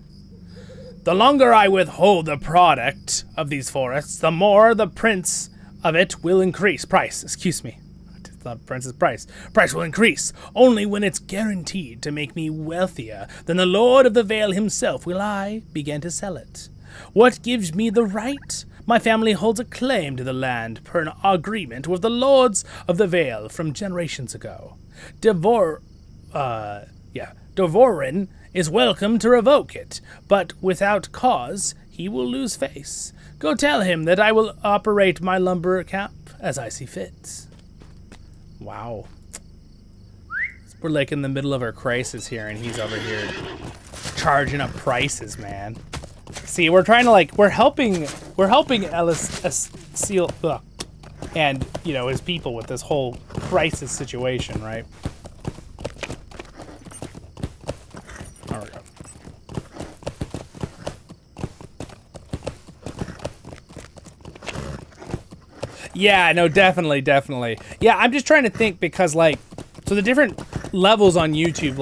The longer I withhold the product of these forests, the more the price of it will increase. Price, excuse me. It's not Prince's price. Price will increase only when it's guaranteed to make me wealthier than the Lord of the Vale himself will I begin to sell it. What gives me the right? My family holds a claim to the land per an agreement with the Lords of the Vale from generations ago. Dvorin is welcome to revoke it, but without cause, he will lose face. Go tell him that I will operate my lumber camp as I see fit. Wow. We're like in the middle of our crisis here, and he's over here charging up prices, man. See, we're trying to we're helping Ellis Seal and, you know, his people with this whole crisis situation, right? There we go. Yeah, no, definitely. Yeah, I'm just trying to think because, so the different levels on YouTube,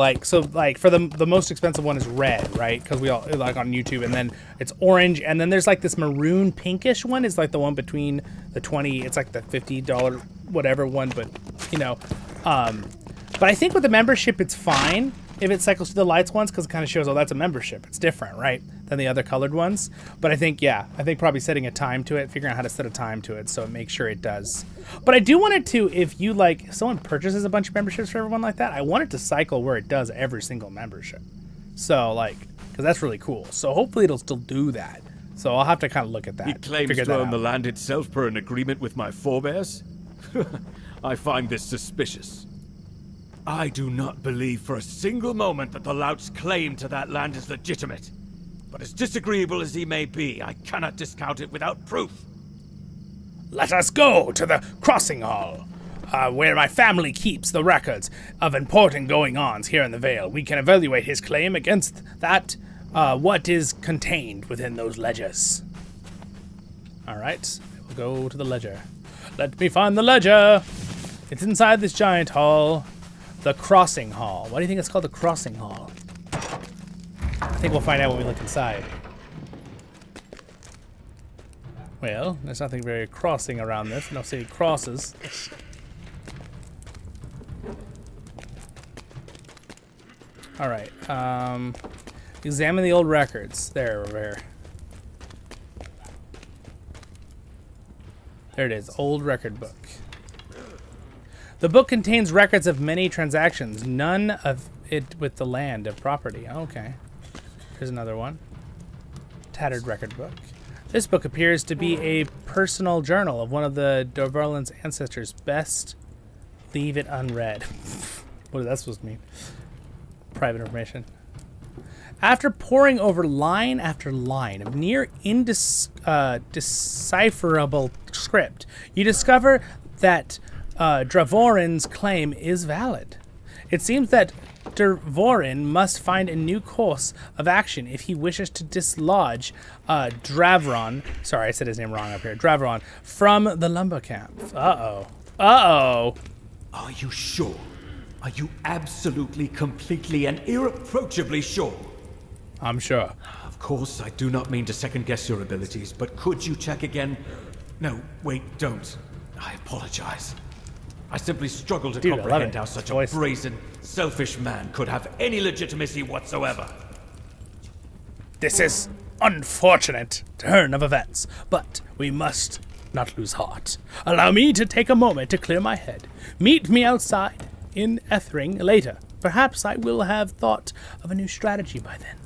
for the most expensive one is red, right? Because we all on YouTube, and then it's orange, and then there's this maroon pinkish one is the one between the 20, it's the $50 whatever one, but you know, but I think with the membership it's fine if it cycles through the lights once, because it kind of shows, oh, that's a membership. It's different, right, than the other colored ones. But I think probably setting a time to it, figuring out how to set a time to it so it makes sure it does. But I do want it to, if someone purchases a bunch of memberships for everyone like that, I want it to cycle where it does every single membership. So, because that's really cool. So hopefully it'll still do that. So I'll have to kind of look at that. He claims to own the land itself per an agreement with my forebears? I find this suspicious. I do not believe for a single moment that the lout's claim to that land is legitimate. But as disagreeable as he may be, I cannot discount it without proof. Let us go to the crossing hall, where my family keeps the records of important goings-ons here in the Vale. We can evaluate his claim against that, what is contained within those ledgers. All right, we'll go to the ledger. Let me find the ledger. It's inside this giant hall. The Crossing Hall. Why do you think it's called the Crossing Hall? I think we'll find out when we look inside. Well, there's nothing very crossing around this. No city crosses. All right. Examine the old records. There. There it is. Old record book. The book contains records of many transactions, none of it with the land of property. Okay. Here's another one. Tattered record book. This book appears to be a personal journal of one of the Dwarven's ancestors. Best leave it unread. What is that supposed to mean? Private information. After poring over line after line of near indecipherable script, you discover that Dravorin's claim is valid. It seems that Dravorin must find a new course of action if he wishes to dislodge Dravron, sorry, I said his name wrong up here, Dravron, from the lumber camp. Uh-oh. Uh-oh. Are you sure? Are you absolutely, completely, and irreproachably sure? I'm sure. Of course, I do not mean to second-guess your abilities, but could you check again? No, wait, don't. I apologize. I simply struggle to comprehend how such a brazen, selfish man could have any legitimacy whatsoever. This is unfortunate turn of events, but we must not lose heart. Allow me to take a moment to clear my head. Meet me outside in Ethring later. Perhaps I will have thought of a new strategy by then.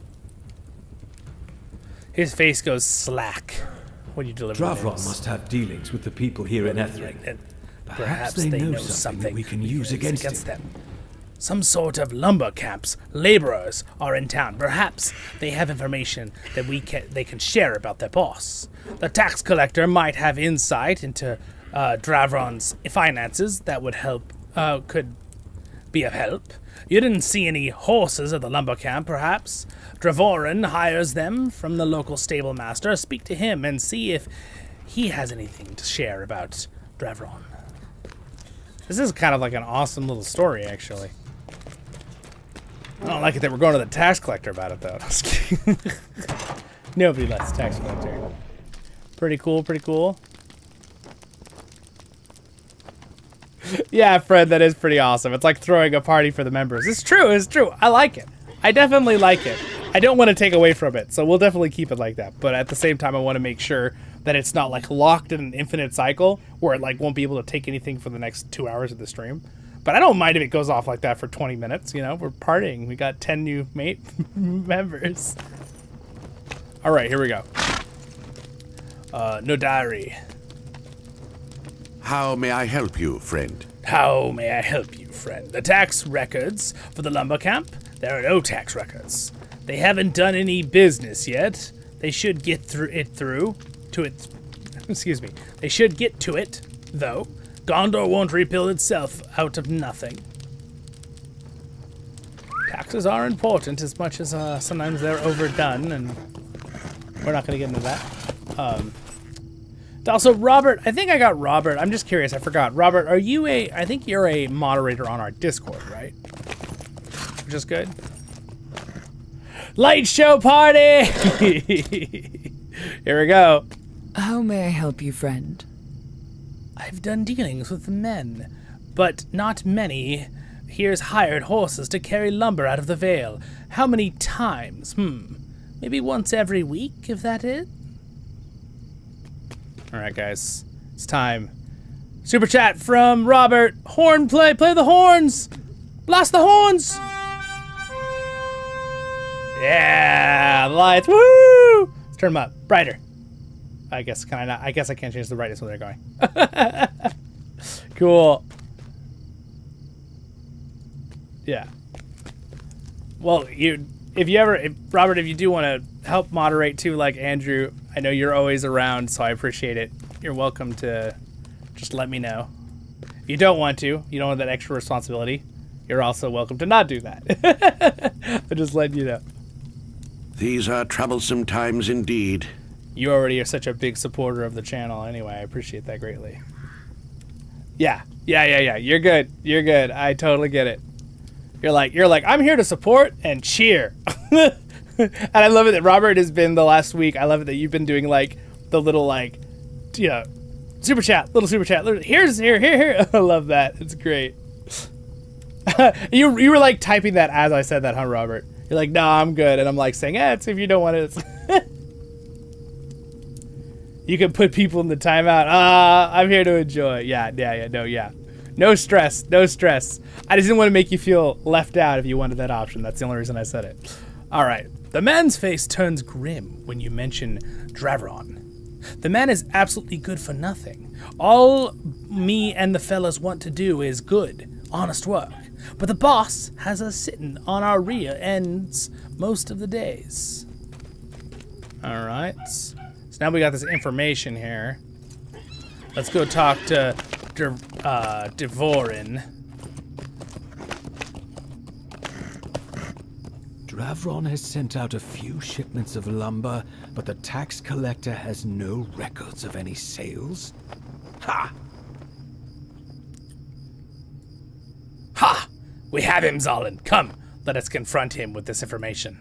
His face goes slack when you deliver Dravron news. must have dealings with the people here in Ethring. Perhaps they know something we can use against them. Some sort of lumber camps, laborers are in town. Perhaps they have information that they can share about their boss. The tax collector might have insight into Dravron's finances that would help. Could be of help. You didn't see any horses at the lumber camp, perhaps? Dravorin hires them from the local stable master. Speak to him and see if he has anything to share about Dravron. This is kind of like an awesome little story, actually. I don't like it that we're going to the tax collector about it, though. Just kidding. Nobody likes the tax collector. Pretty cool, pretty cool. Yeah, Fred, that is pretty awesome. It's like throwing a party for the members. It's true, it's true. I like it. I definitely like it. I don't want to take away from it, so we'll definitely keep it like that. But at the same time, I want to make sure that it's not like locked in an infinite cycle where it like won't be able to take anything for the next 2 hours of the stream. But I don't mind if it goes off like that for 20 minutes. You know, we're partying. We got 10 new members. All right, here we go. No diary. How may I help you, friend? How may I help you, friend? The tax records for the lumber camp? There are no tax records. They haven't done any business yet. They should get excuse me. They should get to it, though. Gondor won't rebuild itself out of nothing. Taxes are important as much as sometimes they're overdone, and we're not going to get into that. Also, Robert, I think I got Robert. I'm just curious. I forgot. Robert, are you I think you're a moderator on our Discord, right? Which is good. Light show party! Here we go. How may I help you, friend? I've done dealings with men, but not many. Here's hired horses to carry lumber out of the Vale. How many times? Maybe once every week, if that is? Alright, guys. It's time. Super chat from Robert. Horn play. Play the horns. Blast the horns. Yeah, the lights. Woo! Let's turn them up. Brighter. I guess can I not? I guess I can't change the brightness when they're going. Cool. Yeah. Well, Robert, if you do want to help moderate too, like Andrew, I know you're always around, so I appreciate it. You're welcome to just let me know. If you don't want to, you don't want that extra responsibility, you're also welcome to not do that. I'm just letting you know. These are troublesome times indeed. You already are such a big supporter of the channel anyway. I appreciate that greatly. Yeah. You're good. You're good. I totally get it. You're like, I'm here to support and cheer. And I love it that Robert has been the last week. I love it that you've been doing like the little like, super chat, little super chat. Here. I love that. It's great. You were like typing that as I said that, huh, Robert? You're like, no, I'm good. And I'm like saying, it's if you don't want it. You can put people in the timeout. I'm here to enjoy. Yeah. No stress. I just didn't want to make you feel left out if you wanted that option. That's the only reason I said it. All right. The man's face turns grim when you mention Dravron. The man is absolutely good for nothing. All me and the fellas want to do is good, honest work. But the boss has us sitting on our rear ends most of the days. All right. So now we got this information here. Let's go talk to Dwarven. Dravron has sent out a few shipments of lumber, but the tax collector has no records of any sales. Ha! Ha! We have him, Zollin. Come, let us confront him with this information.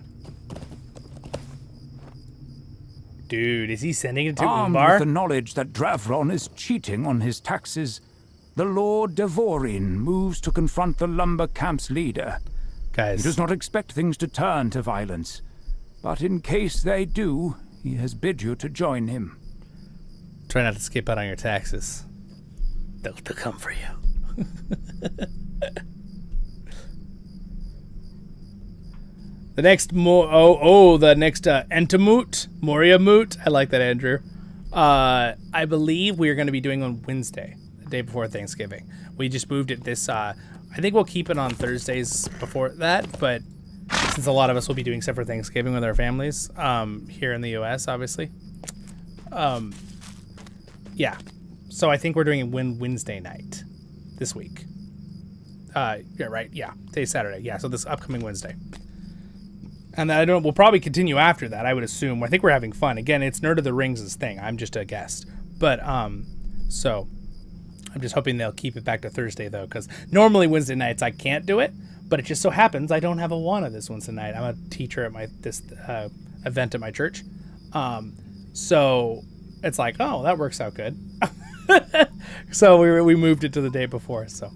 Dude, is he sending it to Armed Umbar? with the knowledge that Dravron is cheating on his taxes, the Lord Devorin moves to confront the lumber camp's leader. Guys. He does not expect things to turn to violence, but in case they do, he has bid you to join him. Try not to skip out on your taxes. They'll come for you. The next the next Entomut, Moria Moot. I like that, Andrew. I believe we are going to be doing on Wednesday, the day before Thanksgiving. We just moved it this. I think we'll keep it on Thursdays before that, but since a lot of us will be doing stuff for Thanksgiving with our families, here in the U.S., obviously. Yeah. So I think we're doing it Wednesday night this week. Yeah, right. Yeah. Today's Saturday. Yeah. So this upcoming Wednesday. And we'll probably continue after that, I would assume. I think we're having fun. Again, it's Nerd of the Rings' thing. I'm just a guest. But, so I'm just hoping they'll keep it back to Thursday, though, because normally Wednesday nights I can't do it, but it just so happens I don't have Awana this Wednesday night. I'm a teacher at this event at my church. So it's like, oh, that works out good. So we moved it to the day before, so.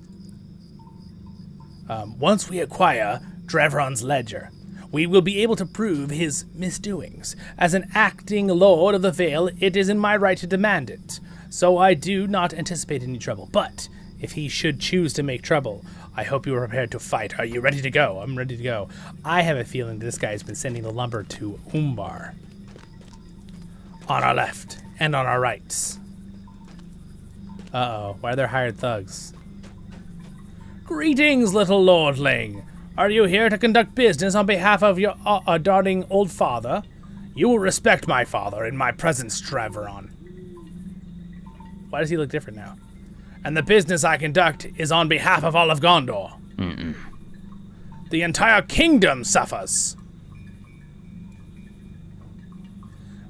Once we acquire Dravron's ledger, we will be able to prove his misdoings. As an acting Lord of the Vale, it is in my right to demand it. So I do not anticipate any trouble. But if he should choose to make trouble, I hope you are prepared to fight. Are you ready to go? I'm ready to go. I have a feeling this guy has been sending the lumber to Umbar. On our left and on our rights. Uh-oh. Why are there hired thugs? Greetings, little lordling. Are you here to conduct business on behalf of your darling old father? You will respect my father in my presence, Dravron. Why does he look different now? And the business I conduct is on behalf of all of Gondor. The entire kingdom suffers.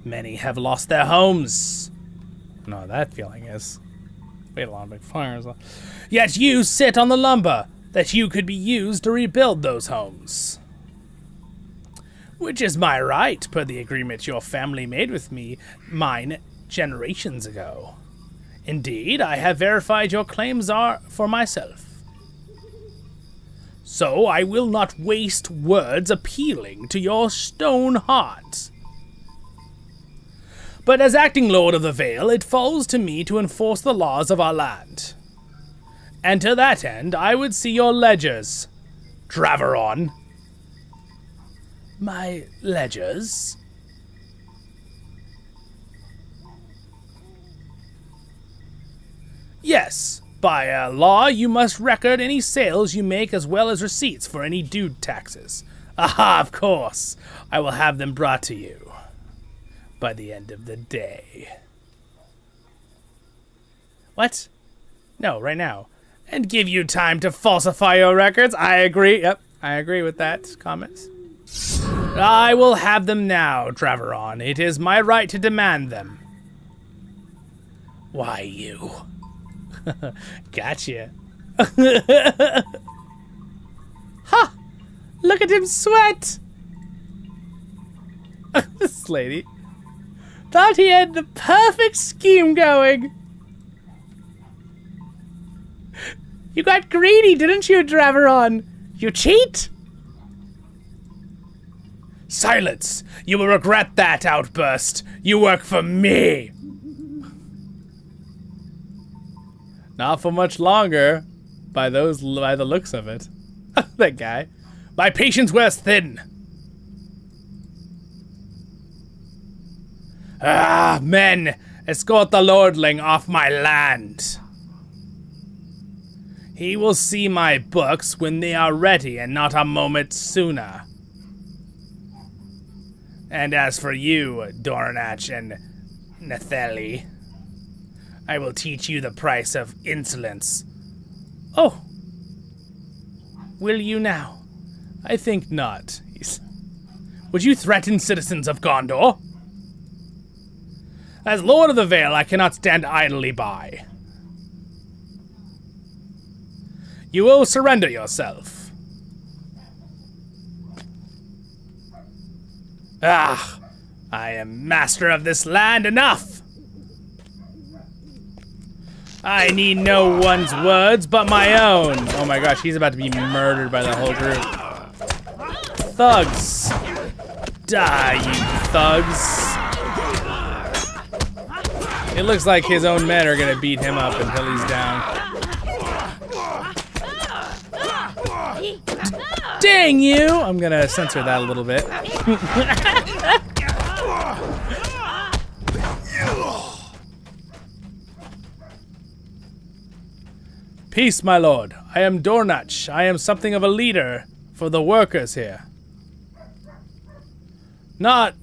Many have lost their homes. No, that feeling is. We had a lot of big fires. Yet you sit on the lumber that you could be used to rebuild those homes. Which is my right, per the agreement your family made with mine generations ago. Indeed, I have verified your claims are for myself. So I will not waste words appealing to your stone heart. But as acting Lord of the Vale, it falls to me to enforce the laws of our land. And to that end, I would see your ledgers, Dravron. My ledgers? Yes, by law you must record any sales you make as well as receipts for any due taxes. Aha, of course. I will have them brought to you by the end of the day. What? No, right now. And give you time to falsify your records. I agree. Yep, I agree with that comment. I will have them now, Dravron. It is my right to demand them. Why, you? Gotcha. Ha! Look at him sweat! This lady. Thought he had the perfect scheme going. You got greedy, didn't you, Dravron? You cheat? Silence! You will regret that outburst. You work for me. Not for much longer, by the looks of it. That guy. My patience wears thin. Ah, men! Escort the lordling off my land. He will see my books when they are ready and not a moment sooner. And as for you, Dornach and Netheli, I will teach you the price of insolence. Oh. Will you now? I think not. Would you threaten citizens of Gondor? As Lord of the Vale, I cannot stand idly by. You will surrender yourself. Ah, I am master of this land. Enough! I need no one's words but my own. Oh my gosh, he's about to be murdered by the whole group. Thugs. Die, you thugs. It looks like his own men are gonna beat him up until he's down. Dang you! I'm gonna censor that a little bit. Peace, my lord. I am Dornach. I am something of a leader for the workers here. Not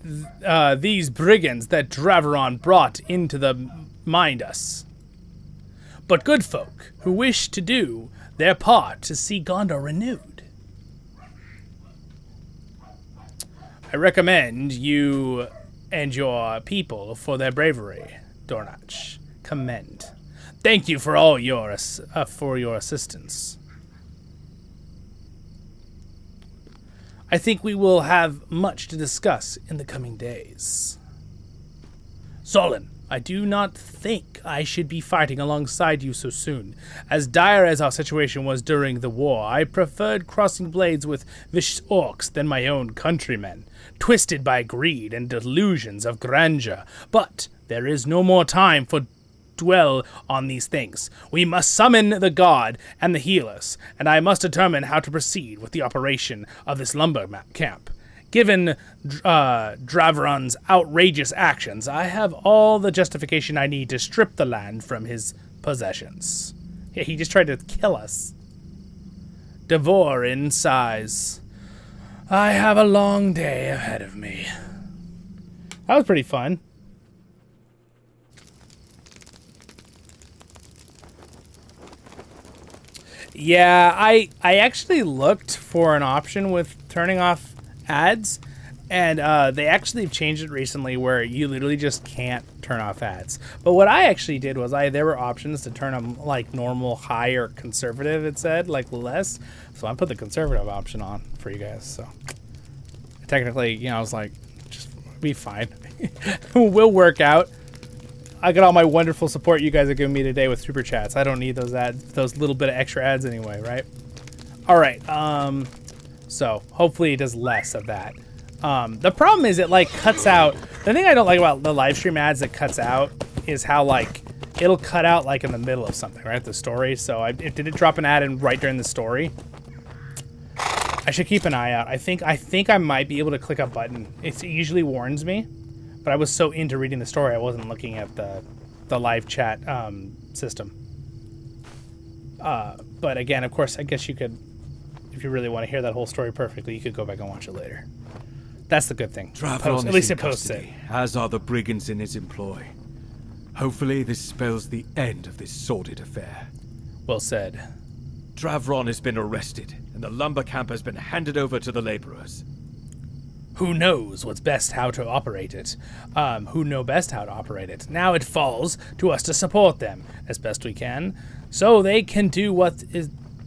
these brigands that Draveron brought into the mind us, but good folk who wish to do their part to see Gondor renewed. I recommend you and your people for their bravery, Dornach. Commend. Thank you for all your assistance. I think we will have much to discuss in the coming days. Zollin, I do not think I should be fighting alongside you so soon. As dire as our situation was during the war, I preferred crossing blades with vicious orcs than my own countrymen, twisted by greed and delusions of grandeur. But there is no more time for dwell on these things. We must summon the god and the healers, and I must determine how to proceed with the operation of this lumber camp. Given Draveron's outrageous actions, I have all the justification I need to strip the land from his possessions. Yeah, he just tried to kill us. Dwarven sighs. I have a long day ahead of me. That was pretty fun. Yeah, I actually looked for an option with turning off ads, and they actually changed it recently where you literally just can't turn off ads. But what I actually did was there were options to turn them like normal, high, or conservative, it said, like less. So I put the conservative option on for you guys. So technically, you know, I was like, just be fine. We'll work out. I got all my wonderful support you guys are giving me today with super chats. I don't need those ads, those little bit of extra ads anyway, right? All right. So hopefully it does less of that. The problem is it like cuts out. The thing I don't like about the live stream ads that cuts out is how like it'll cut out like in the middle of something, right? The story. So did it drop an ad in right during the story? I should keep an eye out. I think I might be able to click a button. It usually warns me. But I was so into reading the story, I wasn't looking at the live chat system. But again, of course, I guess you could, if you really want to hear that whole story perfectly, you could go back and watch it later. That's the good thing. Draveron At least it posts it. As are the brigands in his employ. Hopefully this spells the end of this sordid affair. Well said. Draveron has been arrested, and the lumber camp has been handed over to the laborers. Who knows what's best how to operate it? Who know best how to operate it? Now it falls to us to support them as best we can, so they can do what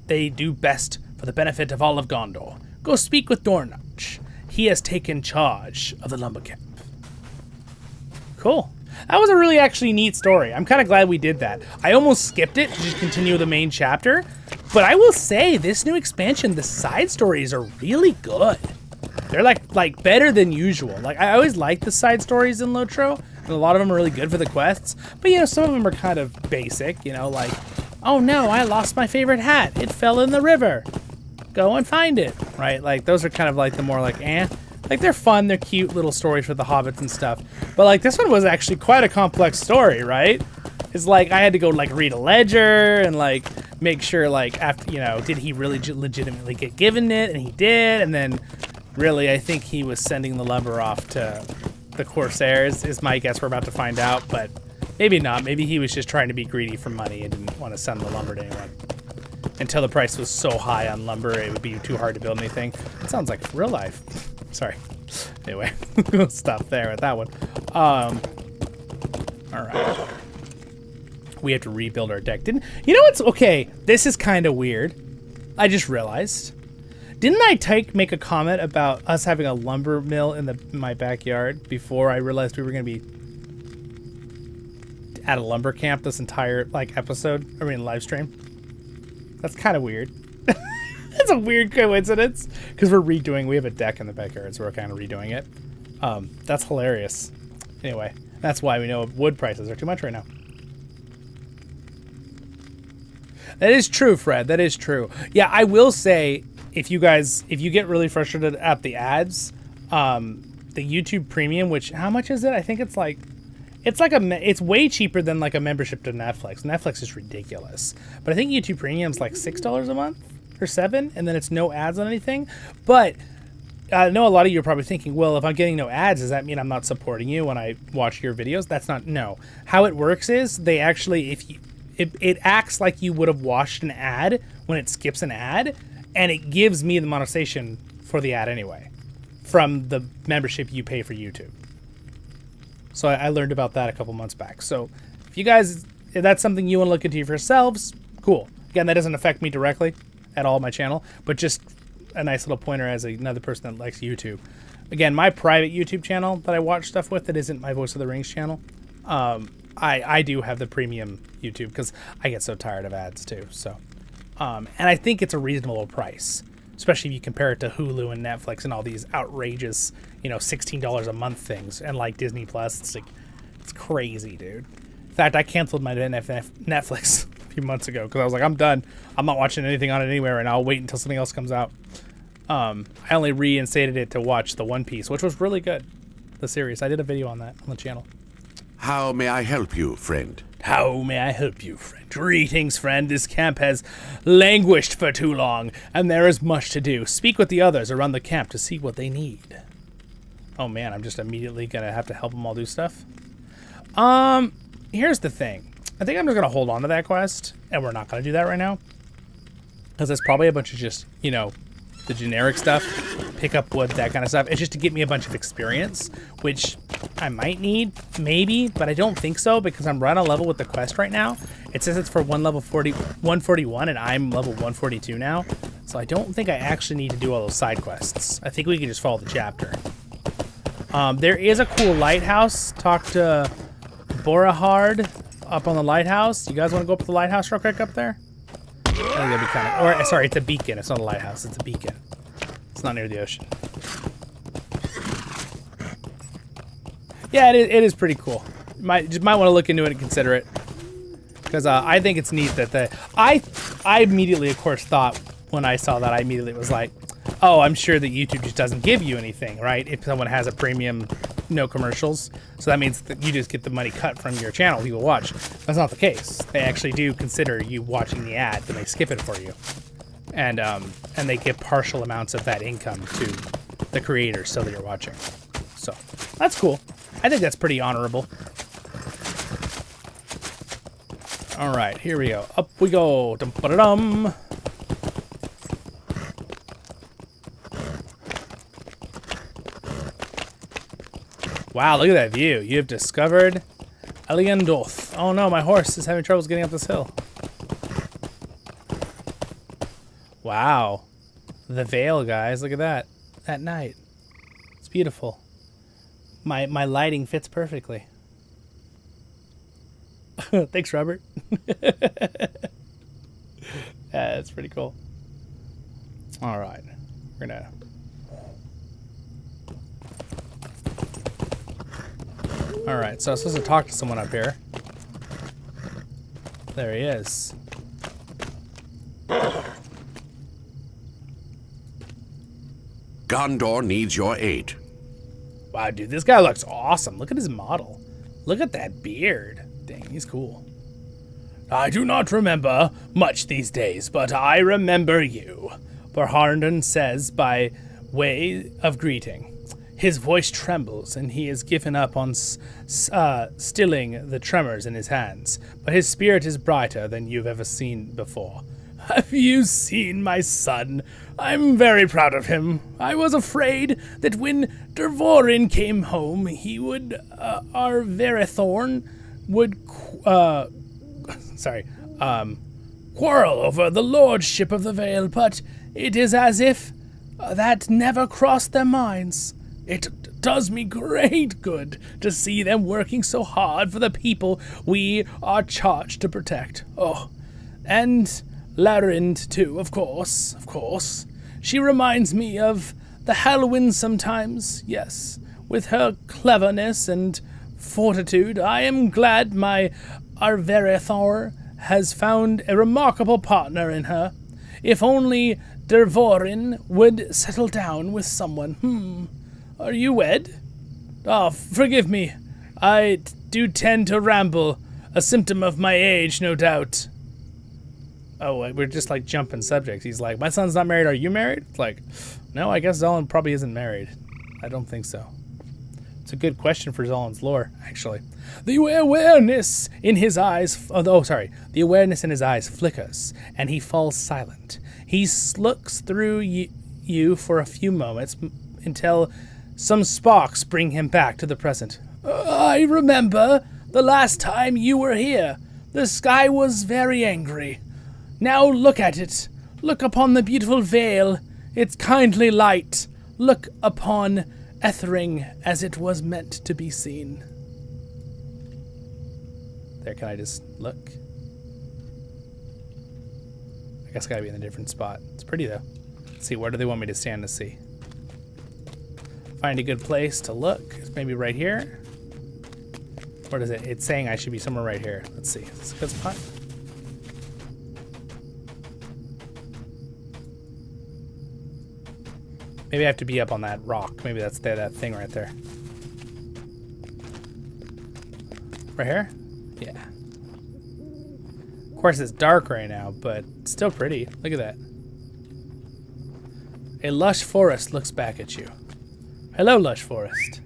they do best for the benefit of all of Gondor. Go speak with Dornach. He has taken charge of the lumber camp. Cool. That was a really actually neat story. I'm kind of glad we did that. I almost skipped it to just continue the main chapter, but I will say this new expansion, the side stories are really good. They're like better than usual. Like I always like the side stories in LOTRO, and a lot of them are really good for the quests. But you know, some of them are kind of basic. You know, like, oh no, I lost my favorite hat. It fell in the river. Go and find it. Right? Like those are kind of like the more like like they're fun. They're cute little stories for the hobbits and stuff. But like this one was actually quite a complex story, right? It's like I had to go like read a ledger and like make sure like after, you know, did he really legitimately get given it, and he did, and then. Really, I think he was sending the lumber off to the Corsairs, is my guess. We're about to find out, but Maybe not. Maybe he was just trying to be greedy for money and didn't want to send the lumber to anyone. Until the price was so high on lumber, it would be too hard to build anything. It sounds like real life. Sorry. Anyway, we'll stop there with that one. All right. We have to rebuild our deck. You know what's okay? This is kind of weird. I just realized. Didn't I make a comment about us having a lumber mill in my backyard before I realized we were going to be at a lumber camp this entire live stream? That's kind of weird. It's a weird coincidence because we have a deck in the backyard, so we're kind of redoing it. That's hilarious. Anyway, that's why we know wood prices are too much right now. That is true, Fred. That is true. Yeah, I will say, if you get really frustrated at the ads, the YouTube Premium, which how much is it? I think it's way cheaper than like a membership to Netflix. Netflix is ridiculous, but I think YouTube Premium is like $6 a month or $7, and then it's no ads on anything. But I know a lot of you are probably thinking, well, if I'm getting no ads, does that mean I'm not supporting you when I watch your videos? That's not. No. How it works is they actually, it acts like you would have watched an ad when it skips an ad, and it gives me the monetization for the ad anyway from the membership you pay for YouTube. So I learned about that a couple months back. So if that's something you want to look into for yourselves, cool. Again, that doesn't affect me directly at all, my channel, but just a nice little pointer as another person that likes YouTube. Again, my private YouTube channel that I watch stuff with that isn't my Voice of the Rings channel, I do have the premium YouTube because I get so tired of ads too. So, and I think it's a reasonable price, especially if you compare it to Hulu and Netflix and all these outrageous, $16 a month things, and like Disney Plus. It's crazy, dude. In fact, I canceled my Netflix a few months ago because I was like, I'm done. I'm not watching anything on it anywhere, and I'll wait until something else comes out. I only reinstated it to watch the One Piece, which was really good. The series. I did a video on that on the channel. How may I help you, friend? How may I help you, friend? Greetings, friend. This camp has languished for too long, and there is much to do. Speak with the others around the camp to see what they need. Oh man, I'm just immediately gonna have to help them all do stuff. Here's the thing. I think I'm just gonna hold on to that quest, and we're not gonna do that right now, because it's probably a bunch of just, the generic stuff, pick up wood, that kind of stuff. It's just to get me a bunch of experience, which I might need, maybe, but I don't think so because I'm right on level with the quest right now. It says it's for 141, and I'm level 142 now, so I don't think I actually need to do all those side quests. I think we can just follow the chapter. There is a cool lighthouse. Talk to Borahard up on the lighthouse. You guys want to go up to the lighthouse real quick up there? I think that'd be kind of, or sorry, it's a beacon. It's not a lighthouse. It's a beacon. It's not near the ocean. Yeah, it is pretty cool. You might want to look into it and consider it, because I think it's neat that I immediately, of course, thought when I saw that, I immediately was like, oh, I'm sure that YouTube just doesn't give you anything, right? If someone has a premium, no commercials, so that means that you just get the money cut from your channel people watch. That's not the case. They actually do consider you watching the ad, and they skip it for you, and they give partial amounts of that income to the creators so that you're watching. So that's cool. I think that's pretty honorable. All right, here we go. Up we go. Dum-ba-da-dum. Wow, look at that view. You have discovered Eliandoth. Oh no, my horse is having troubles getting up this hill. Wow. The Vale, guys. Look at that. At night. It's beautiful. My lighting fits perfectly. Thanks, Robert. Yeah, that's pretty cool. All right. We're gonna... Alright, so I was supposed to talk to someone up here. There he is. Gondor needs your aid. Wow, dude, this guy looks awesome. Look at his model. Look at that beard. Dang, he's cool. I do not remember much these days, but I remember you, Berharnden says by way of greeting. His voice trembles, and he has given up on stilling the tremors in his hands, but his spirit is brighter than you've ever seen before. Have you seen my son? I'm very proud of him. I was afraid that when Dwarven came home, he would, our Verithorn would, quarrel over the lordship of the Vale, but it is as if that never crossed their minds. It does me great good to see them working so hard for the people we are charged to protect. Oh, and Larind, too, of course. She reminds me of the Halloween sometimes, yes. With her cleverness and fortitude, I am glad my Arverethor has found a remarkable partner in her. If only Dwarven would settle down with someone. Are you wed? Oh, forgive me. I do tend to ramble. A symptom of my age, no doubt. Oh, we're just like jumping subjects. He's like, my son's not married. Are you married? It's like, no, I guess Zollin probably isn't married. I don't think so. It's a good question for Zollin's lore, actually. The awareness in his eyes flickers, and he falls silent. He looks through you for a few moments until some sparks bring him back to the present. I remember the last time you were here. The sky was very angry. Now look at it. Look upon the beautiful vale, its kindly light. Look upon Ethring as it was meant to be seen. There, can I just look? I guess I gotta be in a different spot. It's pretty though. Let's see, where do they want me to stand to see? Find a good place to look. It's maybe right here. What is it? It's saying I should be somewhere right here. Let's see. Is this a good spot? Maybe I have to be up on that rock. Maybe that's there, that thing right there. Right here? Yeah. Of course, it's dark right now, but still pretty. Look at that. A lush forest looks back at you. Hello, lush forest.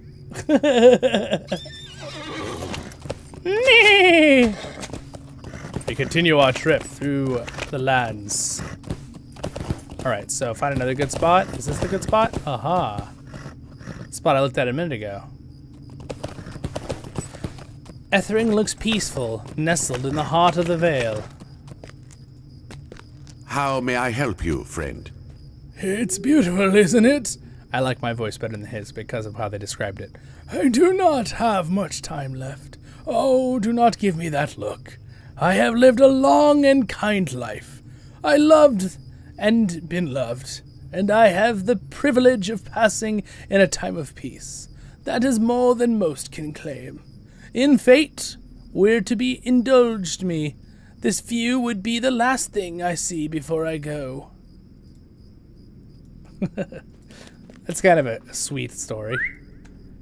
We continue our trip through the lands. Alright, so find another good spot. Is this the good spot? Aha. Spot I looked at a minute ago. Ethring looks peaceful, nestled in the heart of the Vale. How may I help you, friend? It's beautiful, isn't it? I like my voice better than his because of how they described it. I do not have much time left. Oh, do not give me that look. I have lived a long and kind life. I loved and been loved, and I have the privilege of passing in a time of peace. That is more than most can claim. In fate, we're to be indulged me. This view would be the last thing I see before I go. That's kind of a sweet story.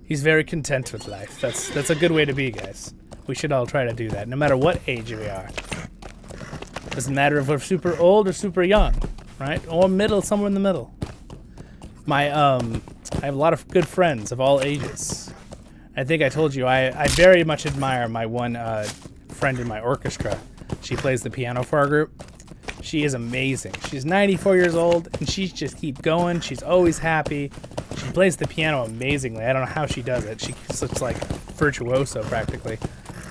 He's very content with life. That's a good way to be, guys. We should all try to do that, no matter what age we are. Doesn't matter if we're super old or super young, right? Or middle, somewhere in the middle. I have a lot of good friends of all ages. I think I told you, I very much admire my one friend in my orchestra. She plays the piano for our group. She is amazing. She's 94 years old, and she just keeps going. She's always happy. She plays the piano amazingly. I don't know how she does it. She looks like virtuoso, practically.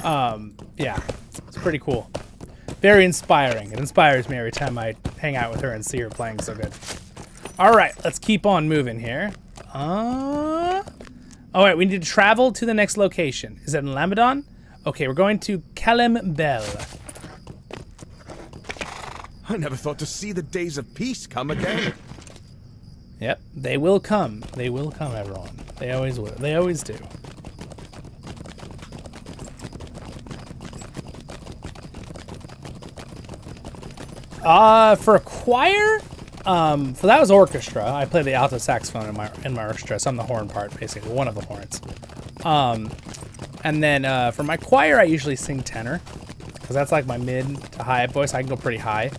Yeah, it's pretty cool. Very inspiring. It inspires me every time I hang out with her and see her playing so good. All right, let's keep on moving here. All right, we need to travel to the next location. Is that in Lamadon? Okay, we're going to Kalem Bell. I never thought to see the days of peace come again. Yep, they will come. They will come, everyone. They always will. They always do. For a choir, for that was orchestra. I play the alto saxophone in my orchestra, so I'm the horn part, basically, one of the horns. And then for my choir, I usually sing tenor, because that's like my mid to high voice. I can go pretty high.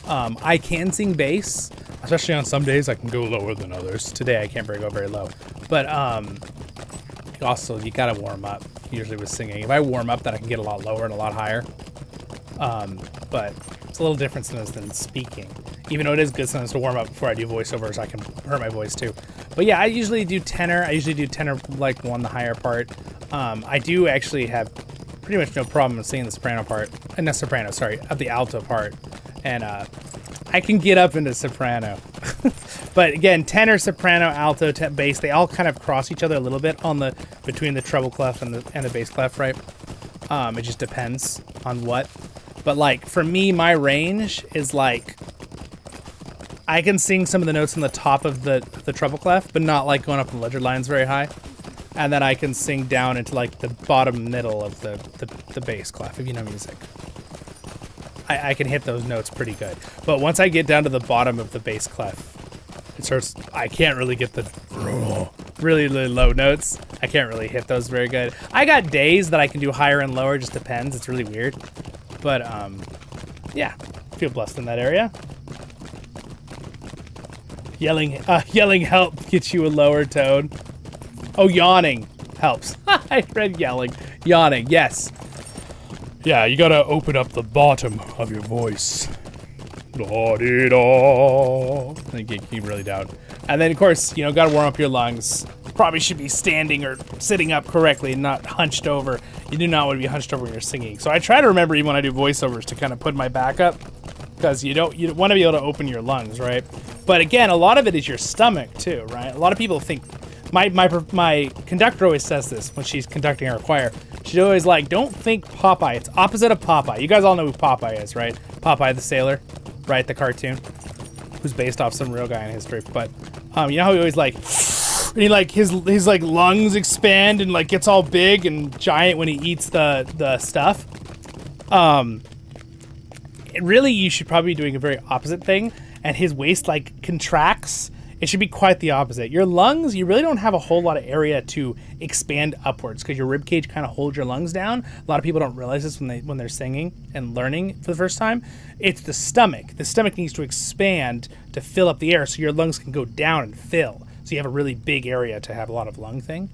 I can sing bass, Especially on some days I can go lower than others. Today I can't go very low. But also you gotta warm up, usually with singing. If I warm up, then I can get a lot lower and a lot higher. But it's a little different sometimes than speaking. Even though it is good sometimes to warm up before I do voiceovers, I can hurt my voice too. But yeah, I usually do tenor. I usually do tenor like one, the higher part. I do actually have pretty much no problem singing the soprano part. Not soprano, sorry, of the alto part. And I can get up into soprano. But again, tenor, soprano, alto, bass, they all kind of cross each other a little bit on between the treble clef and the bass clef, right? It just depends on what. But like for me, my range is like I can sing some of the notes on the top of the treble clef, but not like going up the ledger lines very high. And then I can sing down into like the bottom middle of the bass clef, if you know music. I can hit those notes pretty good. But once I get down to the bottom of the bass clef, it starts, I can't really get the really, really low notes. I can't really hit those very good. I got days that I can do higher and lower, just depends. It's really weird. But yeah, feel blessed in that area. Yelling help gets you a lower tone. Oh, yawning helps. I read yelling. Yawning, yes. Yeah, you gotta open up the bottom of your voice. Da-dee-da. And get really down. And then, of course, you know, gotta warm up your lungs. Probably should be standing or sitting up correctly and not hunched over. You do not want to be hunched over when you're singing. So I try to remember, even when I do voiceovers, to kind of put my back up. Because you want to be able to open your lungs, right? But again, a lot of it is your stomach, too, right? A lot of people think... My conductor always says this when she's conducting our choir. She's always like, don't think Popeye. It's opposite of Popeye. You guys all know who Popeye is, right? Popeye the Sailor, right? The cartoon, who's based off some real guy in history. But you know how he always like, and he like his like lungs expand and like gets all big and giant when he eats the stuff. Really, you should probably be doing a very opposite thing, and his waist like contracts. It should be quite the opposite. Your lungs, you really don't have a whole lot of area to expand upwards because your rib cage kind of holds your lungs down. A lot of people don't realize this when they're singing and learning for the first time. It's the stomach. The stomach needs to expand to fill up the air so your lungs can go down and fill. So you have a really big area to have a lot of lung thing.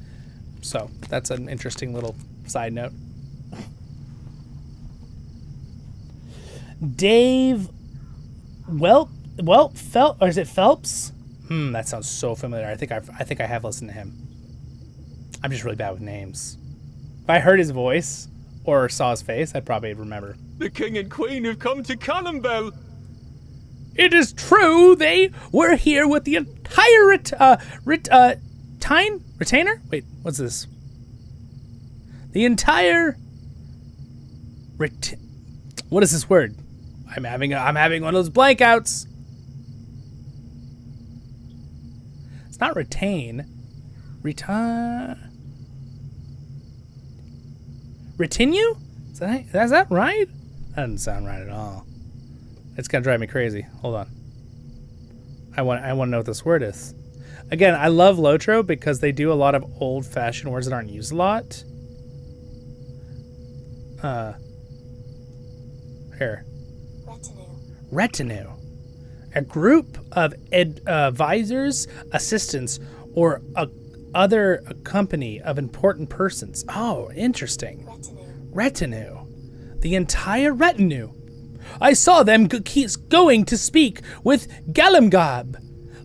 So that's an interesting little side note. Dave, or is it Phelps? That sounds so familiar. I think I have listened to him. I'm just really bad with names. If I heard his voice or saw his face, I'd probably remember. The king and queen have come to Carlisle. It is true. They were here with the entire retainer. Wait, what's this? The entire what is this word? I'm having one of those blankouts. It's not retain. Retinue? Is that right? That doesn't sound right at all. It's gonna drive me crazy. Hold on. I want to know what this word is. Again, I love LOTRO because they do a lot of old-fashioned words that aren't used a lot. Here. Retinue. A group of advisors, assistants, or other company of important persons. Oh, interesting. Retinue. The entire retinue. I saw them going to speak with Galimgab.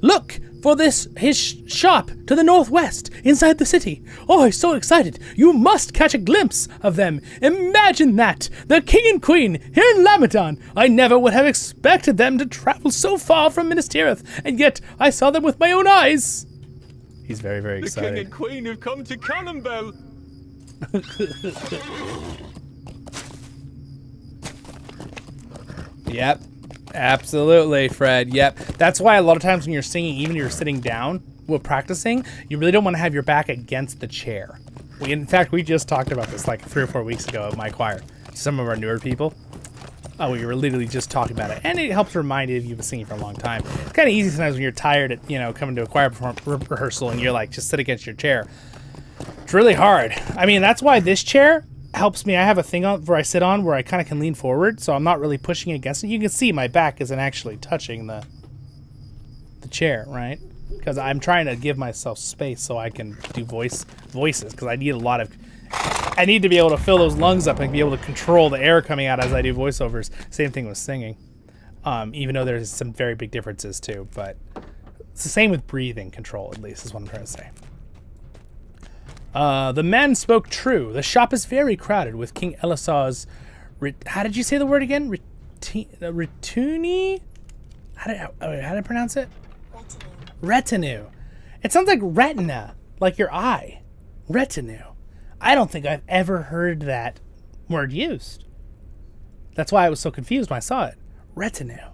Look for his shop to the northwest, inside the city. Oh, I'm so excited. You must catch a glimpse of them. Imagine that. The king and queen here in Lamadon. I never would have expected them to travel so far from Minas Tirith, and yet I saw them with my own eyes. He's very, very excited. The king and queen have come to Carlisle. Yep. Absolutely, Fred. Yep. That's why a lot of times when you're singing, even if you're sitting down while practicing, you really don't want to have your back against the chair. In fact, we just talked about this like 3 or 4 weeks ago at my choir. Some of our newer people. Oh, we were literally just talking about it. And it helps remind you if you've been singing for a long time. It's kind of easy sometimes when you're tired at, coming to a choir rehearsal and you're like, just sit against your chair. It's really hard. I mean, that's why this chair helps me. I have a thing where I sit on where I kind of can lean forward, so I'm not really pushing against it. You can see my back isn't actually touching the chair, right? Because I'm trying to give myself space so I can do voices, because I need to be able to fill those lungs up and be able to control the air coming out as I do voiceovers. Same thing with singing. Even though there's some very big differences too, but it's the same with breathing control, at least, is what I'm trying to say. The man spoke true. The shop is very crowded with King Elisar's... how did you say the word again? Retuni? How did I pronounce it? Retinue. It sounds like retina, like your eye. Retinue. I don't think I've ever heard that word used. That's why I was so confused when I saw it. Retinue.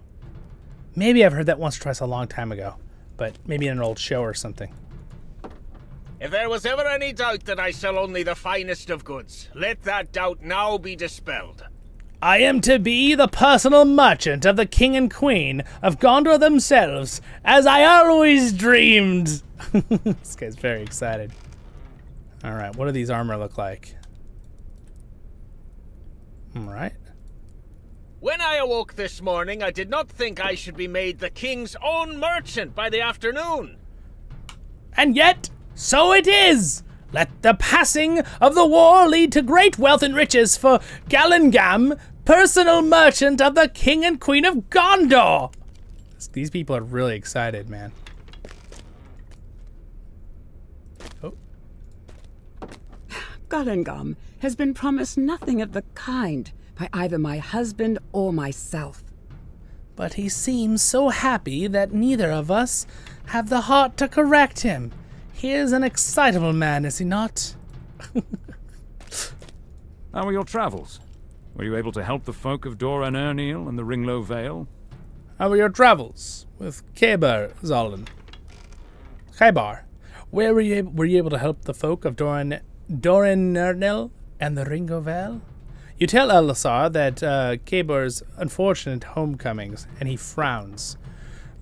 Maybe I've heard that once or twice a long time ago, but maybe in an old show or something. If there was ever any doubt that I sell only the finest of goods, let that doubt now be dispelled. I am to be the personal merchant of the king and queen of Gondor themselves, as I always dreamed. This guy's very excited. All right, what do these armor look like? All right. When I awoke this morning, I did not think I should be made the king's own merchant by the afternoon. And yet, so it is. Let the passing of the war lead to great wealth and riches for Galengam, personal merchant of the King and Queen of Gondor. These people are really excited, man. Oh. Galengam has been promised nothing of the kind by either my husband or myself. But he seems so happy that neither of us have the heart to correct him. He is an excitable man, is he not? How were your travels? Were you able to help the folk of Dor and Ernil and the Ringlow Vale? How were your travels with Khabar, Zollin? Khabar, where were you able to help the folk of Doran Ernil and the Ringlow Vale? You tell Elisar that Khabar's unfortunate homecomings, and he frowns.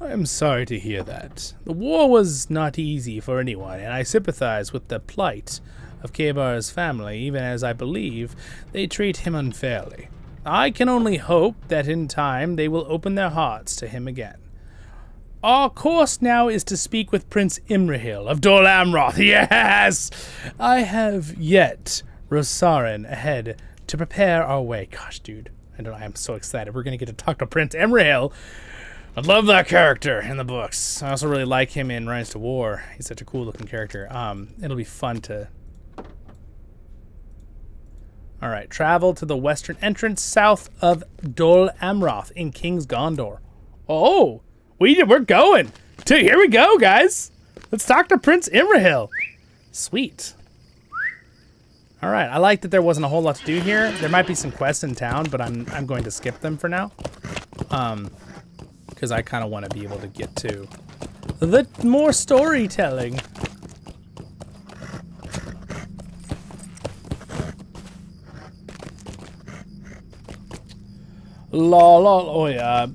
I am sorry to hear that. The war was not easy for anyone, and I sympathize with the plight of Khabar's family, even as I believe they treat him unfairly. I can only hope that in time they will open their hearts to him again. Our course now is to speak with Prince Imrahil of Dol Amroth. Yes! I have yet Rosarin ahead to prepare our way. Gosh, dude, I am so excited. We're going to get to talk to Prince Imrahil. I love that character in the books. I also really like him in Rise to War. He's such a cool looking character. It'll be fun to... Alright, travel to the western entrance south of Dol Amroth in King's Gondor. Oh, we're going. Here we go, guys. Let's talk to Prince Imrahil. Sweet. Alright, I like that there wasn't a whole lot to do here. There might be some quests in town, but I'm going to skip them for now. Because I kind of want to be able to get to the more storytelling. Oh yeah.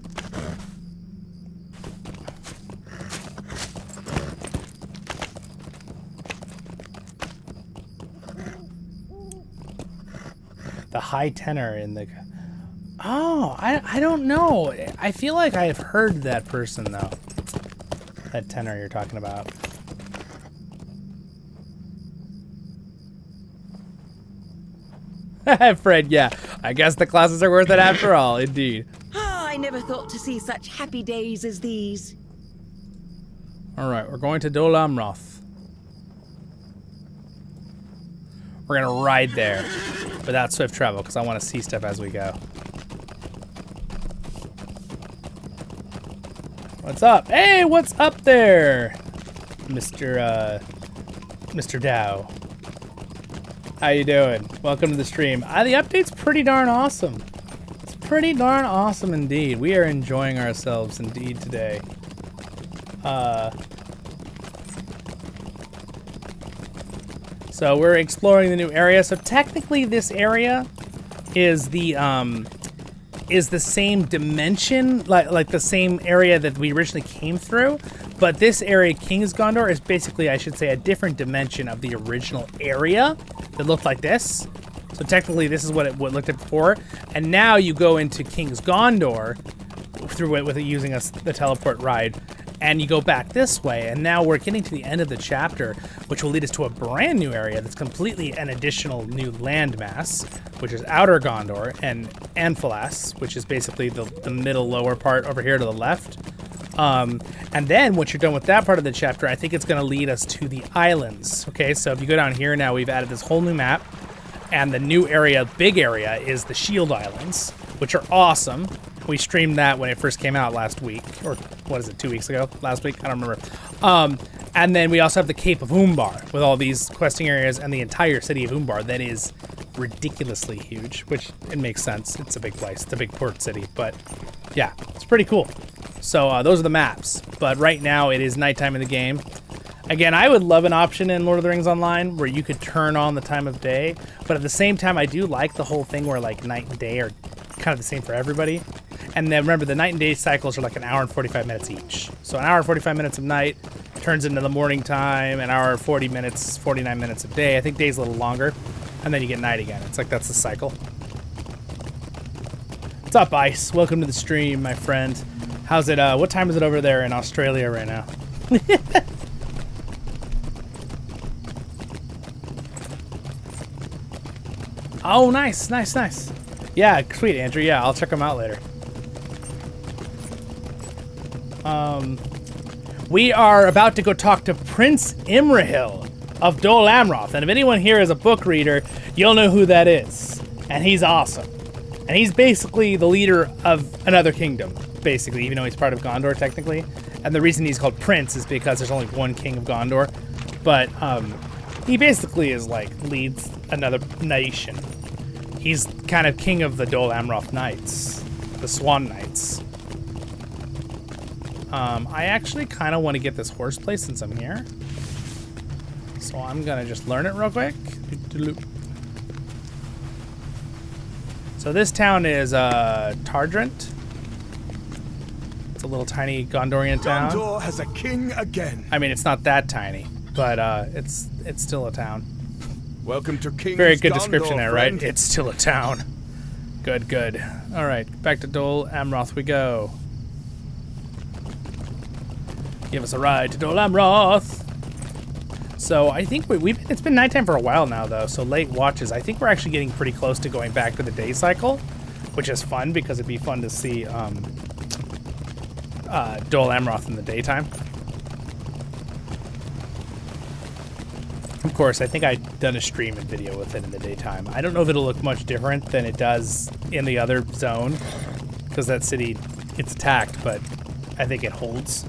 The high tenor in the... Oh, I don't know. I feel like I've heard that person, though. That tenor you're talking about. Fred, yeah. I guess the classes are worth it after all, indeed. Ah, I never thought to see such happy days as these. Alright, we're going to Dol Amroth. We're gonna ride there without swift travel, because I want to see stuff as we go. What's up? Hey, what's up there, Mr. Dow? How you doing? Welcome to the stream. The update's pretty darn awesome. It's pretty darn awesome indeed. We are enjoying ourselves indeed today. So we're exploring the new area. So technically, this area is the same dimension, like the same area that we originally came through, but this area, King's Gondor, is basically, I should say, a different dimension of the original area that looked like this. So technically, this is what it looked at before, and now you go into King's Gondor through it with using the teleport ride, and you go back this way, and now we're getting to the end of the chapter, which will lead us to a brand new area that's completely an additional new landmass, which is Outer Gondor, and Anfalas, which is basically the middle lower part over here to the left. And then once you're done with that part of the chapter, I think it's going to lead us to the islands. Okay, so if you go down here now, we've added this whole new map, and the new area, big area, is the Shield Islands, which are awesome. We streamed that when it first came out last week, or what is it, 2 weeks ago? Last week? I don't remember. And then we also have the Cape of Umbar with all these questing areas and the entire city of Umbar that is ridiculously huge, which it makes sense. It's a big place. It's a big port city, but yeah, it's pretty cool. So those are the maps, but right now it is nighttime in the game. Again, I would love an option in Lord of the Rings Online where you could turn on the time of day, but at the same time, I do like the whole thing where like night and day are kind of the same for everybody. And then remember, the night and day cycles are like an hour and 45 minutes each. So an hour and 45 minutes of night turns into the morning time, an hour and 40 minutes, 49 minutes of day. I think day's a little longer, and then you get night again. It's like that's the cycle. What's up, Ice? Welcome to the stream, my friend. How's it, what time is it over there in Australia right now? Oh, nice, nice, nice. Yeah, sweet, Andrew. Yeah, I'll check them out later. We are about to go talk to Prince Imrahil of Dol Amroth, and if anyone here is a book reader, you'll know who that is. And he's awesome. And he's basically the leader of another kingdom, basically, even though he's part of Gondor, technically. And the reason he's called Prince is because there's only one king of Gondor. But he basically is like, leads another nation. He's kind of king of the Dol Amroth Knights, the Swan Knights. I actually kind of want to get this horseplay since I'm here. So I'm going to just learn it real quick. So this town is Tardrent. It's a little tiny Gondorian town. Gondor has a king again. I mean, it's not that tiny, but it's still a town. Welcome to King's Very good Gondor, description there, right? friend. It's still a town. Good, good. All right, back to Dol Amroth we go. Give us a ride to Dol Amroth. So I think it's been nighttime for a while now, though, so late watches. I think we're actually getting pretty close to going back to the day cycle, which is fun because it'd be fun to see Dol Amroth in the daytime. Of course, I think I've done a stream and video with it in the daytime. I don't know if it'll look much different than it does in the other zone, because that city gets attacked, but I think it holds.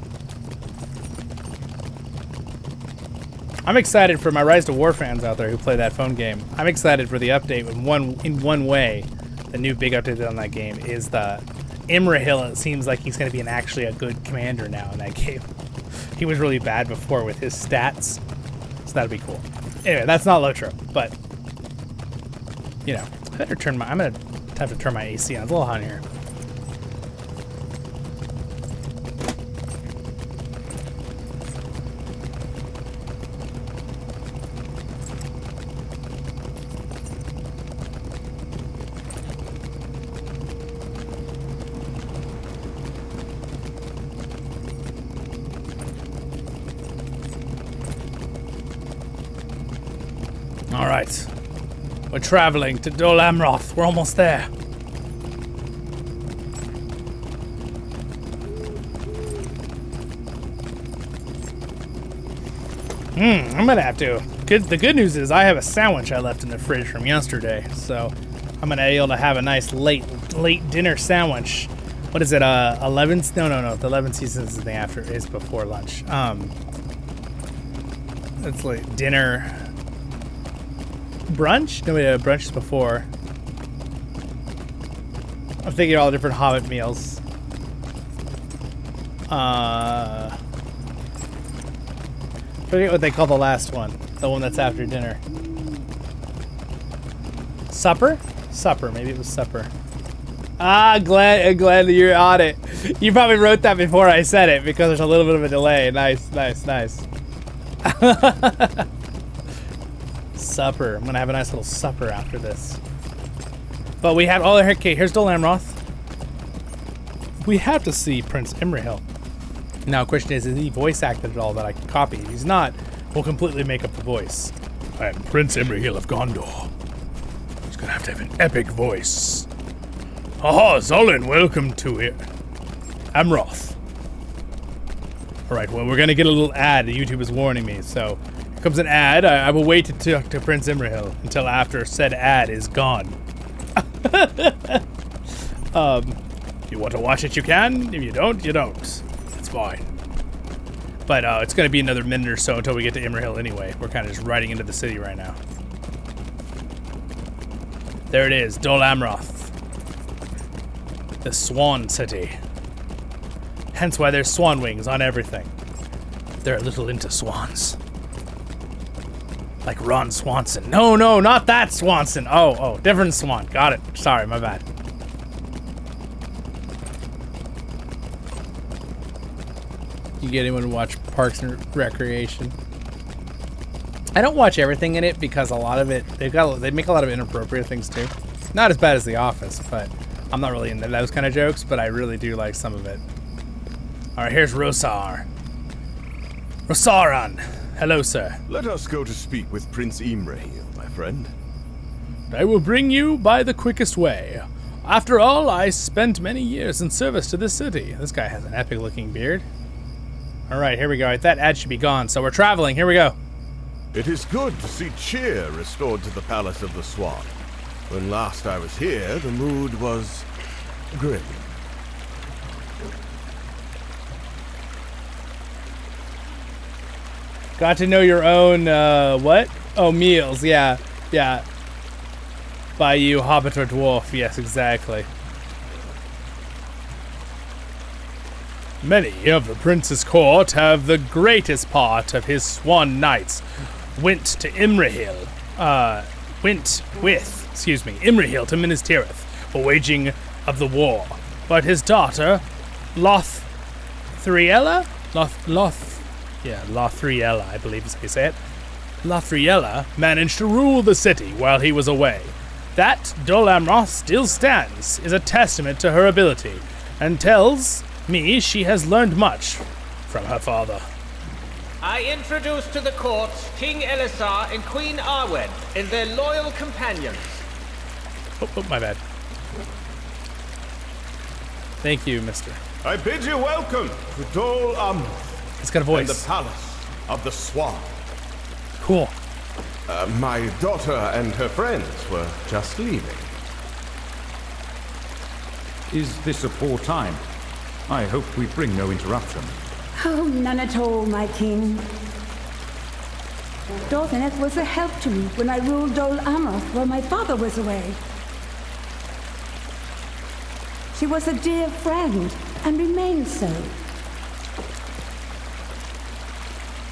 I'm excited for my Rise to War fans out there who play that phone game. I'm excited for the update in one way. The new big update on that game is the Imrahil. It seems like he's going to be actually a good commander now in that game. He was really bad before with his stats. So that'd be cool. Anyway, that's not LOTRO, but you know, I'm gonna have to turn my AC on. It's a little hot in here. All right, we're traveling to Dol Amroth. We're almost there. I'm gonna have to. The good news is I have a sandwich I left in the fridge from yesterday, so I'm gonna be able to have a nice late dinner sandwich. What is it? 11? No. The 11 seasons is the after is before lunch. It's like dinner. Brunch? No, brunch is before. I'm thinking all the different Hobbit meals. Forget what they call the last one. The one that's after dinner. Supper? Supper. Maybe it was supper. Glad that you're on it. You probably wrote that before I said it because there's a little bit of a delay. Nice. Supper. I'm gonna have a nice little supper after this. But we have okay, here's Dol Amroth. We have to see Prince Imrahil. Now, question is he voice acted at all that I can copy? If he's not, we'll completely make up the voice. I am Prince Imrahil of Gondor. He's gonna have an epic voice. Haha, Zollin, welcome to it. Amroth. Alright, well, we're gonna get a little ad. YouTube is warning me, so here comes an ad. I will wait to talk to Prince Imrahil until after said ad is gone. If you want to watch it, you can. If you don't, you don't. It's fine. But it's going to be another minute or so until we get to Imrahil anyway. We're kind of just riding into the city right now. There it is, Dol Amroth. The Swan City. Hence why there's swan wings on everything. They're a little into swans. Like Ron Swanson. No, not that Swanson. Oh, different swan. Got it. Sorry, my bad. You get anyone to watch Parks and Recreation? I don't watch everything in it because a lot of it they make a lot of inappropriate things too. Not as bad as The Office, but I'm not really into those kind of jokes, but I really do like some of it. All right, here's Rosar. Rosaran. Hello, sir. Let us go to speak with Prince Imrahil, my friend. I will bring you by the quickest way. After all, I spent many years in service to this city. This guy has an epic-looking beard. All right, here we go. That ad should be gone, so we're traveling. Here we go. It is good to see cheer restored to the Palace of the Swan. When last I was here, the mood was grim. Got to know your own, what? Oh, meals, yeah. By you, hobbit or dwarf. Yes, exactly. Many of the prince's court have the greatest part of his swan knights went to Imrahil. Imrahil to Minas Tirith for waging of the war. But his daughter, Lothriella, I believe is how you say it. Lothriella managed to rule the city while he was away. That Dol Amroth still stands is a testament to her ability, and tells me she has learned much from her father. I introduce to the court King Elisar and Queen Arwen and their loyal companions. Oh, my bad. Thank you, mister. I bid you welcome to Dol Amroth. It's got a voice. And the Palace of the Swan. Cool. My daughter and her friends were just leaving. Is this a poor time? I hope we bring no interruption. Oh, none at all, my king. Dorthaneth was a help to me when I ruled Dol Amroth while my father was away. She was a dear friend, and remains so.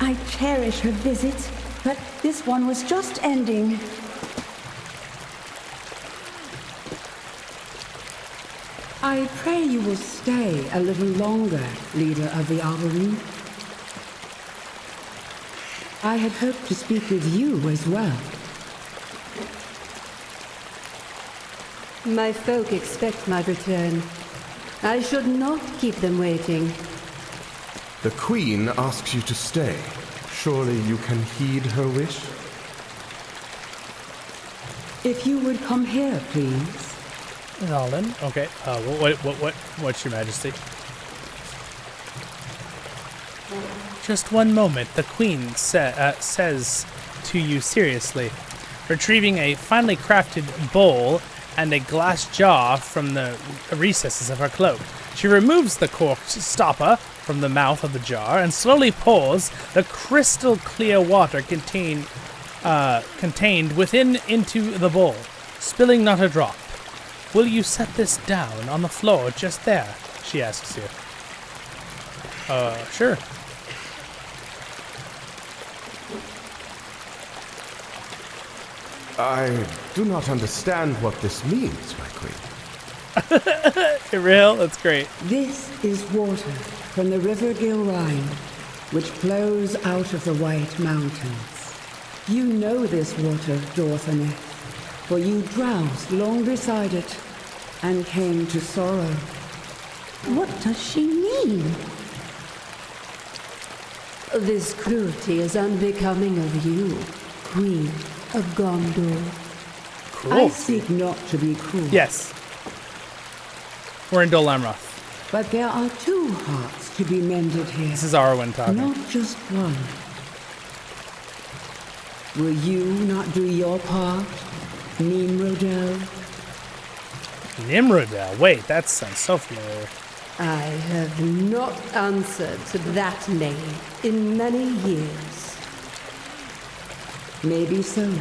I cherish her visits, but this one was just ending. I pray you will stay a little longer, leader of the Arboretum. I had hoped to speak with you as well. My folk expect my return. I should not keep them waiting. The Queen asks you to stay. Surely you can heed her wish? If you would come here, please. Zollin. Okay. What's your majesty? Just one moment. The queen says to you seriously, retrieving a finely crafted bowl and a glass jar from the recesses of her cloak. She removes the corked stopper from the mouth of the jar and slowly pours the crystal clear water contained within into the bowl, spilling not a drop. Will you set this down on the floor just there? She asks you. Sure. I do not understand what this means, my queen. Real? That's great. This is water from the river Gilrine, which flows out of the White Mountains. You know this water, Dorthaneth, for you drowsed long beside it and came to sorrow. What does she mean? This cruelty is unbecoming of you, Queen of Gondor. Cruelty? I seek not to be cruel. Yes. We're in Dol Amroth. But there are two hearts to be mended here. This is Arwen talking. Not just one. Will you not do your part, Nimrodel? Nimrodel? Wait, that sounds so familiar. I have not answered to that name in many years. Maybe so,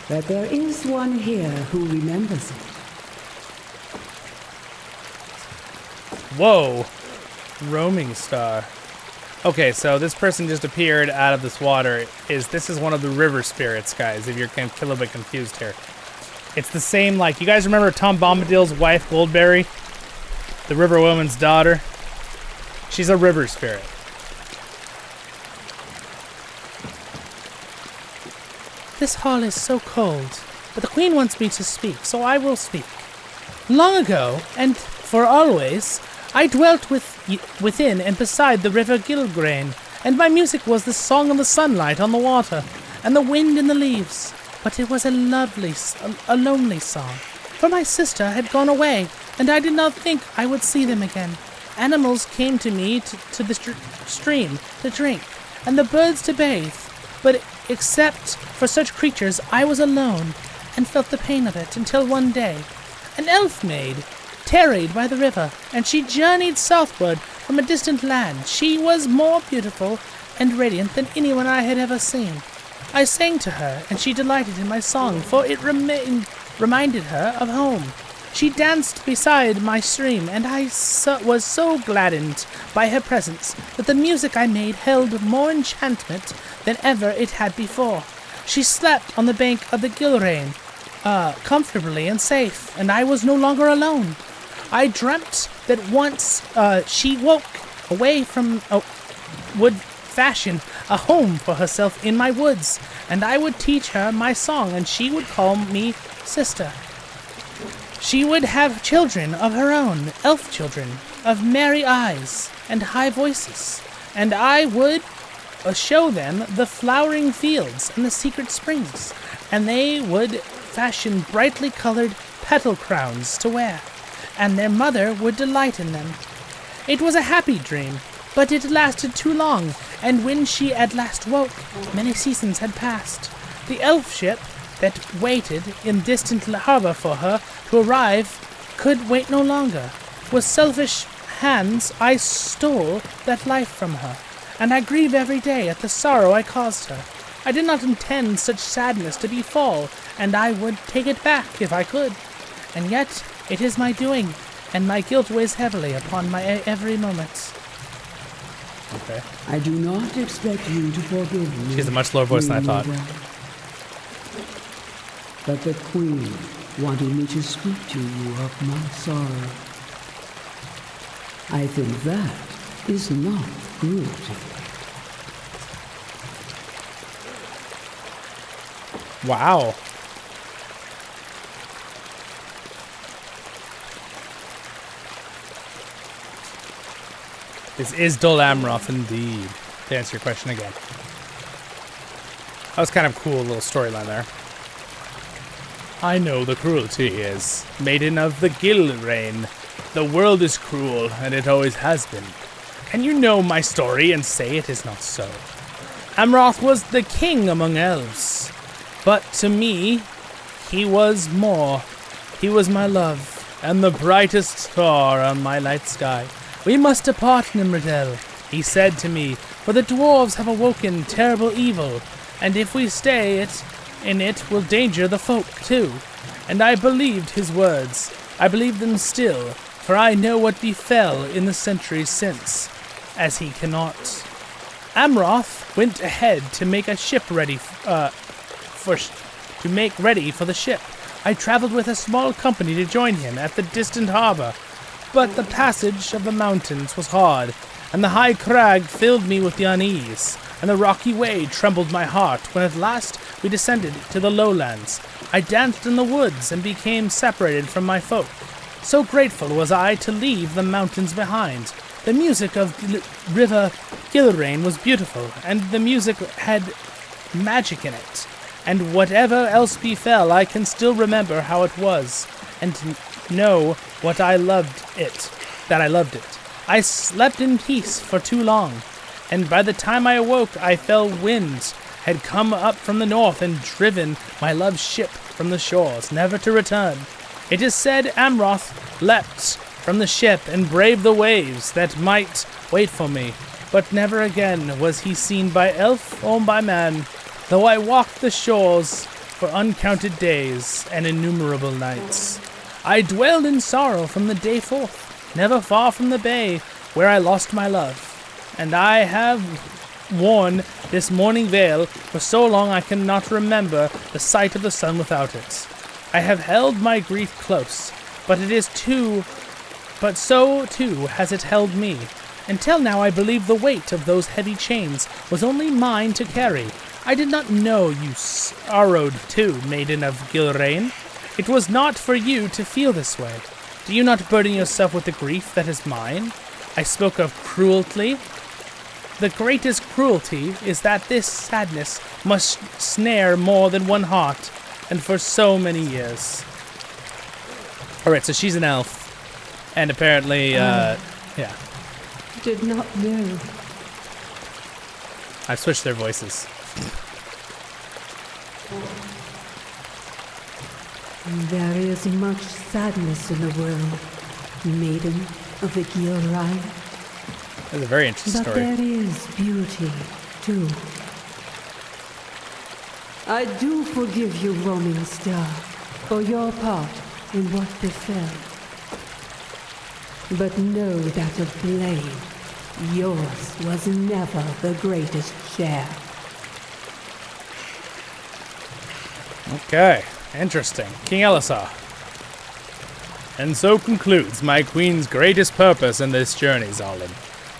but there is one here who remembers it. Whoa. Roaming star. Okay, so this person just appeared out of this water. This is one of the river spirits, guys, if you're a little bit confused here. It's the same, like, you guys remember Tom Bombadil's wife, Goldberry? The river woman's daughter? She's a river spirit. This hall is so cold, but the queen wants me to speak, so I will speak. Long ago, and for always, I dwelt within and beside the river Gilgrain, and my music was the song of the sunlight on the water, and the wind in the leaves. But it was a lonely song, for my sister had gone away, and I did not think I would see them again. Animals came to me to the stream to drink, and the birds to bathe, but except for such creatures, I was alone, and felt the pain of it, until one day, an elf maid tarried by the river, and she journeyed southward from a distant land. She was more beautiful and radiant than anyone I had ever seen. I sang to her, and she delighted in my song, for it reminded her of home. She danced beside my stream, and I was so gladdened by her presence that the music I made held more enchantment than ever it had before. She slept on the bank of the Gilrain, comfortably and safe, and I was no longer alone. I dreamt that once she woke away from would fashion a home for herself in my woods, and I would teach her my song, and she would call me sister. She would have children of her own, elf children, of merry eyes and high voices, and I would show them the flowering fields and the secret springs, and they would fashion brightly colored petal crowns to wear, and their mother would delight in them. It was a happy dream, but it lasted too long, and when she at last woke, many seasons had passed. The elf ship that waited in distant harbor for her to arrive could wait no longer. With selfish hands I stole that life from her, and I grieve every day at the sorrow I caused her. I did not intend such sadness to befall, and I would take it back if I could. And yet it is my doing, and my guilt weighs heavily upon my every moment. Okay. I do not expect you to forgive me. She has a much lower voice than I thought. But the Queen wanted me to speak to you of my sorrow. I think that is not cruelty. Wow. This is Dol Amroth indeed, to answer your question again. That was kind of cool, little storyline there. I know the cruelty is. Maiden of the Gilrain. The world is cruel, and it always has been. Can you know my story and say it is not so? Amroth was the king among elves. But to me, he was more. He was my love, and the brightest star on my night sky. We must depart, Nimrodel, he said to me, for the dwarves have awoken terrible evil, and if we stay in it will danger the folk too. And I believed his words. I believe them still, for I know what befell in the centuries since, as he cannot. Amroth went ahead to make a ship ready for the ship. I traveled with a small company to join him at the distant harbor, but the passage of the mountains was hard, and the high crag filled me with the unease, and the rocky way trembled my heart when at last we descended to the lowlands. I danced in the woods and became separated from my folk. So grateful was I to leave the mountains behind, The music of River Gilrain was beautiful, and the music had magic in it. And whatever else befell, I can still remember how it was, and know what I loved it, that I loved it. I slept in peace for too long, and by the time I awoke, I felt winds had come up from the north and driven my love's ship from the shores, never to return. It is said Amroth leapt from the ship and braved the waves that might wait for me, but never again was he seen by elf or by man, though I walked the shores for uncounted days and innumerable nights. I dwelled in sorrow from the day forth, never far from the bay where I lost my love, and I have worn this mourning veil for so long I cannot remember the sight of the sun without it. I have held my grief close, but so too has it held me. Until now I believed the weight of those heavy chains was only mine to carry. I did not know you sorrowed too, Maiden of Gilrain. It was not for you to feel this way. Do you not burden yourself with the grief that is mine? I spoke of cruelty. The greatest cruelty is that this sadness must snare more than one heart, and for so many years. Alright, so she's an elf. And apparently, yeah. Did not know. I've switched their voices. There is much sadness in the world, Maiden of the Gilrain. That's a very interesting story. But there is beauty, too. I do forgive you, Roaming Star, for your part in what befell. But know that of blame, yours was never the greatest share. Okay, interesting. King Elisar. And so concludes my queen's greatest purpose in this journey, Zollin.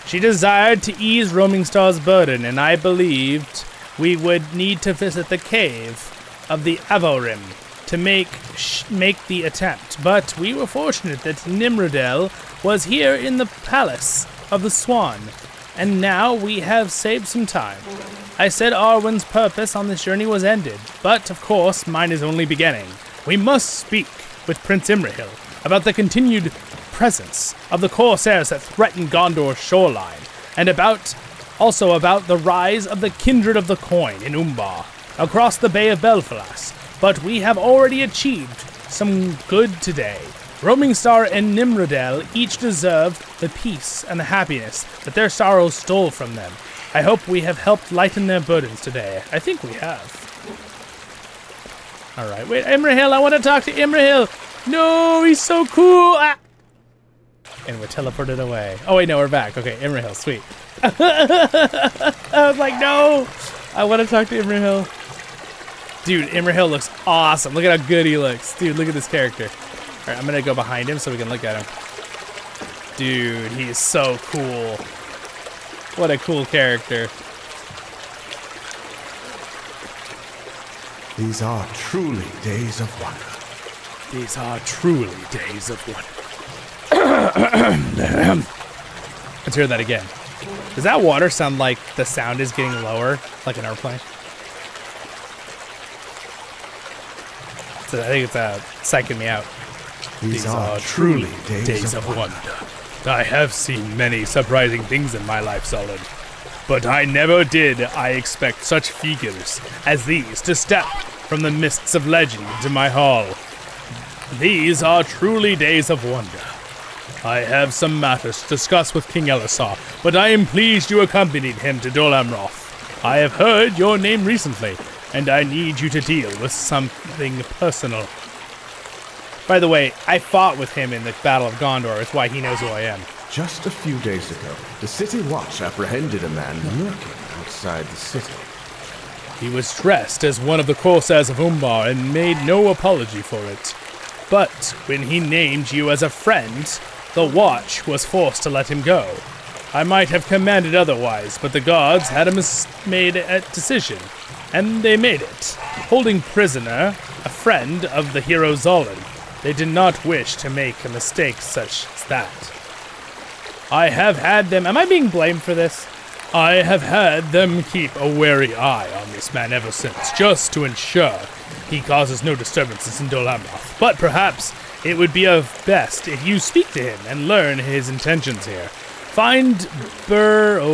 She desired to ease Roaming Star's burden, and I believed we would need to visit the cave of the Avorim to make the attempt. But we were fortunate that Nimrodel was here in the palace of the Swan, and now we have saved some time. I said Arwen's purpose on this journey was ended, but of course mine is only beginning. We must speak with Prince Imrahil about the continued presence of the Corsairs that threaten Gondor's shoreline, and also about the rise of the Kindred of the Coin in Umbar, across the Bay of Belfalas. But we have already achieved some good today. Roaming Star and Nimrodel each deserve the peace and the happiness that their sorrows stole from them. I hope we have helped lighten their burdens today. I think we have. Alright, wait, Imrahil, I want to talk to Imrahil! No, he's so cool! Ah! And we're teleported away. Oh wait, no, we're back. Okay, Imrahil, sweet. I was like, no! I want to talk to Imrahil. Dude, Imrahil looks awesome. Look at how good he looks. Dude, look at this character. Alright, I'm gonna go behind him so we can look at him. Dude, he's so cool. What a cool character. These are truly days of wonder. These are truly days of wonder. Let's hear that again. Does that water sound like the sound is getting lower, like an airplane? So I think it's psyching me out. These are truly days of wonder. I have seen many surprising things in my life, Zollin, but I never did expect such figures as these to step from the mists of legend into my hall. These are truly days of wonder. I have some matters to discuss with King Elisar, but I am pleased you accompanied him to Dol Amroth. I have heard your name recently, and I need you to deal with something personal. By the way, I fought with him in the Battle of Gondor. That's why he knows who I am. Just a few days ago, the City Watch apprehended a man lurking outside the city. He was dressed as one of the Corsairs of Umbar and made no apology for it. But when he named you as a friend, the Watch was forced to let him go. I might have commanded otherwise, but the guards had made a decision, and they made it, holding prisoner a friend of the hero Zollin. They did not wish to make a mistake such as that. I have had them... Am I being blamed for this? I have had them keep a wary eye on this man ever since, just to ensure he causes no disturbances in Dol Amroth. But perhaps it would be of best if you speak to him and learn his intentions here. Find Burandir,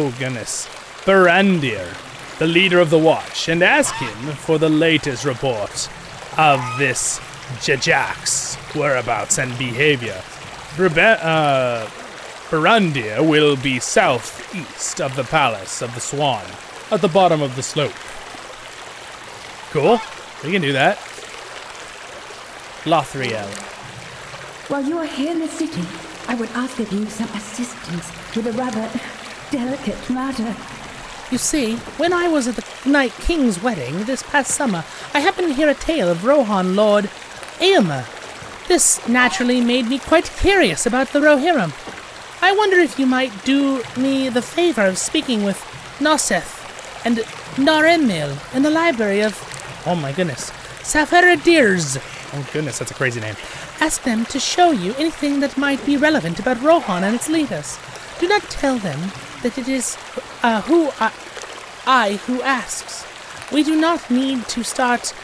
the leader of the Watch, and ask him for the latest report of this Jajak's whereabouts and behavior. Burandir will be southeast of the Palace of the Swan, at the bottom of the slope. Cool. We can do that. Lothriel. While you are here in the city, I would ask of you some assistance with a rather delicate matter. You see, when I was at the Night King's wedding this past summer, I happened to hear a tale of Rohan Lord Eomer. This naturally made me quite curious about the Rohirrim. I wonder if you might do me the favor of speaking with Noseth and Naremil in the library of, oh my goodness, Safaradirs. Oh goodness, that's a crazy name. Ask them to show you anything that might be relevant about Rohan and its leaders. Do not tell them that it is I who asks. We do not need to start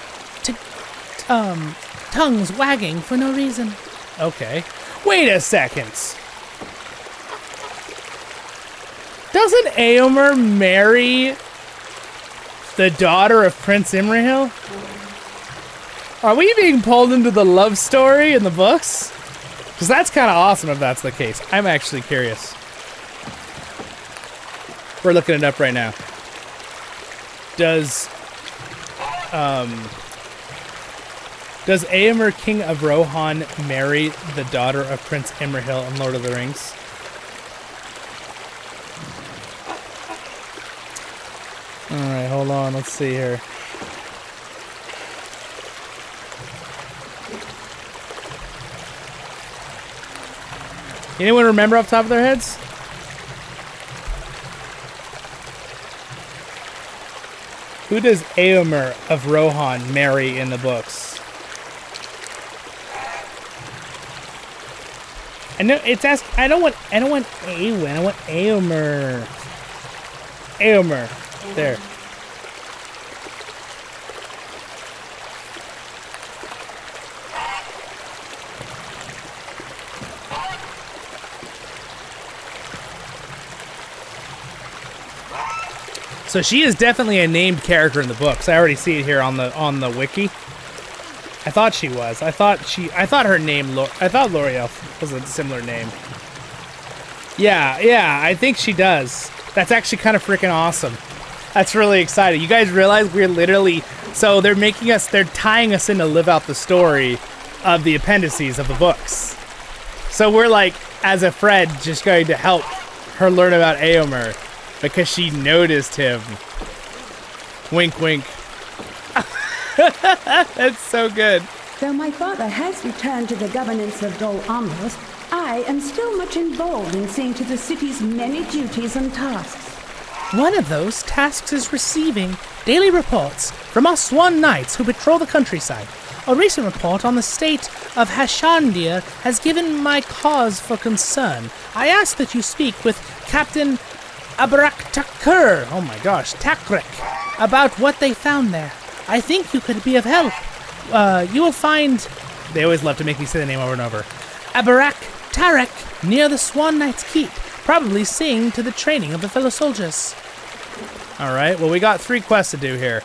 tongues wagging for no reason. Okay. Wait a second. Doesn't Eomer marry the daughter of Prince Imrahil? Are we being pulled into the love story in the books? Because that's kind of awesome if that's the case. I'm actually curious. We're looking it up right now. Does Eomer, King of Rohan, marry the daughter of Prince Imrahil in Lord of the Rings? Alright, hold on. Let's see here. Anyone remember off the top of their heads? Who does Eomer of Rohan marry in the books? I know it's asked. I don't want Eowyn. I want Eomer. Eomer. There. So she is definitely a named character in the books. I already see it here on the wiki. I thought she was. I thought her name. I thought L'Oreal was a similar name. Yeah. I think she does. That's actually kind of freaking awesome. That's really exciting. You guys realize we're literally... So they're tying us in to live out the story of the appendices of the books. So we're like, as a friend, just going to help her learn about Eomer because she noticed him. Wink, wink. That's so good. Though my father has returned to the governance of Dol Amroth, I am still much involved in seeing to the city's many duties and tasks. One of those tasks is receiving daily reports from us Swan Knights who patrol the countryside. A recent report on the state of Hashandir has given my cause for concern. I ask that you speak with Captain Abraktakur, oh my gosh, Takrek, about what they found there. I think you could be of help. You will find... They always love to make me say the name over and over. Abarak Tarek near the Swan Knight's Keep, probably seeing to the training of the fellow soldiers. Alright, well we got 3 quests to do here.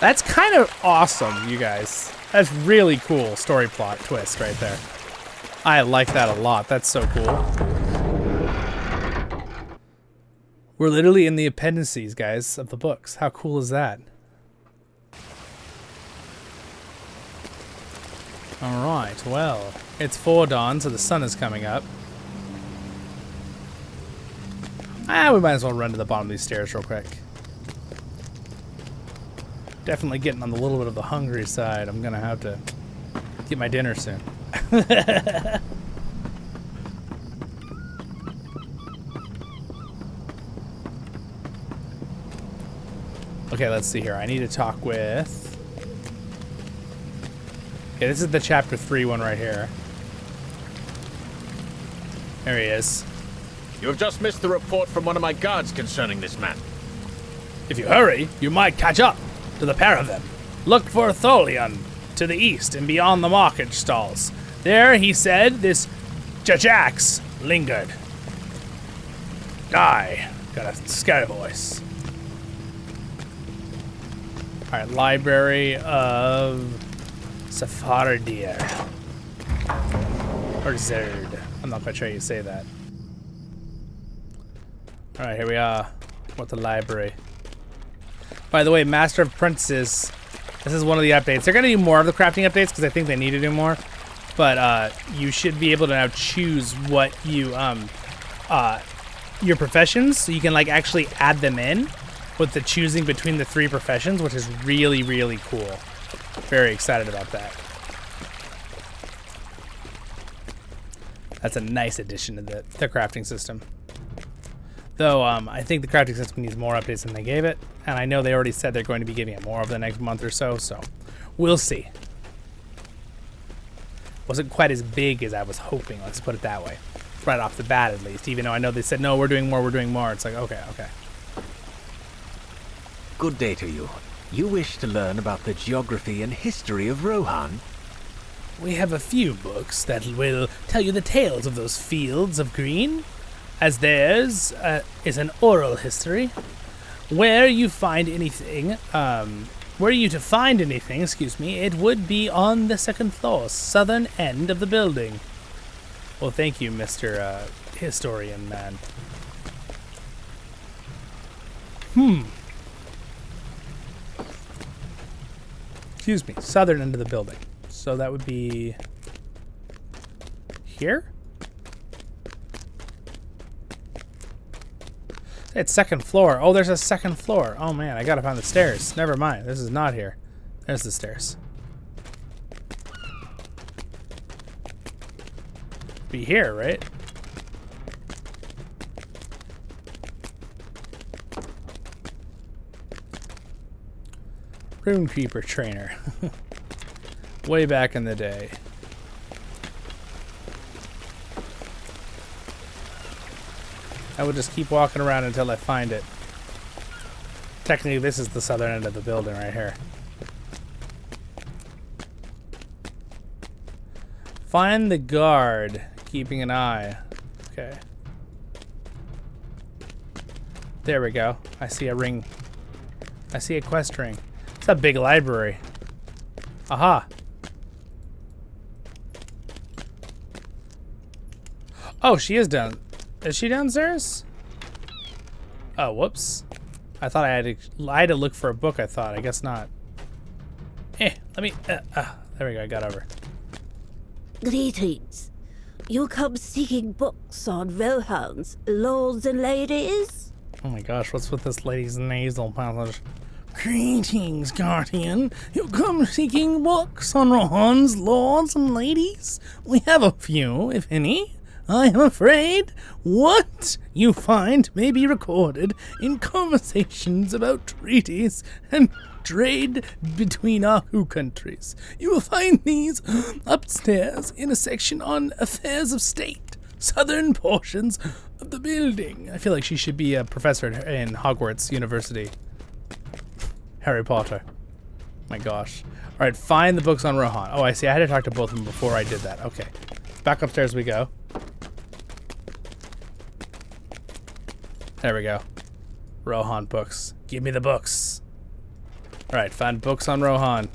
That's kind of awesome, you guys. That's really cool story plot twist right there. I like that a lot. That's so cool. We're literally in the appendices, guys, of the books. How cool is that? Alright, well, it's 4 dawn, so the sun is coming up. We might as well run to the bottom of these stairs real quick. Definitely getting on a little bit of the hungry side. I'm gonna have to get my dinner soon. Okay, let's see here. I need to talk with... Okay, this is the chapter 3 one right here. There he is. You have just missed the report from one of my guards concerning this man. If you hurry, you might catch up to the pair of them. Look for Tholion to the east and beyond the market stalls. There, he said, this Jajax lingered. Die. Got a scary voice. Alright, Library of Sephardir. Or Zerd. I'm not quite sure how you say that. Alright, here we are. What the library. By the way, Master of Apprentices. This is one of the updates. They're going to do more of the crafting updates because I think they need to do more. But you should be able to now choose what you your professions, so you can like actually add them in with the choosing between the 3 professions, which is really, really cool. Very excited about that. That's a nice addition to the crafting system. Though I think the crafting system needs more updates than they gave it, and I know they already said they're going to be giving it more over the next month or so, so we'll see. Wasn't quite as big as I was hoping, let's put it that way. Right off the bat, at least. Even though I know they said, no, we're doing more, we're doing more. It's like, okay, okay. Good day to you. You wish to learn about the geography and history of Rohan? We have a few books that will tell you the tales of those fields of green, as theirs is an oral history. Were you to find anything, excuse me, it would be on the 2nd floor, southern end of the building. Well, thank you, Mr. Historian Man. Excuse me, southern end of the building. So that would be here? It's 2nd floor. Oh, there's a 2nd floor. Oh man, I gotta find the stairs. Never mind, this is not here. There's the stairs. Be here, right? Runekeeper trainer. Way back in the day. I would just keep walking around until I find it. Technically, this is the southern end of the building right here. Find the guard, keeping an eye. Okay. There we go. I see a ring. I see a quest ring. It's a big library. Aha. Oh, she is down. Is she downstairs? Oh, whoops. I thought I had to look for a book, I thought. I guess not. Let me... there we go, I got over. Greetings. You come seeking books on Rohans, lords and ladies? Oh my gosh, what's with this lady's nasal passage? Greetings, Guardian. You come seeking books on Rohan's lords and ladies? We have a few, if any. I am afraid what you find may be recorded in conversations about treaties and trade between our two countries. You will find these upstairs in a section on affairs of state, southern portions of the building. I feel like she should be a professor in Hogwarts University. Harry Potter. My gosh. All right, find the books on Rohan. Oh, I see. I had to talk to both of them before I did that. Okay. Back upstairs we go. There we go. Rohan books. Give me the books. All right, find books on Rohan.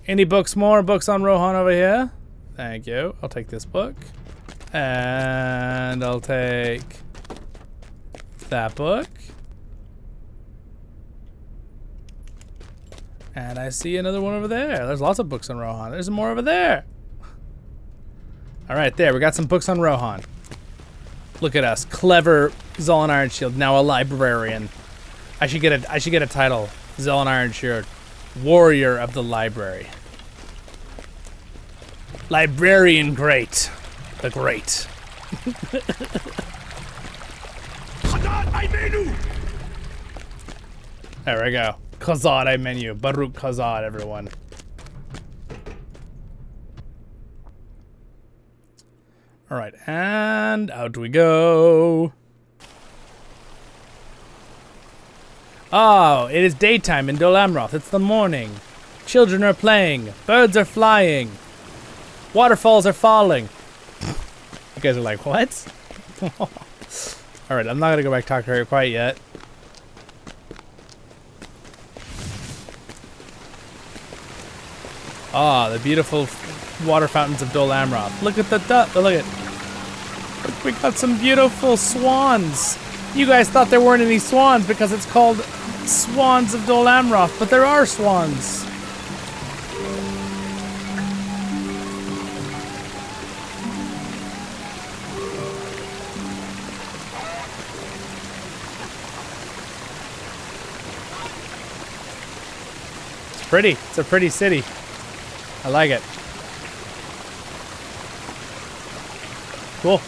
Any books more? Books on Rohan over here? Thank you. I'll take this book. And I'll take that book. And I see another one over there. There's lots of books on Rohan. There's more over there. All right, there. We got some books on Rohan. Look at us, clever Zollin Ironshield, now a librarian. I should get a title, Zollin Ironshield, Warrior of the Library. Librarian Great, the Great. There we go. Khazad I menu, Baruch Khazad, everyone. All right, and out we go. Oh, it is daytime in Dol Amroth. It's the morning. Children are playing. Birds are flying. Waterfalls are falling. You guys are like, what? All right, I'm not going to go back talk to her quite yet. Ah, the beautiful water fountains of Dol Amroth. Look at the look at. Look, we got some beautiful swans. You guys thought there weren't any swans because it's called Swans of Dol Amroth, but there are swans. It's pretty. It's a pretty city. I like it. Cool.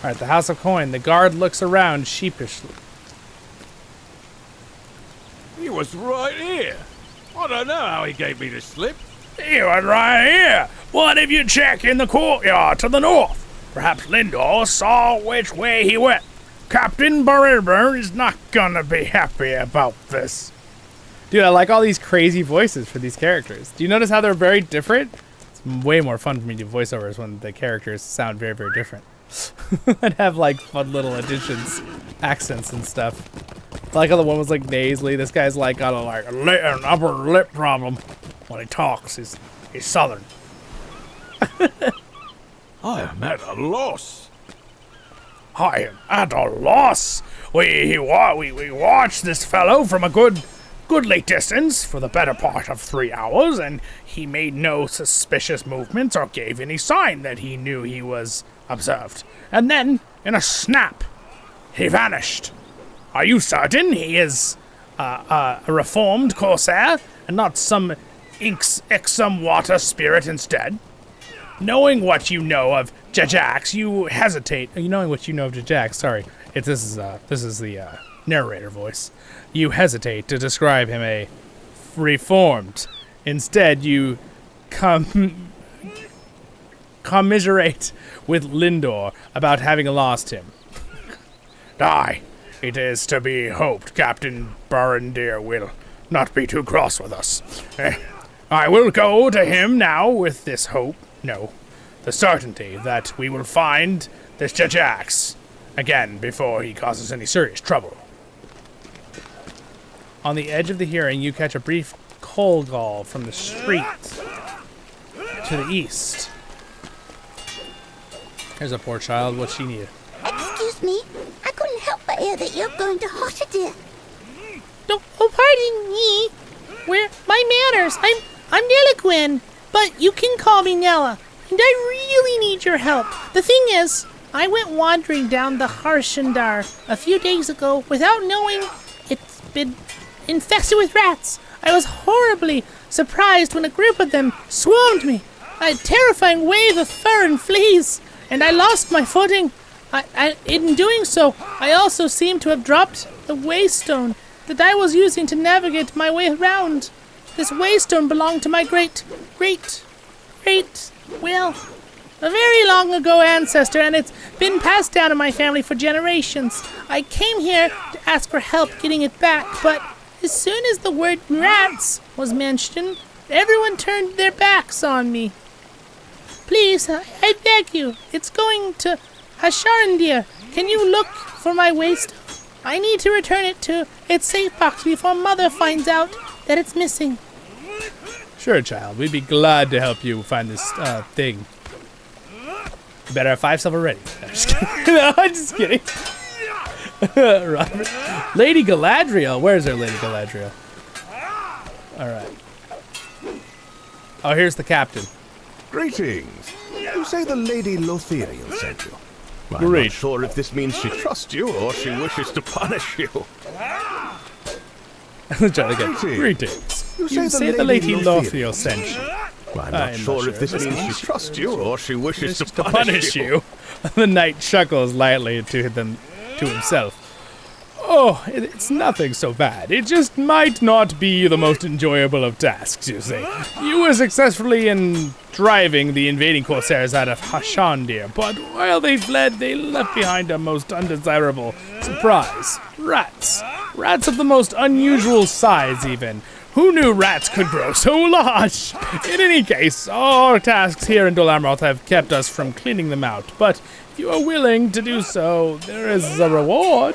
All right, the House of Coin. The guard looks around sheepishly. He was right here. I don't know how he gave me the slip. He was right here. What if you check in the courtyard to the north? Perhaps Lindor saw which way he went. Captain Burr is not gonna be happy about this. Dude, I like all these crazy voices for these characters. Do you notice how they're very different? It's way more fun for me to do voiceovers when the characters sound very, very different. I'd have like fun little additions, accents and stuff. I like how the one was like nasally. This guy's like got an upper lip problem when he talks. He's southern. I am at a loss. I am at a loss. We watched this fellow from a goodly distance for the better part of 3 hours, and he made no suspicious movements or gave any sign that he knew he was observed. And then, in a snap, he vanished. Are you certain he is a reformed Corsair and not some Ixum water spirit instead? Knowing what you know of Jajax, you hesitate. Knowing what you know of Jajax, sorry. This is the narrator voice. You hesitate to describe him a reformed. Instead, you commiserate with Lindor about having lost him. Aye, it is to be hoped Captain Barandir will not be too cross with us. I will go to him now with this hope, no, the certainty that we will find this Jajax again before he causes any serious trouble. On the edge of the hearing, you catch a brief coal call from the street to the east. Here's a poor child. What she needed. Excuse me. I couldn't help but hear that you're going to Hoshadir. Oh, pardon me. Where my manners? I'm Nella, but you can call me Nella. And I really need your help. The thing is, I went wandering down the Harshandar a few days ago without knowing it's been infested with rats. I was horribly surprised when a group of them swarmed me. A terrifying wave of fur and fleas, and I lost my footing. In doing so, I also seem to have dropped the waystone that I was using to navigate my way around. This waystone belonged to my well, a very long ago ancestor, and it's been passed down in my family for generations. I came here to ask for help getting it back, but as soon as the word rats was mentioned, everyone turned their backs on me. Please, I beg you, it's going to Hasharandir. Can you look for my waistone? I need to return it to its safe box before Mother finds out that it's missing. Sure, child. We'd be glad to help you find this thing. You better have 5 silver ready. No, just kidding. No, I'm just kidding. Robert. Lady Galadriel. Where's our Lady Galadriel? All right. Oh, here's the captain. Greetings. You say the Lady Lothiriel sent you. I'm not sure if this means she trusts you or she wishes to punish you. Greetings. You say the Lady Lothiriel sent you. I'm not sure if this means she trusts you or she wishes to punish you. The knight chuckles lightly to himself. Oh, it's nothing so bad. It just might not be the most enjoyable of tasks, you see. You were successfully in driving the invading Corsairs out of Hashandir, but while they fled, they left behind a most undesirable surprise. Rats. Rats of the most unusual size, even. Who knew rats could grow so large? In any case, our tasks here in Dol Amroth have kept us from cleaning them out, but if you are willing to do so, there is a reward.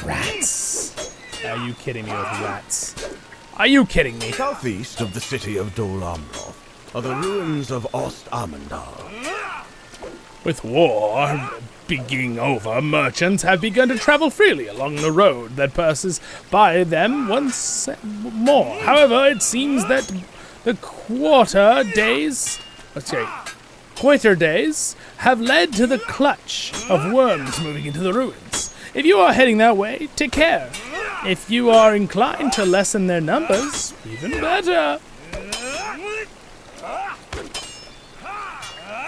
Rats. Are you kidding me with rats? Are you kidding me? Southeast of the city of Dol Amroth are the ruins of Ost Amundar. With war beginning over, merchants have begun to travel freely along the road that passes by them once more. However, it seems that the quarter days have led to the clutch of worms moving into the ruins. If you are heading that way, take care. If you are inclined to lessen their numbers, even better.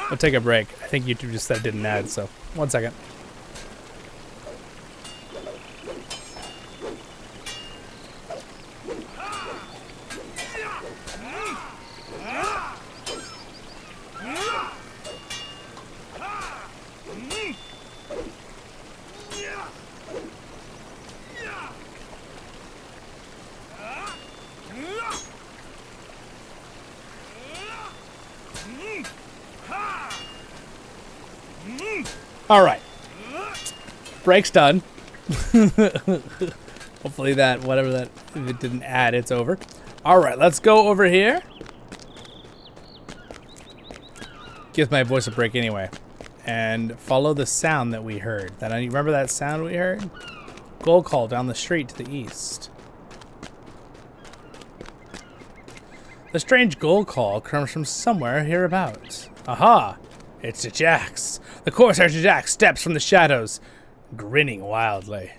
We'll take a break. I think YouTube just said it didn't add, so 1 second. All right. Break's done. Hopefully that, whatever that, if it didn't add, it's over. All right, let's go over here. Give my voice a break anyway. And follow the sound that we heard. Remember that sound we heard? Gold call down the street to the east. The strange gold call comes from somewhere hereabouts. Aha! It's Jax. The Corsair Jax steps from the shadows, grinning wildly.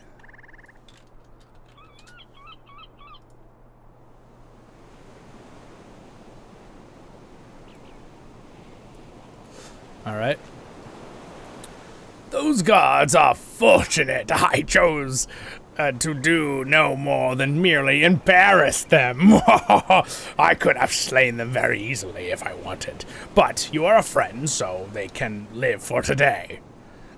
All right. Those guards are fortunate. I chose to do no more than merely embarrass them. I could have slain them very easily if I wanted. But you are a friend, so they can live for today.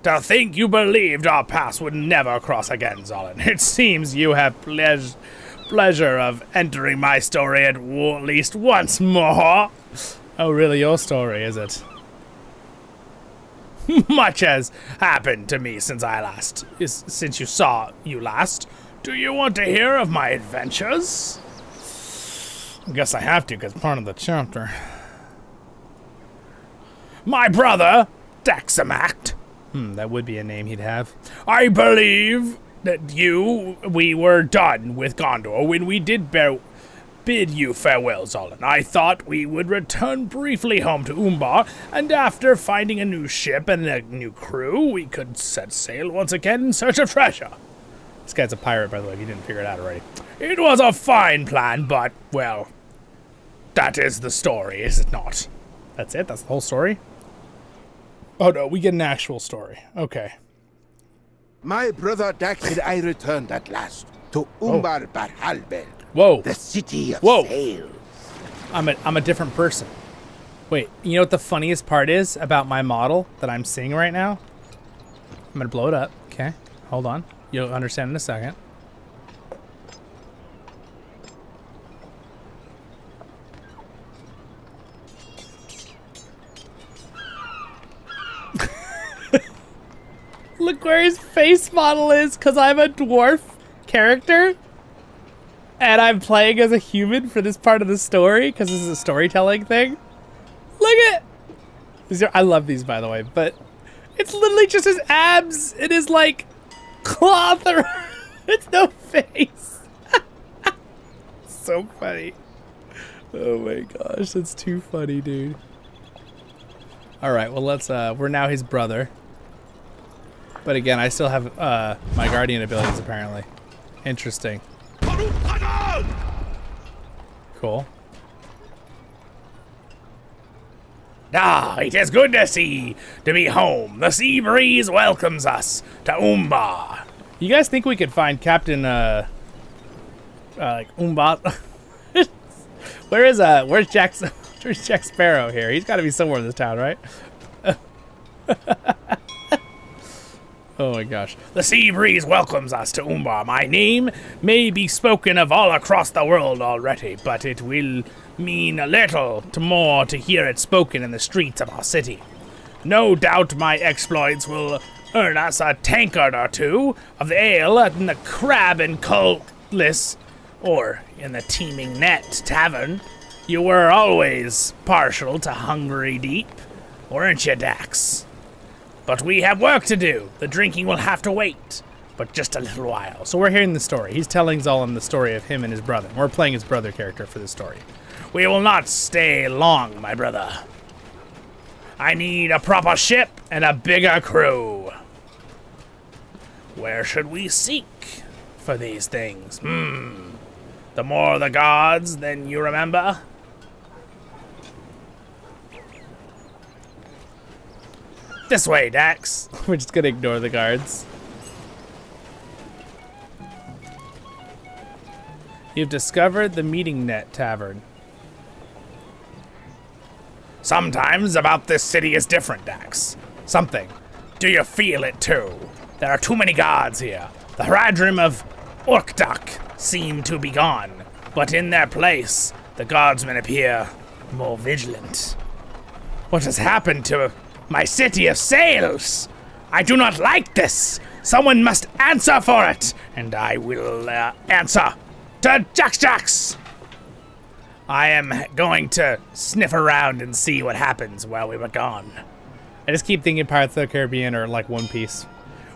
To think you believed our paths would never cross again, Zollin. It seems you have pleasure of entering my story at least once more. Oh, really, your story, is it? Much has happened to me since you saw you last. Do you want to hear of my adventures? I guess I have to, because part of the chapter. My brother, Daxamact. That would be a name he'd have. I believe that we were done with Gondor when we did bid you farewell, Zollin. I thought we would return briefly home to Umbar, and after finding a new ship and a new crew, we could set sail once again in search of treasure. This guy's a pirate, by the way, if you didn't figure it out already. It was a fine plan, but, well, that is the story, is it not? That's it? That's the whole story? Oh, no, we get an actual story. Okay. My brother Dax and I returned at last to Umbar Barhalbel. Whoa. The city of sails. I'm a different person. Wait, you know what the funniest part is about my model that I'm seeing right now? I'm gonna blow it up. Okay, hold on. You'll understand in a second. Look where his face model is, because I'm a dwarf character. And I'm playing as a human for this part of the story, because this is a storytelling thing. Look at I love these, by the way, but it's literally just his abs and his, like, cloth. It's no face. So funny. Oh my gosh, that's too funny, dude. All right, well, let's, we're now his brother. But again, I still have, my guardian abilities, apparently. Interesting. Cool. Ah, it is good to be home. The sea breeze welcomes us to Umbar. You guys think we could find Captain, Umbar? Where's Jack Sparrow here? He's got to be somewhere in this town, right? Oh my gosh. The sea breeze welcomes us to Umbar. My name may be spoken of all across the world already, but it will mean a little more to hear it spoken in the streets of our city. No doubt my exploits will earn us a tankard or two of the ale in the Crab and Cullis, or in the Teeming Net Tavern. You were always partial to Hungry Deep, weren't you, Dax? But we have work to do. The drinking will have to wait, but just a little while. So we're hearing the story. He's telling Zollin the story of him and his brother. We're playing his brother character for this story. We will not stay long, my brother. I need a proper ship and a bigger crew. Where should we seek for these things? The more the gods than you remember? This way, Dax. We're just gonna ignore the guards. You've discovered the Meeting Net Tavern. Sometimes about this city is different, Dax. Something. Do you feel it too? There are too many gods here. The Haradrim of Orkdok seem to be gone, but in their place, the guardsmen appear more vigilant. What has happened to my city of sails? I do not like this. Someone must answer for it, and I will answer to Jax. I am going to sniff around and see what happens while we were gone. I just keep thinking Pirates of the Caribbean or like One Piece.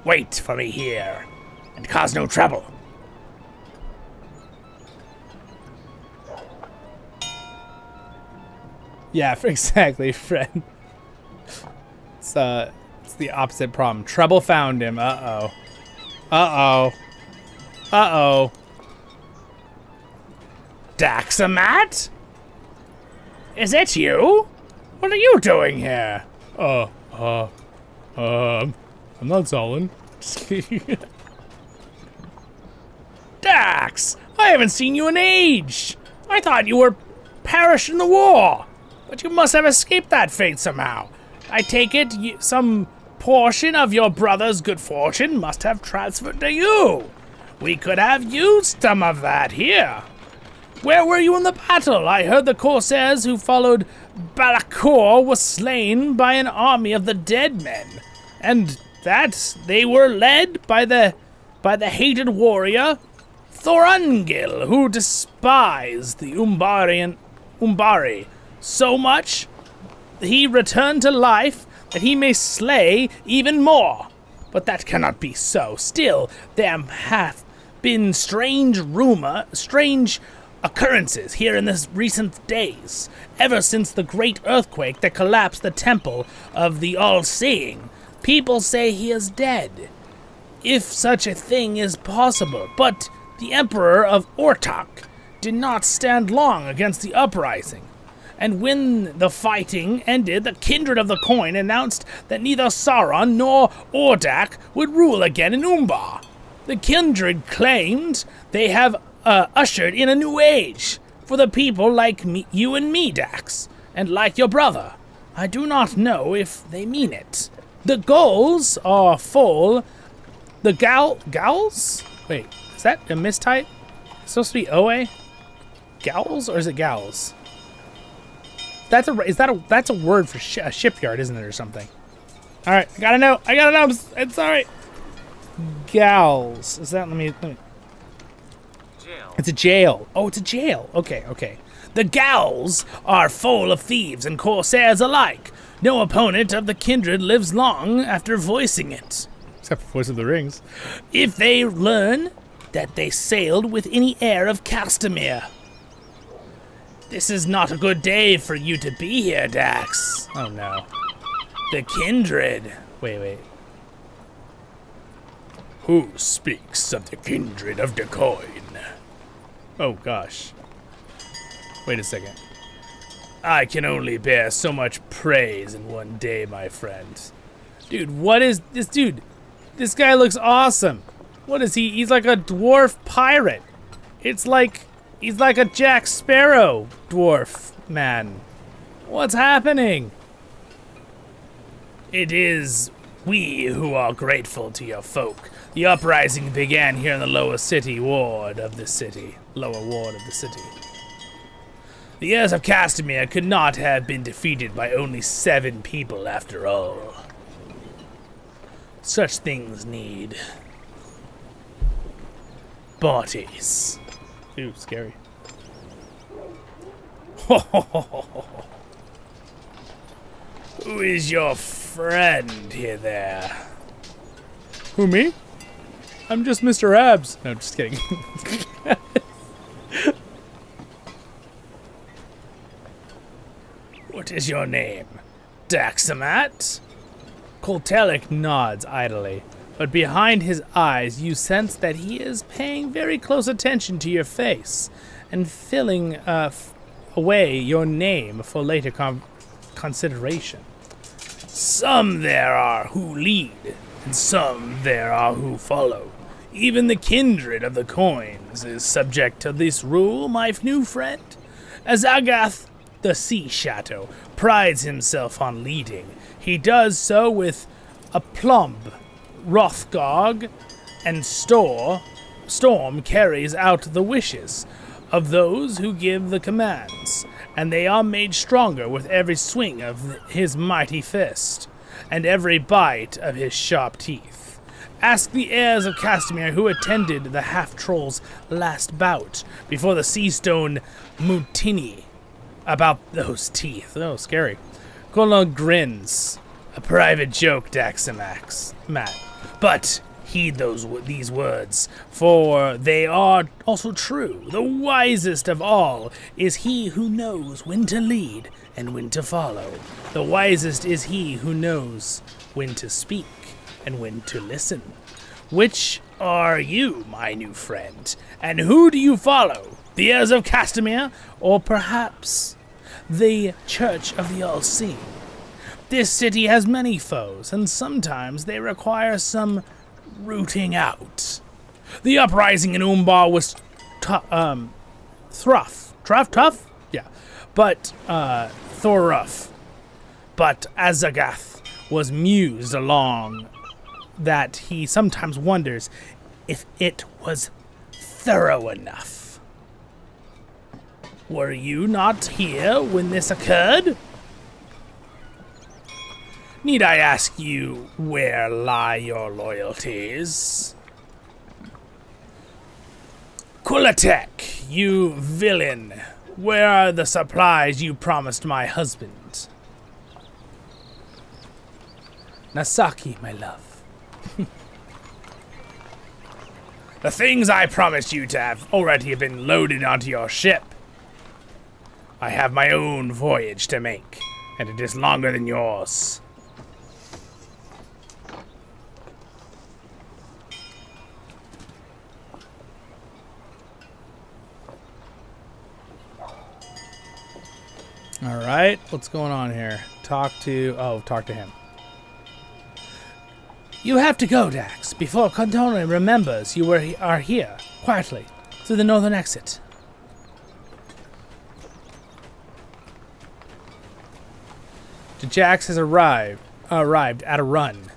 Wait for me here, and cause no trouble. Yeah, exactly, friend. It's the opposite problem. Trouble found him. Uh-oh. Uh-oh. Uh-oh. Daxamat? Is it you? What are you doing here? I'm not Zollin. Dax! I haven't seen you in age! I thought you were perished in the war! But you must have escaped that fate somehow. I take it some portion of your brother's good fortune must have transferred to you. We could have used some of that here. Where were you in the battle? I heard the Corsairs who followed Balakor were slain by an army of the dead men, and that they were led by the hated warrior Thorungil, who despised the Umbari so much he returned to life that he may slay even more. But that cannot be so. Still, there hath been strange occurrences here in this recent days, ever since the great earthquake that collapsed the temple of the All-Seeing. People say he is dead, if such a thing is possible, but the Emperor of Ortok did not stand long against the uprising. And when the fighting ended, the Kindred of the Coin announced that neither Sauron nor Ordak would rule again in Umbar. The Kindred claimed they have ushered in a new age for the people like me, you and me, Dax, and like your brother. I do not know if they mean it. The goals are full. The Gals? Wait, is that a mistype? It's supposed to be OA? Gals, or is it Gals? That's a word for a shipyard, isn't it, or something? All right, I gotta know. It's all right. Gals. Is that? Let me. It's a jail. Oh, it's a jail. Okay. The Gals are full of thieves and Corsairs alike. No opponent of the Kindred lives long after voicing it. Except for Voice of the Rings. If they learn that they sailed with any air of Castamere. This is not a good day for you to be here, Dax. Oh no. The Kindred. Wait. Who speaks of the Kindred of the Coin? Oh gosh. Wait a second. I can only bear so much praise in one day, my friend. Dude, what is this dude? This guy looks awesome. What is he? He's like a dwarf pirate. It's like he's like a Jack Sparrow dwarf man. What's happening? It is we who are grateful to your folk. The uprising began here in the lower ward of the city. The heirs of Castamere could not have been defeated by only 7 people after all. Such things need bodies. Ooh, scary. Who is your friend here there? Who, me? I'm just Mr. Abs. No, just kidding. What is your name? Daxamat? Koltelik nods idly, but behind his eyes you sense that he is paying very close attention to your face and filling away your name for later consideration. Some there are who lead, and some there are who follow. Even the kindred of the coins is subject to this rule, my new friend. As Agath, the Sea Shadow, prides himself on leading, he does so with aplomb. Hrothgog and Storm carries out the wishes of those who give the commands, and they are made stronger with every swing of his mighty fist, and every bite of his sharp teeth. Ask the heirs of Castamere who attended the half-troll's last bout before the Seastone Mutiny about those teeth. Oh, scary. Colonel grins. A private joke, Daxamax, Matt. But heed these words, for they are also true. The wisest of all is he who knows when to lead and when to follow. The wisest is he who knows when to speak and when to listen. Which are you, my new friend? And who do you follow? The heirs of Castamere, or perhaps the Church of the All-Seeing? This city has many foes, and sometimes they require some rooting out. The uprising in Umbar was tough, yeah, but Thoruff. But Azagath was mused along that he sometimes wonders if it was thorough enough. Were you not here when this occurred? Need I ask you where lie your loyalties? Kulatek, you villain, where are the supplies you promised my husband? Nasaki, my love. The things I promised you to have already been loaded onto your ship. I have my own voyage to make, and it is longer than yours. All right, what's going on here? Talk to him. You have to go, Dax, before Cantone remembers you are here, quietly, through the northern exit. Jax has arrived at a run.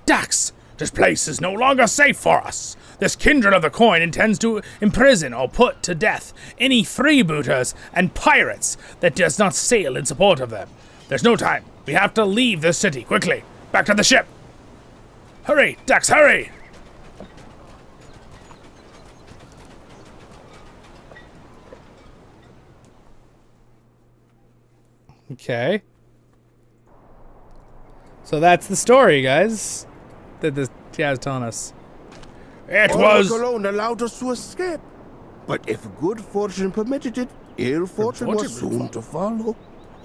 Dax, this place is no longer safe for us. This kindred of the coin intends to imprison or put to death any freebooters and pirates that does not sail in support of them. There's no time. We have to leave this city, quickly. Back to the ship. Hurry, Dax, hurry! Okay. So that's the story, guys, that this guy's telling us. It was alone allowed us to escape. But if good fortune permitted it, ill fortune was soon to follow.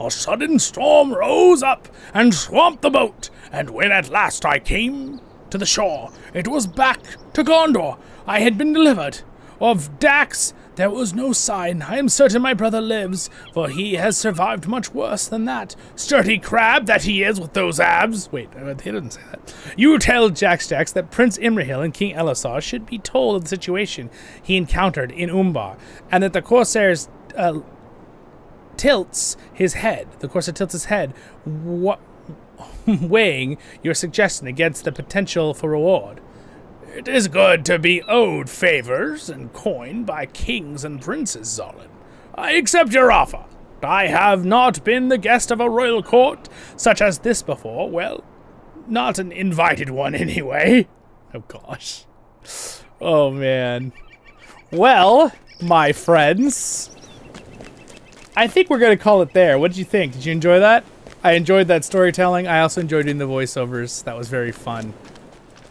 A sudden storm rose up and swamped the boat, and when at last I came to the shore, it was back to Gondor I had been delivered. Of Dax There was no sign. I am certain my brother lives, for he has survived much worse than that. Sturdy crab that he is with those abs. Wait, he didn't say that. You tell Jax that Prince Imrahil and King Elisar should be told of the situation he encountered in Umbar, and that the Corsairs tilts his head. The Corsair tilts his head, weighing your suggestion against the potential for reward. It is good to be owed favors and coin by kings and princes, Zollin. I accept your offer. I have not been the guest of a royal court such as this before. Well, not an invited one anyway. Oh, gosh. Oh, man. Well, my friends, I think we're going to call it there. What did you think? Did you enjoy that? I enjoyed that storytelling. I also enjoyed doing the voiceovers. That was very fun.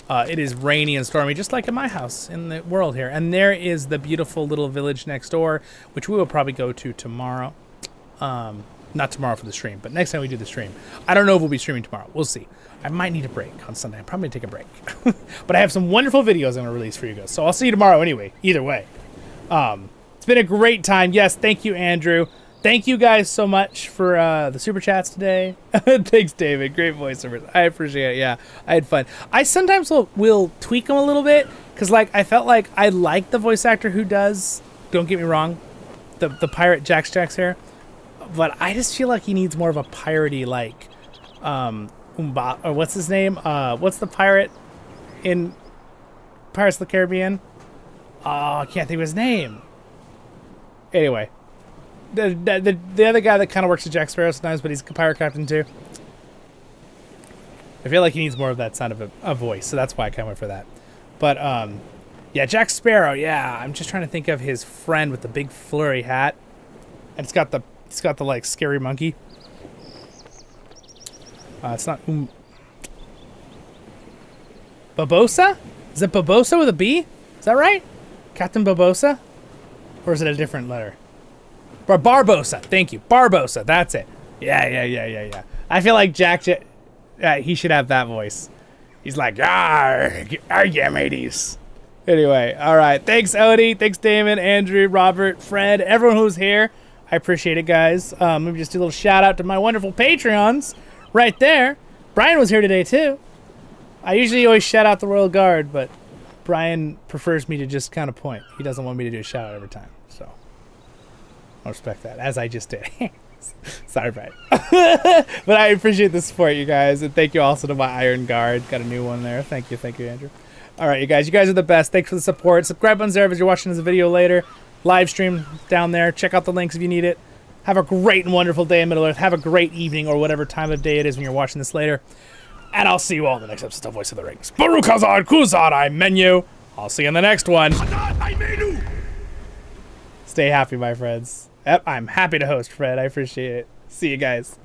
It is rainy and stormy, just like in my house in the world here. And there is the beautiful little village next door, which we will probably go to tomorrow. Not tomorrow for the stream, but next time we do the stream. I don't know if we'll be streaming tomorrow. We'll see. I might need a break on Sunday. I'm probably going to take a break. But I have some wonderful videos I'm going to release for you guys. So I'll see you tomorrow anyway, either way. It's been a great time. Yes, thank you, Andrew. Thank you guys so much for the super chats today. Thanks, David. Great voiceovers. I appreciate it. Yeah, I had fun. I sometimes will tweak them a little bit because, like, I felt like I like the voice actor who does. Don't get me wrong, the pirate Jax here, but I just feel like he needs more of a piratey like Umbar, or what's his name? What's the pirate in Pirates of the Caribbean? Oh, I can't think of his name. Anyway. The other guy that kind of works with Jack Sparrow sometimes, but he's a pirate captain too. I feel like he needs more of that sound of a voice, so that's why I kind of went for that. But yeah, Jack Sparrow. Yeah, I'm just trying to think of his friend with the big flurry hat, and it's got the like scary monkey. It's not Barbosa? Is it Barbosa with a B? Is that right? Captain Barbosa? Or is it a different letter? Barbosa. Thank you. Barbosa. That's it. Yeah. I feel like Jack, he should have that voice. He's like, yeah, mateys. Anyway, all right. Thanks, Odie. Thanks, Damon, Andrew, Robert, Fred, everyone who's here. I appreciate it, guys. Let me just do a little shout out to my wonderful Patreons right there. Brian was here today, too. I usually always shout out the Royal Guard, but Brian prefers me to just kind of point. He doesn't want me to do a shout out every time, so I'll respect that, as I just did. Sorry, Brian. But I appreciate the support, you guys, and thank you also to my Iron Guard. Got a new one there. Thank you, Andrew. All right, you guys are the best. Thanks for the support. Subscribe buttons there if you're watching this video later. Live stream down there. Check out the links if you need it. Have a great and wonderful day in Middle-earth. Have a great evening or whatever time of day it is when you're watching this later. And I'll see you all in the next episode of Voice of the Rings. Baruch Hazard Kuzar, I menu. I'll see you in the next one. Stay happy, my friends. Yep, I'm happy to host, Fred. I appreciate it. See you guys.